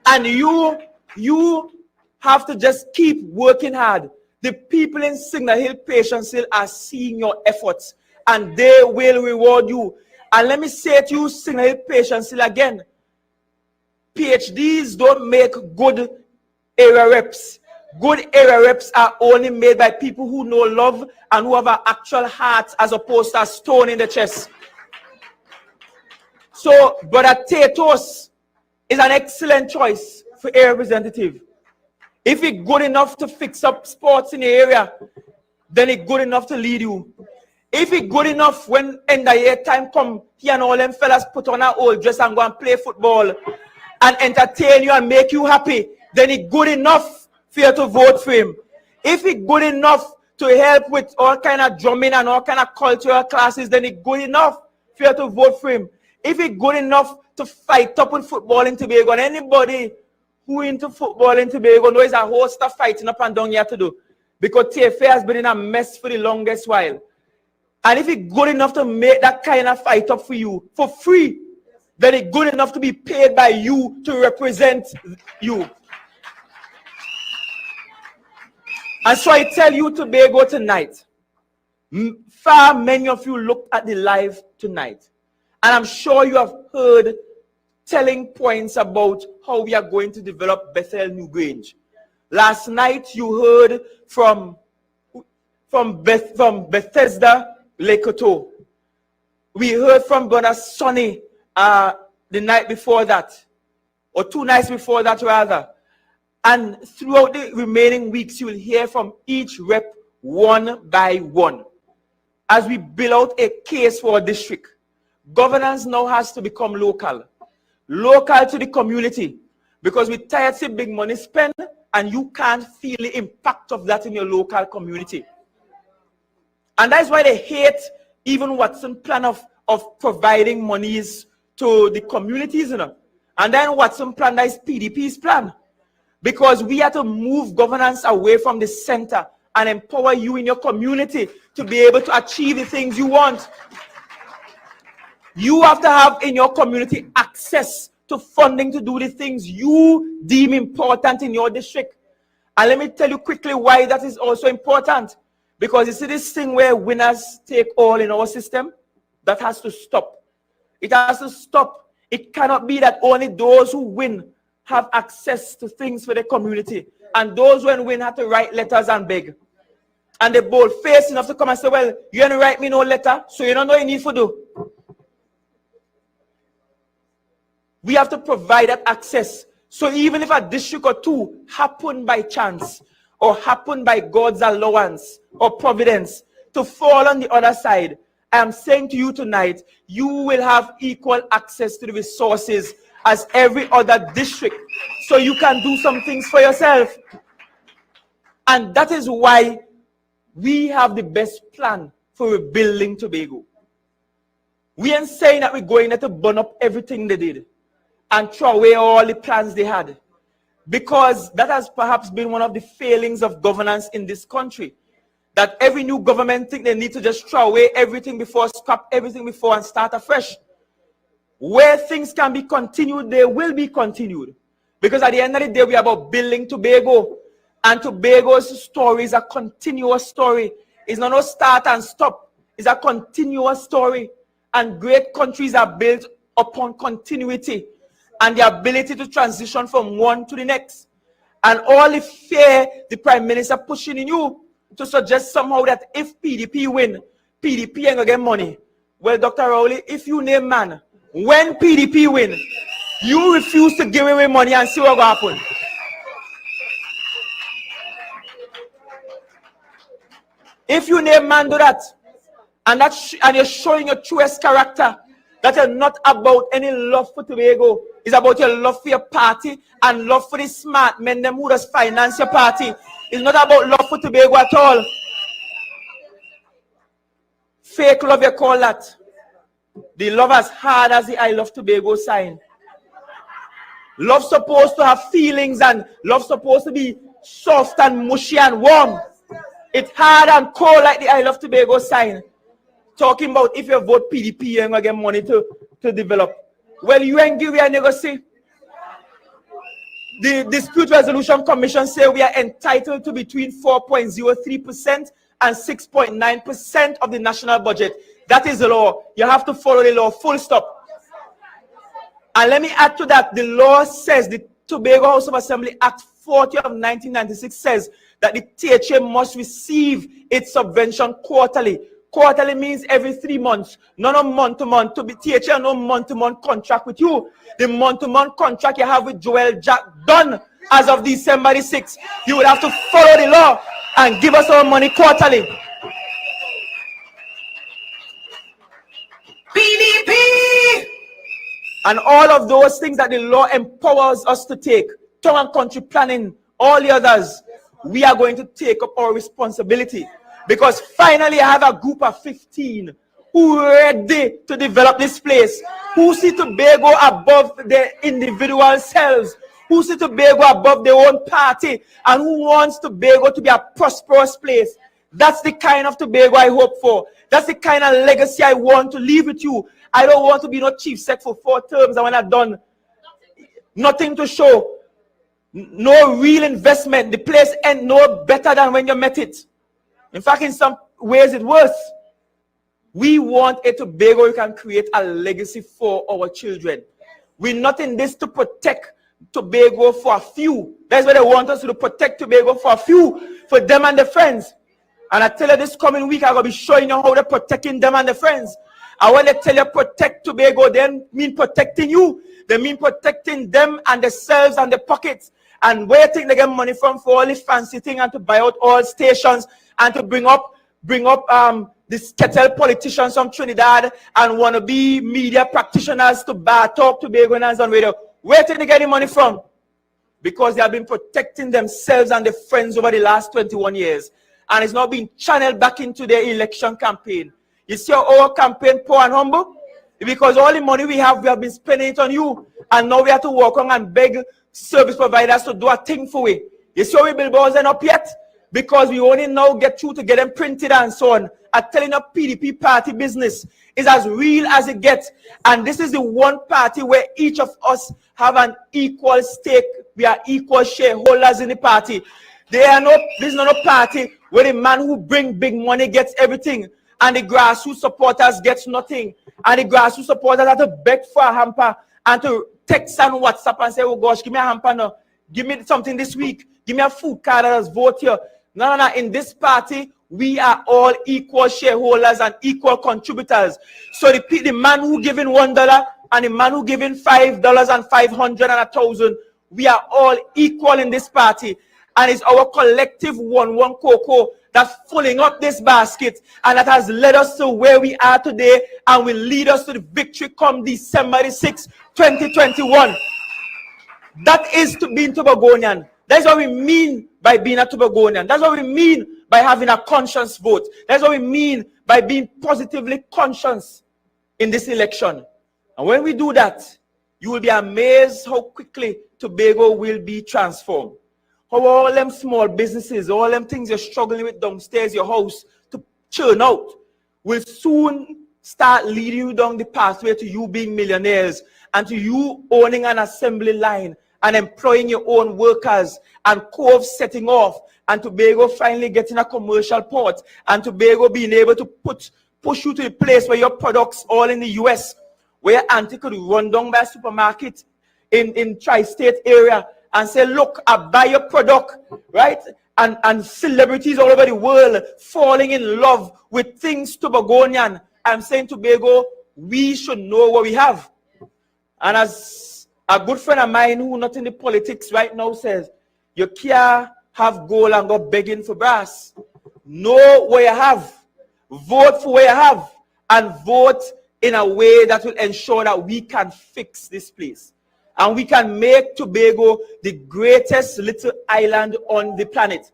And you have to just keep working hard. The people in Signal Hill, Patience Hill are seeing your efforts, and they will reward you. And let me say to you, Signal Hill, Patience Hill again, PhDs don't make good area reps. Good area reps are only made by people who know love and who have an actual heart as opposed to a stone in the chest. So, Brother Taitt is an excellent choice for area representative. If he's good enough to fix up sports in the area, then he's good enough to lead you. If he's good enough when end of year time come, he and all them fellas put on an old dress and go and play football and entertain you and make you happy, then he's good enough for you to vote for him. If he's good enough to help with all kind of drumming and all kind of cultural classes, then he's good enough for you to vote for him. If he's good enough to fight up with football in Tobago, and anybody who into football in Tobago knows a host of fighting up and down here to do, because TFA has been in a mess for the longest while. And if he's good enough to make that kind of fight up for you for free, then it's good enough to be paid by you to represent you. And so I tell you, Tobago, tonight, far many of you looked at the live tonight. And I'm sure you have heard telling points about how we are going to develop Bethel New Grange. Last night you heard from Bethesda Lekoto. We heard from Brother Sonny the night before that, or 2 nights before that rather. And throughout the remaining weeks, you will hear from each rep one by one. As we build out a case for a district, governance now has to become local. Local to the community. Because we tired of big money spent, and you can't feel the impact of that in your local community. And that's why they hate even Watson's plan of providing monies to the communities, you know. And then Watson's plan, that is PDP's plan. Because we have to move governance away from the center and empower you in your community to be able to achieve the things you want. You have to have in your community access to funding to do the things you deem important in your district. And let me tell you quickly why that is also important. Because you see this thing where winners take all in our system, that has to stop. It has to stop. It cannot be that only those who win have access to things for the community, and those who win have to write letters and beg. And they bold face enough to come and say, well, you didn't write me no letter, so you don't know what you need to do. We have to provide that access. So even if a district or two happen by chance, or happen by God's allowance or providence to fall on the other side, I am saying to you tonight, you will have equal access to the resources as every other district. So you can do some things for yourself. And that is why we have the best plan for rebuilding Tobago. We ain't saying that we're going there to burn up everything they did and throw away all the plans they had. Because that has perhaps been one of the failings of governance in this country. That every new government think they need to just throw away everything before, scrap everything before and start afresh. Where things can be continued, they will be continued. Because at the end of the day, we are about building Tobago. And Tobago's story is a continuous story. It's not no start and stop. It's a continuous story. And great countries are built upon continuity and the ability to transition from one to the next. And all the fear the Prime Minister pushing in you to suggest somehow that if PDP win, PDP ain't gonna get money. Well, Dr. Rowley, if you name man, when PDP win, you refuse to give away money and see what will happen. If you name man do that, and you're showing your truest character, that you're not about any love for Tobago, it's about your love for your party and love for the smart men them who does finance your party. It's not about love for Tobago at all. Fake love, you call that. The love as hard as the I love Tobago sign. Love supposed to have feelings and love supposed to be soft and mushy and warm. It's hard and cold like the I love Tobago sign. Talking about if you vote PDP, you ain't gonna get money to develop. Well, you ain't give your negotiate. The Dispute Resolution Commission say we are entitled to between 4.03% and 6.9% of the national budget. That is the law. You have to follow the law, full stop. And let me add to that, the law says, the Tobago House of Assembly Act 40 of 1996 says that the THA must receive its subvention quarterly. Quarterly means every 3 months, not a month-to-month. To be THA, no month-to-month contract with you. The month-to-month contract you have with Joel Jack done as of December the 6th. You will have to follow the law and give us our money quarterly. PDP! And all of those things that the law empowers us to take, town and country planning, all the others, we are going to take up our responsibility. Because finally I have a group of 15 who are ready to develop this place, who see Tobago above their individual selves, who see Tobago above their own party, and who wants Tobago to be a prosperous place. That's the kind of Tobago I hope for. That's the kind of legacy I want to leave with you. I don't want to be no chief sec for 4 terms and when I'm done, nothing to show. No real investment. The place ain't no better than when you met it. In fact, in some ways it's worse. We want a Tobago we can create a legacy for our children. We're not in this to protect Tobago for a few. That's what they want us to protect Tobago for a few, for them and their friends. And I tell you this coming week, I'm going to be showing you how they're protecting them and their friends. And when they tell you protect Tobago, they mean protecting you. They mean protecting them and themselves and their pockets. And where you think they get money from for all this fancy thing and to buy out all stations and to bring up these kettle politicians from Trinidad and want to be media practitioners to talk to Tobagonians on radio. Where do you think they get the money from? Because they have been protecting themselves and their friends over the last 21 years. And it's not being channeled back into their election campaign. You see our campaign poor and humble? Because all the money we have been spending it on you. And now we have to walk on and beg service providers to do a thing for we. You see how we billboards ain't up yet? Because we only now get through to get them printed and so on. I'm telling you, PDP party business is as real as it gets. And this is the one party where each of us have an equal stake. We are equal shareholders in the party. This is not a party where the man who brings big money gets everything and the grassroots supporters gets nothing. And the grassroots supporters have to beg for a hamper and to text and WhatsApp and say, oh gosh, give me a hamper now. Give me something this week. Give me a food card and let's vote here. No. In this party, we are all equal shareholders and equal contributors. So the man who giving $1 and the man who giving $5 and 500 and 1,000, we are all equal in this party. And it's our collective one cocoa that's filling up this basket, and that has led us to where we are today and will lead us to the victory come December 6, 2021. That is to being Tobagonian. That's what we mean by being a Tobagonian. That's what we mean by having a conscious vote. That's what we mean by being positively conscious in this election. And when we do that, you will be amazed how quickly Tobago will be transformed. How all them small businesses, all them things you're struggling with downstairs your house to churn out, will soon start leading you down the pathway to you being millionaires and to you owning an assembly line and employing your own workers and Cove setting off and Tobago finally getting a commercial port and Tobago being able to push you to the place where your products all in the US, where auntie could run down by a supermarket in tri-state area and say, look, I buy your product, right? And celebrities all over the world falling in love with things Tobagonian. I'm saying Tobago, we should know what we have. And as a good friend of mine who not in the politics right now says, you can't have gold and go begging for brass. Know what you have. Vote for what you have. And vote in a way that will ensure that we can fix this place. And we can make Tobago the greatest little island on the planet.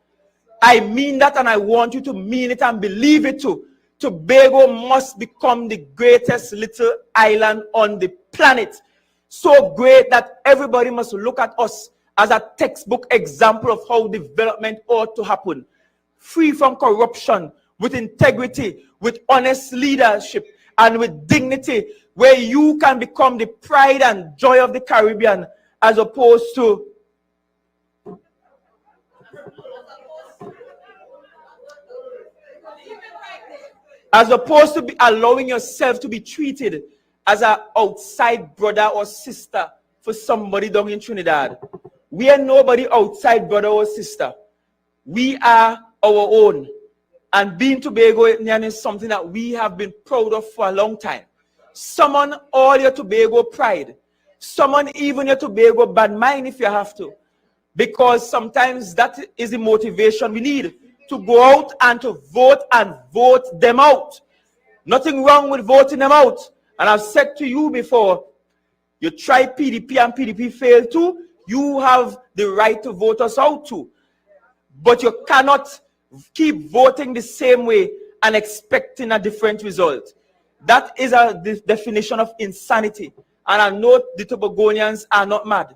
I mean that, and I want you to mean it and believe it too. Tobago must become the greatest little island on the planet. So great that everybody must look at us as a textbook example of how development ought to happen. Free from corruption, with integrity, with honest leadership, and with dignity, where you can become the pride and joy of the Caribbean, as opposed to be allowing yourself to be treated as an outside brother or sister for somebody down in Trinidad. We are nobody outside brother or sister. We are our own. And being Tobagonian is something that we have been proud of for a long time. Summon all your Tobago pride. Summon even your Tobago bad mind if you have to. Because sometimes that is the motivation we need to go out and to vote them out. Nothing wrong with voting them out. And I've said to you before, you try PDP and PDP fail too, you have the right to vote us out too. But you cannot keep voting the same way and expecting a different result. That is the definition of insanity. And I know the Tobagonians are not mad.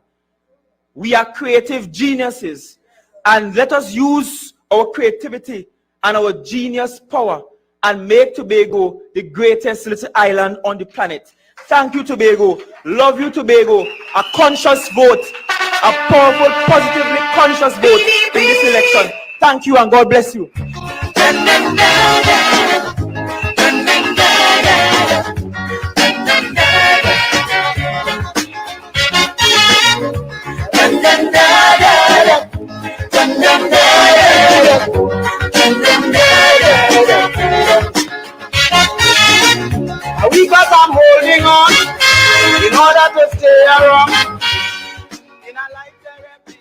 We are creative geniuses. And let us use our creativity and our genius power and make Tobago the greatest little island on the planet. Thank you, Tobago. Love you, Tobago. A conscious vote, a powerful, positively conscious vote in this election. Thank you and God bless you. We got I'm holding on in order to stay around. In a life therapy,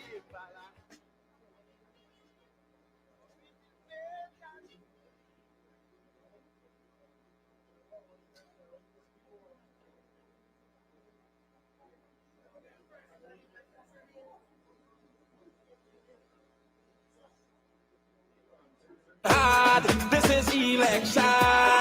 This is election.